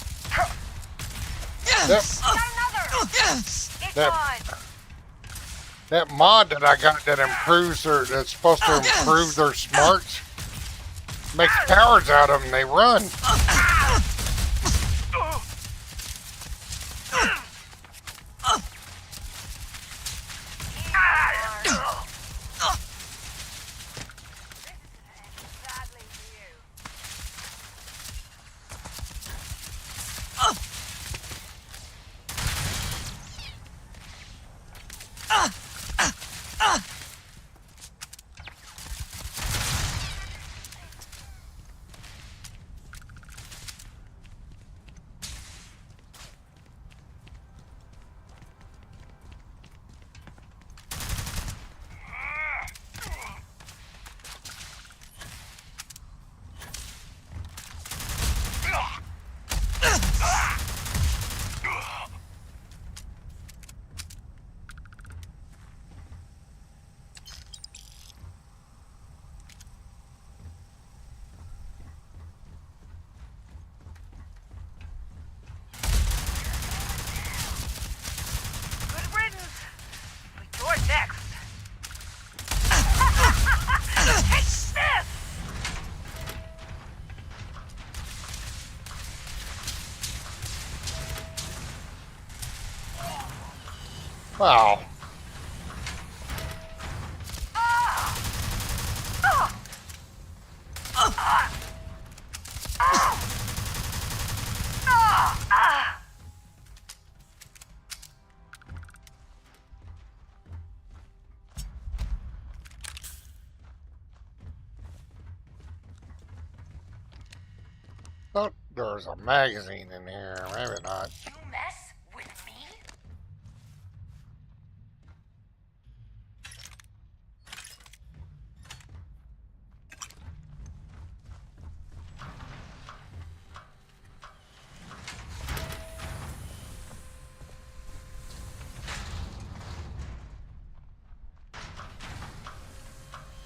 That mod that I got that improves their, that's supposed to improve their smarts, makes powers out of them, they run. Wow. Thought there was a magazine in here, maybe not. You mess with me?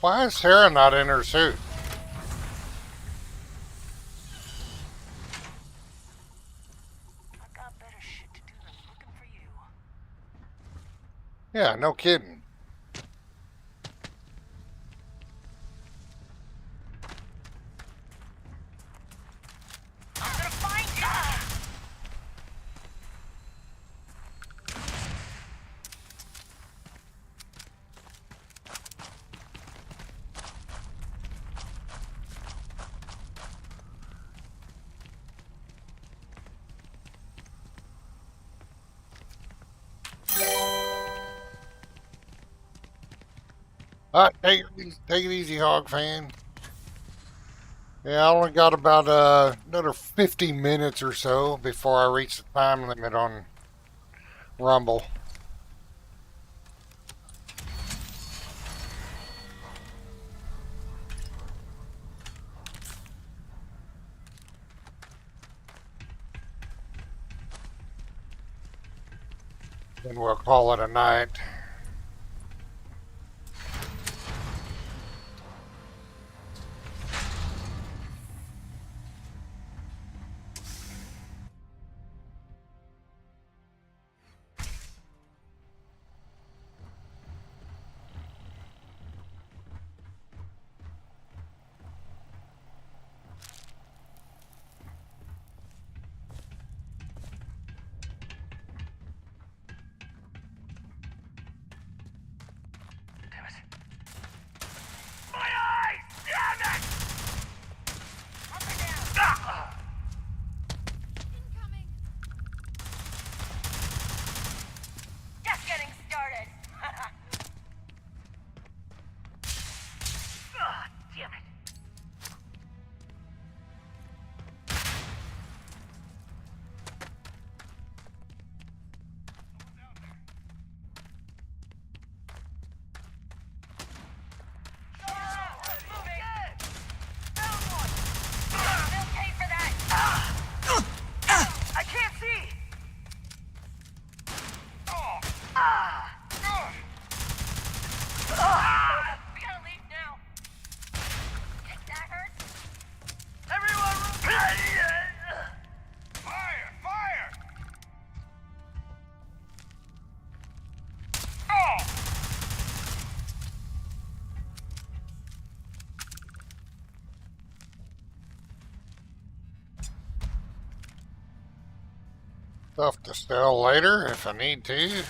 Why is Sarah not in her suit? Yeah, no kidding. I'm gonna find you. Alright, take it easy, Hog fan. Yeah, I only got about another 50 minutes or so before I reach the time limit on Rumble. Then we'll call it a night. Stuff to sell later if I need to.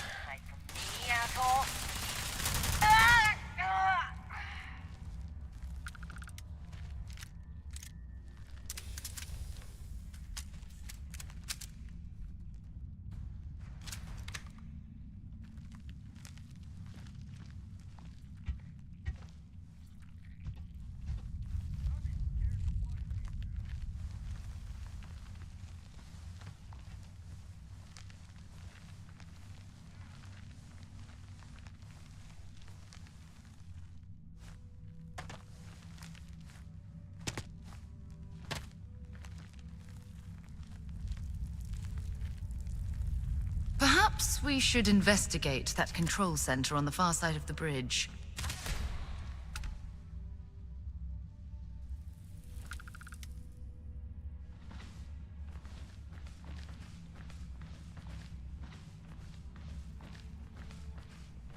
Perhaps we should investigate that control center on the far side of the bridge.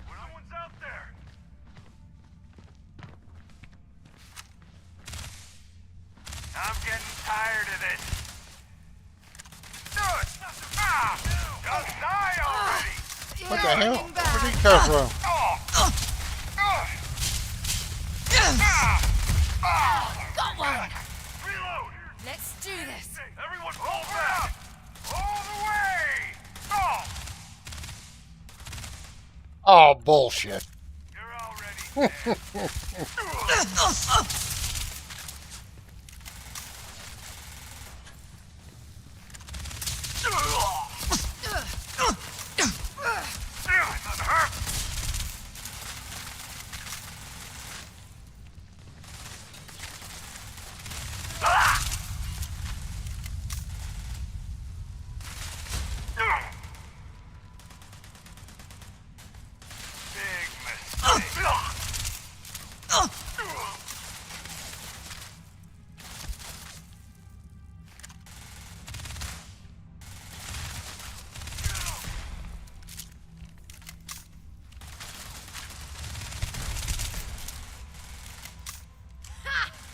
No one's out there. I'm getting tired of this. Just die already! What the hell? Where'd he come from? Got one! Reload! Let's do this! Everyone pull back! All the way! Oh, bullshit. You're already dead.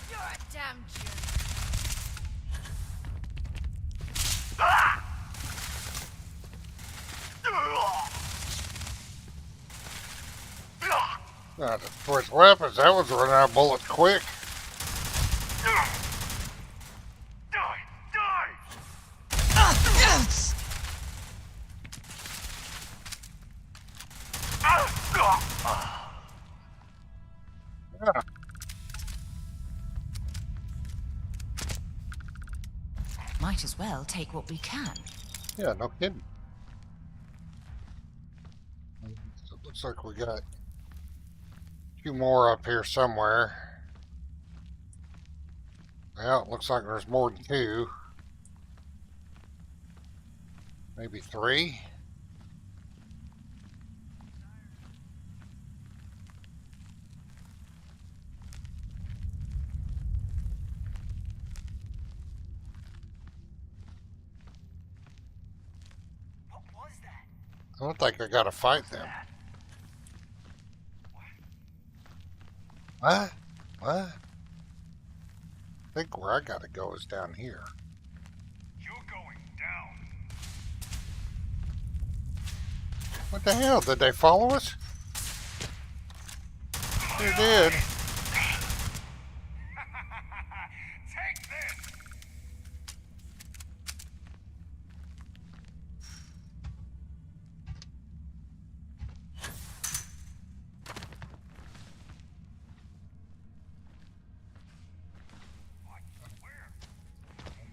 You're a damn jerk. Not the first weapons. That was running out of bullets quick. Yeah. Might as well take what we can. Yeah, no kidding. So it looks like we got two more up here somewhere. Well, it looks like there's more than two. Maybe three. I don't think I gotta fight them. What? What? I think where I gotta go is down here. You're going down. What the hell? Did they follow us? They did. Take this.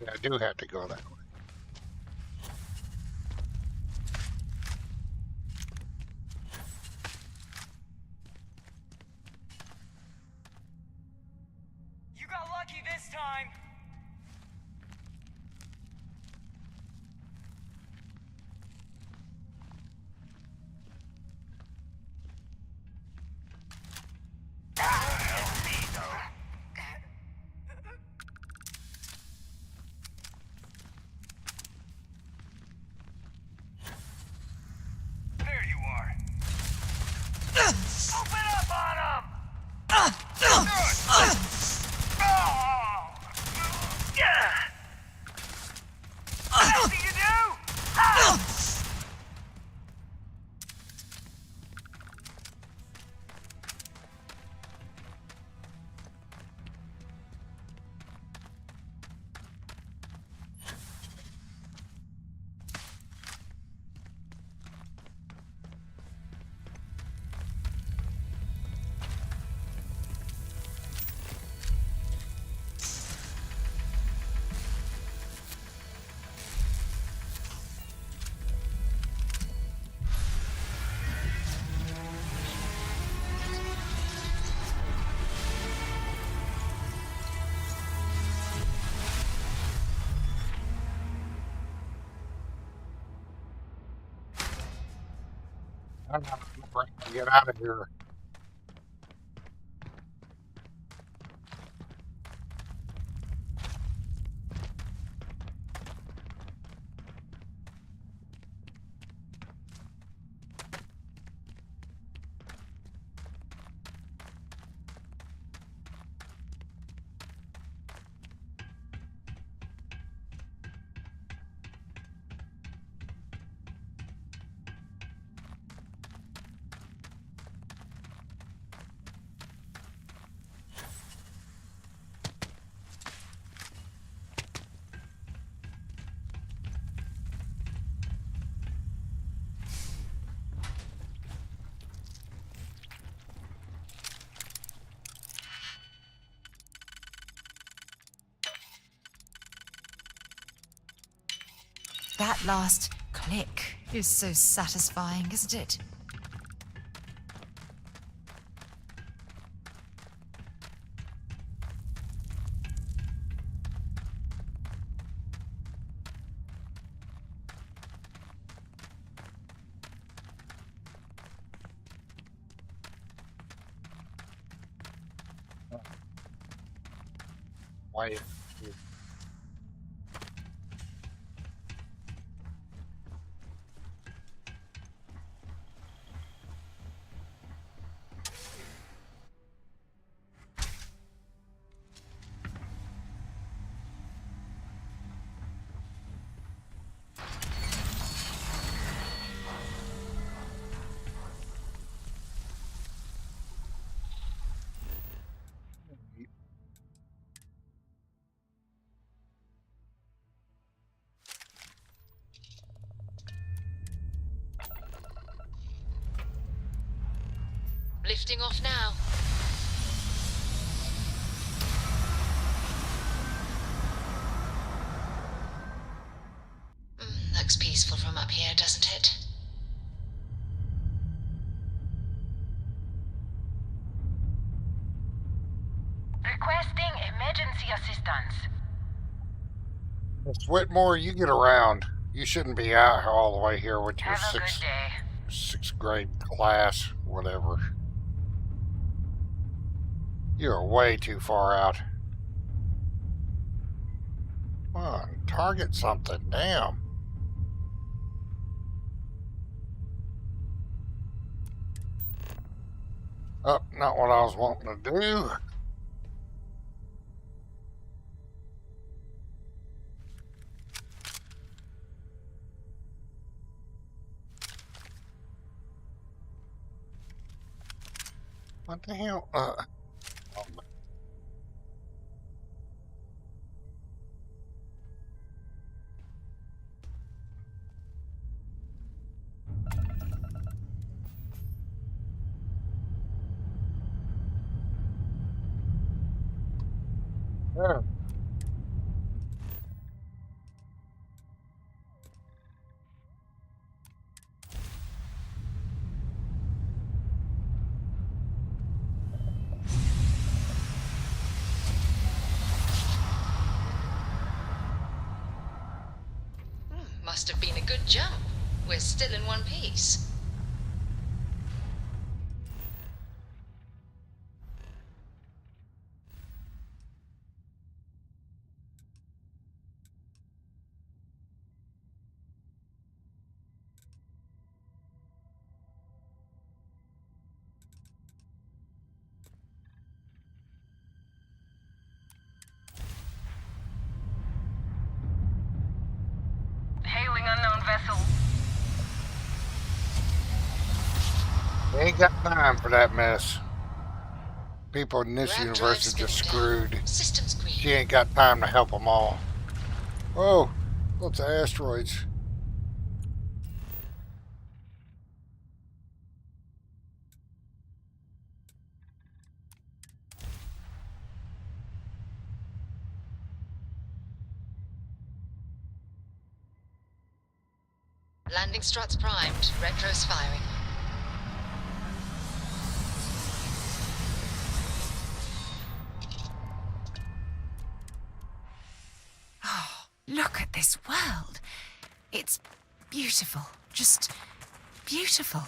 I do have to go that way. You got lucky this time. There you are. Open up on him! I'm gonna get out of here. That last click is so satisfying, isn't it? Wait. Lifting off now. Looks peaceful from up here, doesn't it? Requesting emergency assistance. Miss Whitmore, you get around. You shouldn't be out all the way here with your Have a good day. sixth grade class, whatever. You're way too far out. Come on, target something, damn. Oh, not what I was wanting to do. What the hell? Oh, yeah. Must have been a good jump. We're still in one piece. Hailing unknown vessel. They ain't got time for that mess. People in this Ramp universe drive are just spinning down. screwed. Systems green. She ain't got time to help them all. Whoa, lots of asteroids. Landing struts primed. Retros firing. Oh, look at this world. It's beautiful. Just beautiful.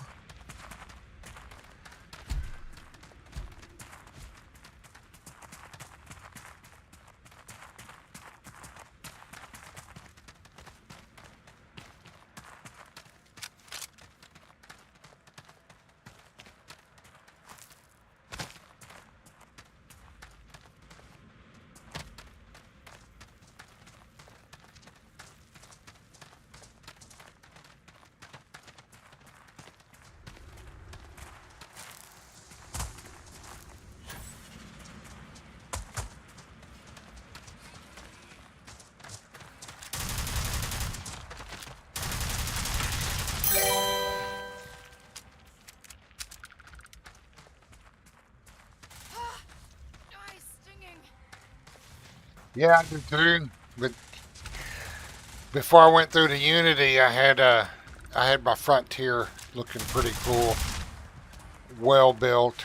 Yeah, I do too. But before I went through to Unity, I had my Frontier looking pretty cool, well built.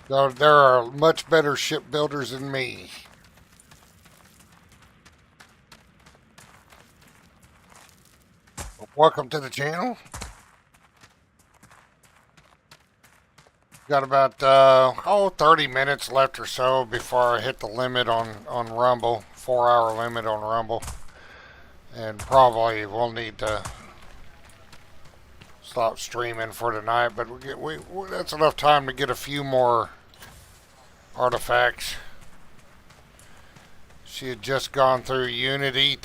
There are much better shipbuilders than me. Welcome to the channel. Got about 30 minutes left or so before I hit the limit on Rumble, 4-hour limit on Rumble, and probably we'll need to stop streaming for tonight. But that's enough time to get a few more artifacts. She had just gone through Unity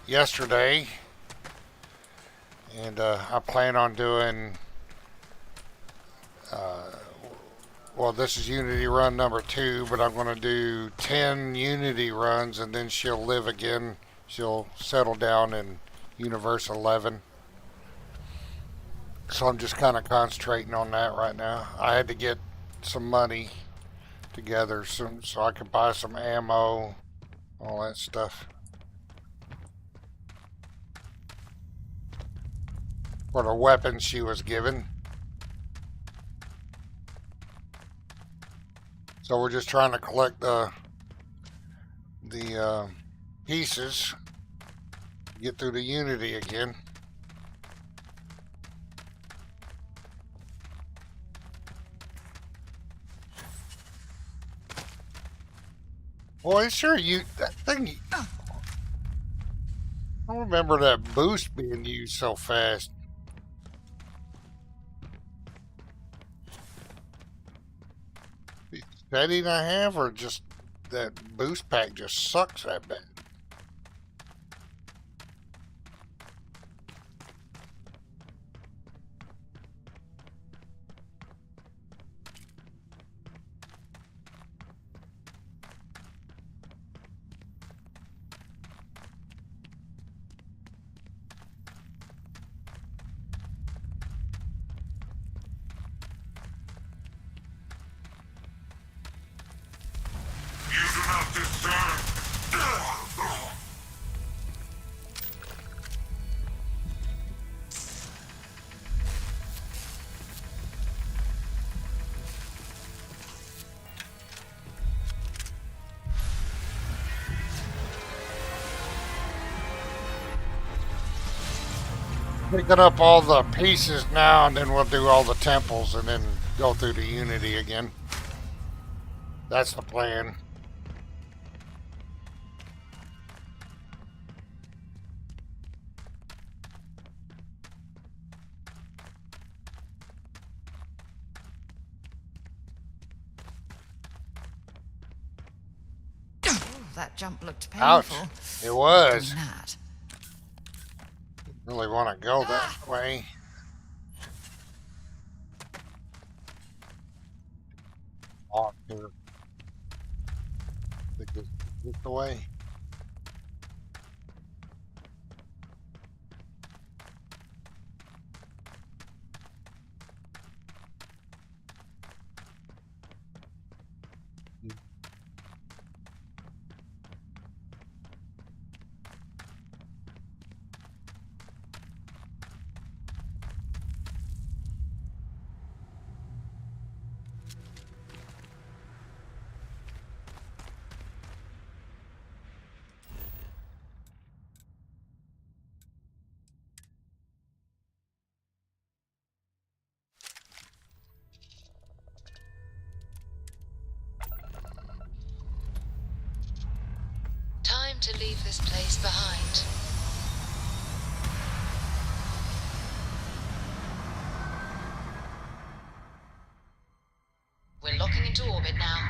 yesterday, and I plan on doing. Well, this is Unity run number 2, but I'm going to do 10 Unity runs, and then she'll live again. She'll settle down in Universe 11. So I'm just kind of concentrating on that right now. I had to get some money together so I could buy some ammo, all that stuff. For the weapons she was given. So we're just trying to collect the pieces, get through the Unity again. Boy, sure that thing. I don't remember that boost being used so fast. Setting I have, or just that boost pack just sucks that bad. Picking up all the pieces now, and then we'll do all the temples and then go through the Unity again. That's the plan. Oh, that jump looked painful. Ouch. It was. Really want to go that way. Oh, here. I think this is the way. Time to leave this place behind. We're locking into orbit now.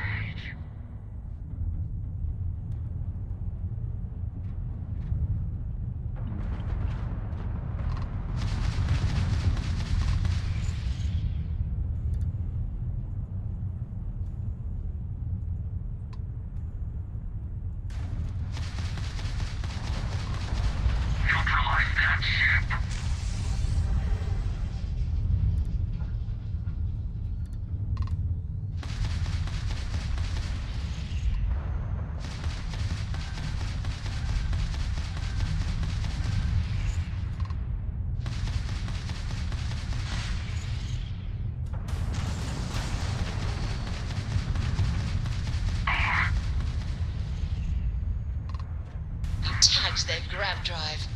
tagged their grab drive.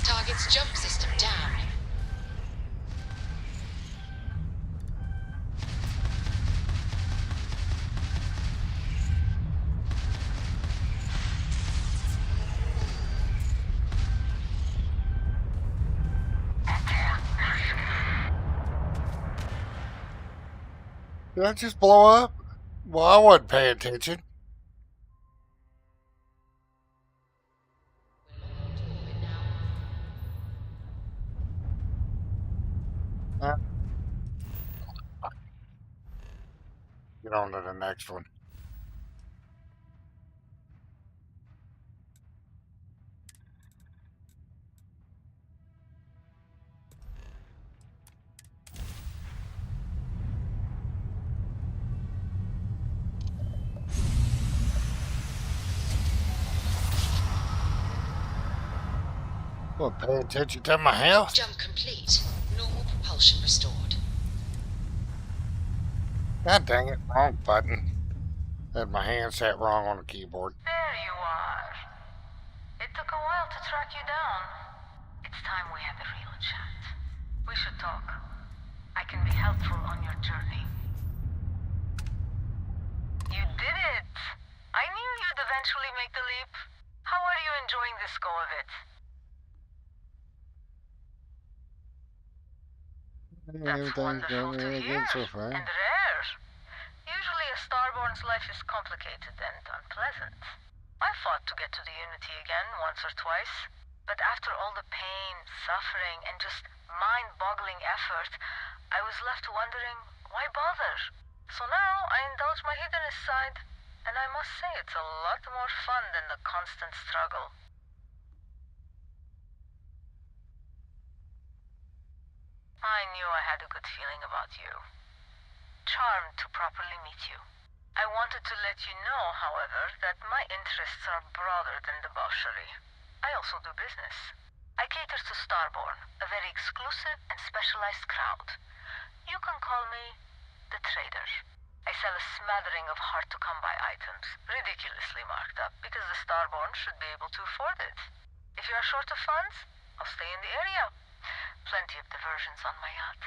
Target's jump system down. Did I just blow up? Well, I wasn't paying attention. Get on to the next one. Well, pay attention to my health. Jump complete. Normal propulsion restored. God dang it, wrong button. Had my hand sat wrong on the keyboard. There you are. It took a while to track you down. It's time we had a real chat. We should talk. I can be helpful on your journey. You did it! I knew you'd eventually make the leap. How are you enjoying this go of it? That's wonderful to hear, so far. and rare. Usually a Starborn's life is complicated and unpleasant. I fought to get to the Unity again once or twice, but after all the pain, suffering, and just mind-boggling effort, I was left wondering, why bother? So now I indulge my hedonist side, and I must say it's a lot more fun than the constant struggle. I knew I had a good feeling about you. Charmed to properly meet you. I wanted to let you know, however, that my interests are broader than debauchery. I also do business. I cater to Starborn, a very exclusive and specialized crowd. You can call me the trader. I sell a smattering of hard-to-come-by items, ridiculously marked up, because the Starborn should be able to afford it. If you are short of funds, I'll stay in the area. Plenty of diversions on my yacht.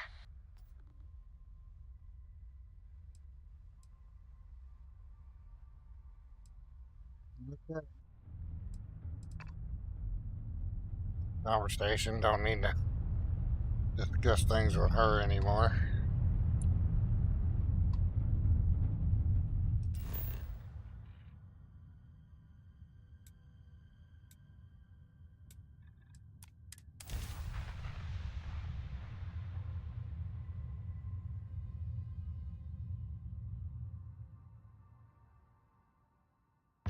Okay. Conversation, don't need to discuss things with her anymore.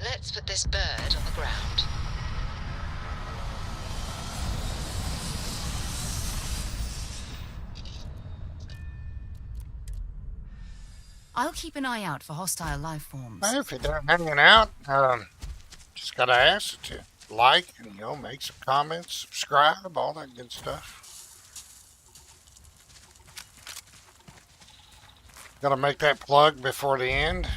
Let's put this bird on the ground. I'll keep an eye out for hostile life forms. Hey, if you're done hanging out, just gotta ask to like and make some comments, subscribe, all that good stuff. Gotta make that plug before the end.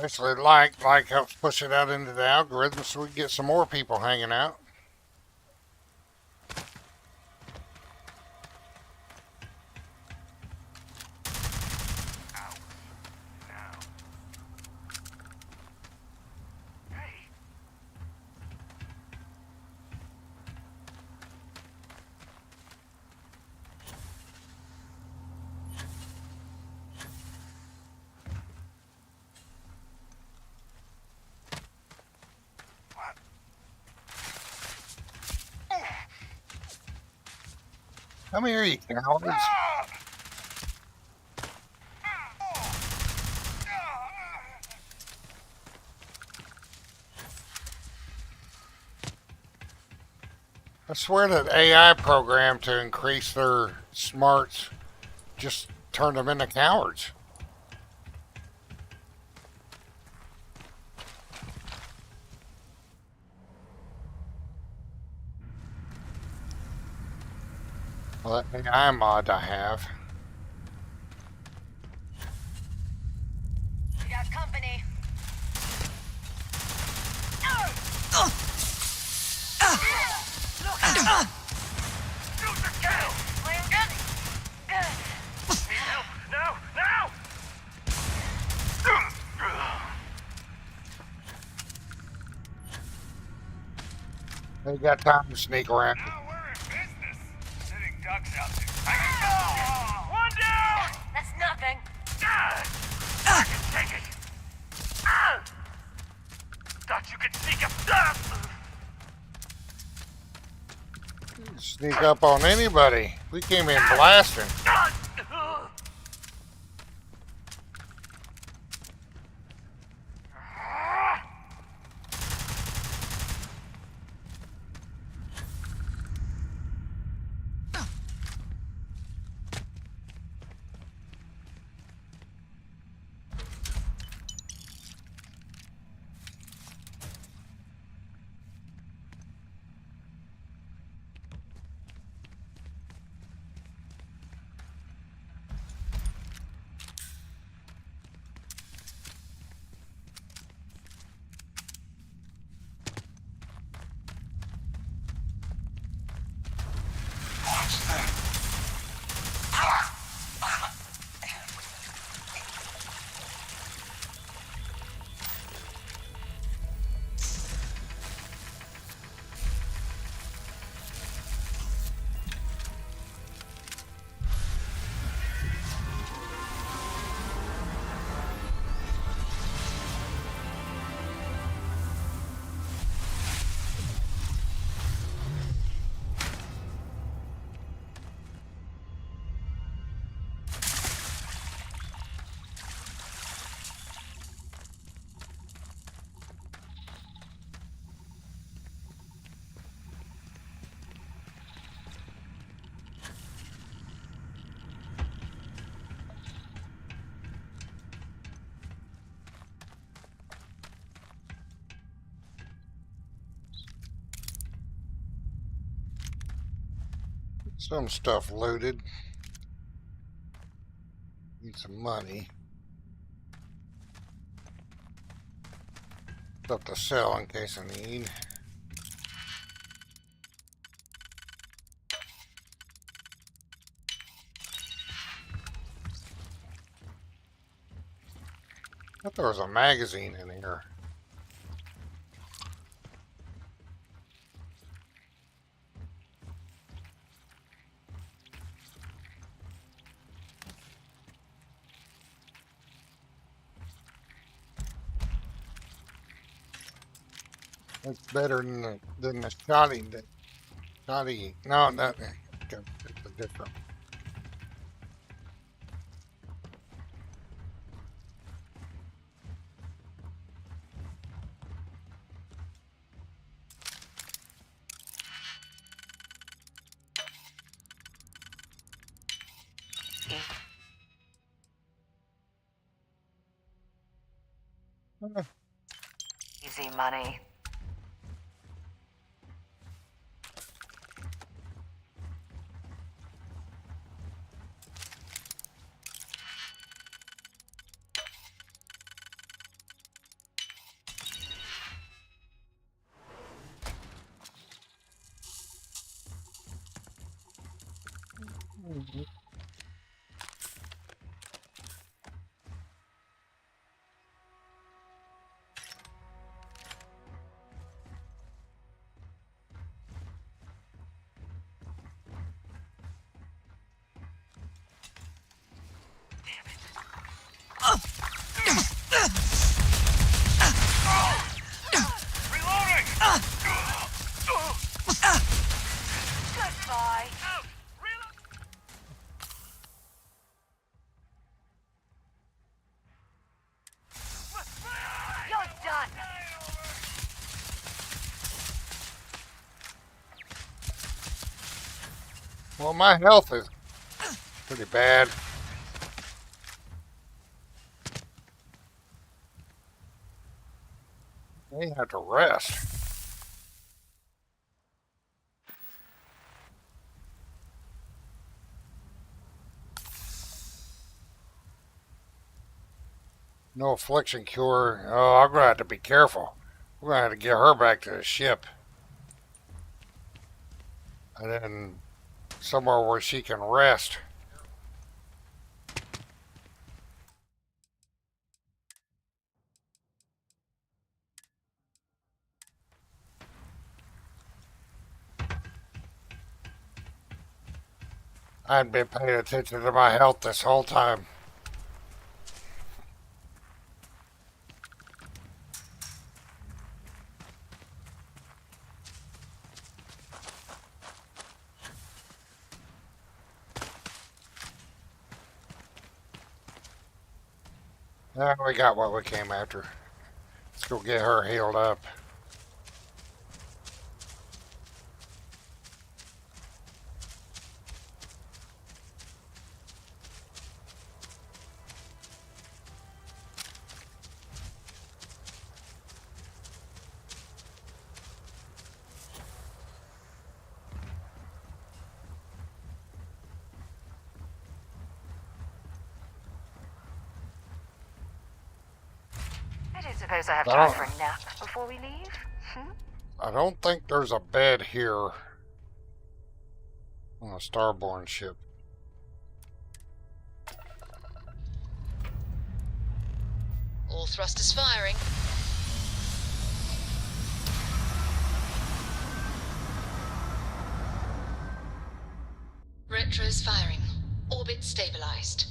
Especially like helps push it out into the algorithm so we get some more people hanging out. Come here, you cowards. I swear that AI program to increase their smarts just turned them into cowards. Well, that AI mod I have. We got company. Shoot the kill! Landon! Help! Now! Now! They got time to sneak around. Now we're in business. Sitting ducks out there. One down! That's nothing. I can take it. Thought you could sneak up. Sneak up on anybody. We came in blasting. Some stuff looted. Need some money. Stuff to sell in case I need. I thought there was a magazine in here. That's better than the shoddy. Shoddy. No, that it's a different. Easy money. Well, my health is pretty bad. They have to rest. No affliction cure. Oh, I'm gonna have to be careful. We're gonna have to get her back to the ship. And then somewhere where she can rest. I hadn't been paying attention to my health this whole time. We got what we came after. Let's go get her healed up. I don't suppose I have time for a nap before we leave? I don't think there's a bed here on a Starborn ship. All thrusters firing. Retros firing. Orbit stabilized.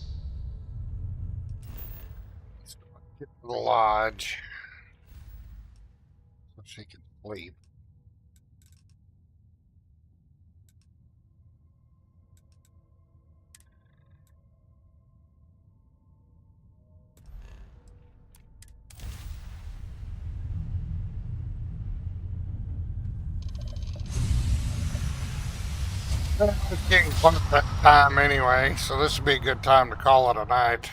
Get to the lodge so she can sleep. It's getting close to that time anyway, so this would be a good time to call it a night.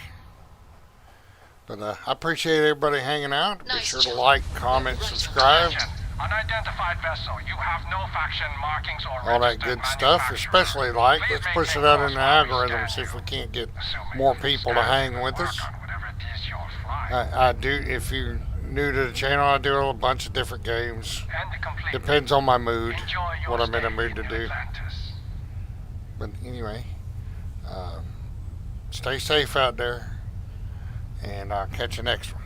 But I appreciate everybody hanging out. Be sure to like, comment, subscribe. Unidentified vessel. You have no faction markings or all that good stuff, especially like. Let's push it out in the algorithm, see if we can't get more people to hang with us. I do, if you're new to the channel, I do a bunch of different games. Depends on my mood, what I'm in a mood to do. But anyway, stay safe out there, and I'll catch you next one.